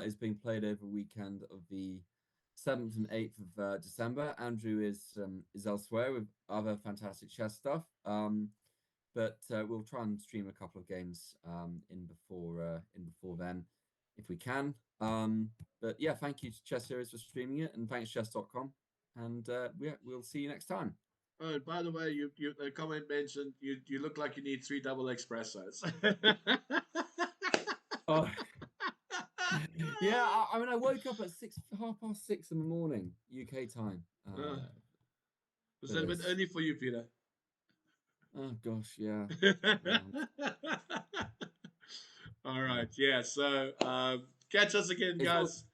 is being played over the weekend of the 7th and 8th of December. Andrew is elsewhere with other fantastic chess stuff. But we'll try and stream a couple of games in before then, if we can. But yeah, thank you to Chess Series for streaming it, and thanks chess.com. And we'll see you next time. Oh, and by the way, the comment mentioned you look like you need 3 double espressos. Oh. Yeah, I mean, I woke up at 6:30 in the morning, UK time. Was that a bit early for you, Peter? Oh gosh, yeah. All right, yeah. So catch us again, guys.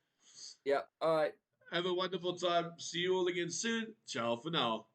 Yeah. All right. Have a wonderful time. See you all again soon. Ciao for now.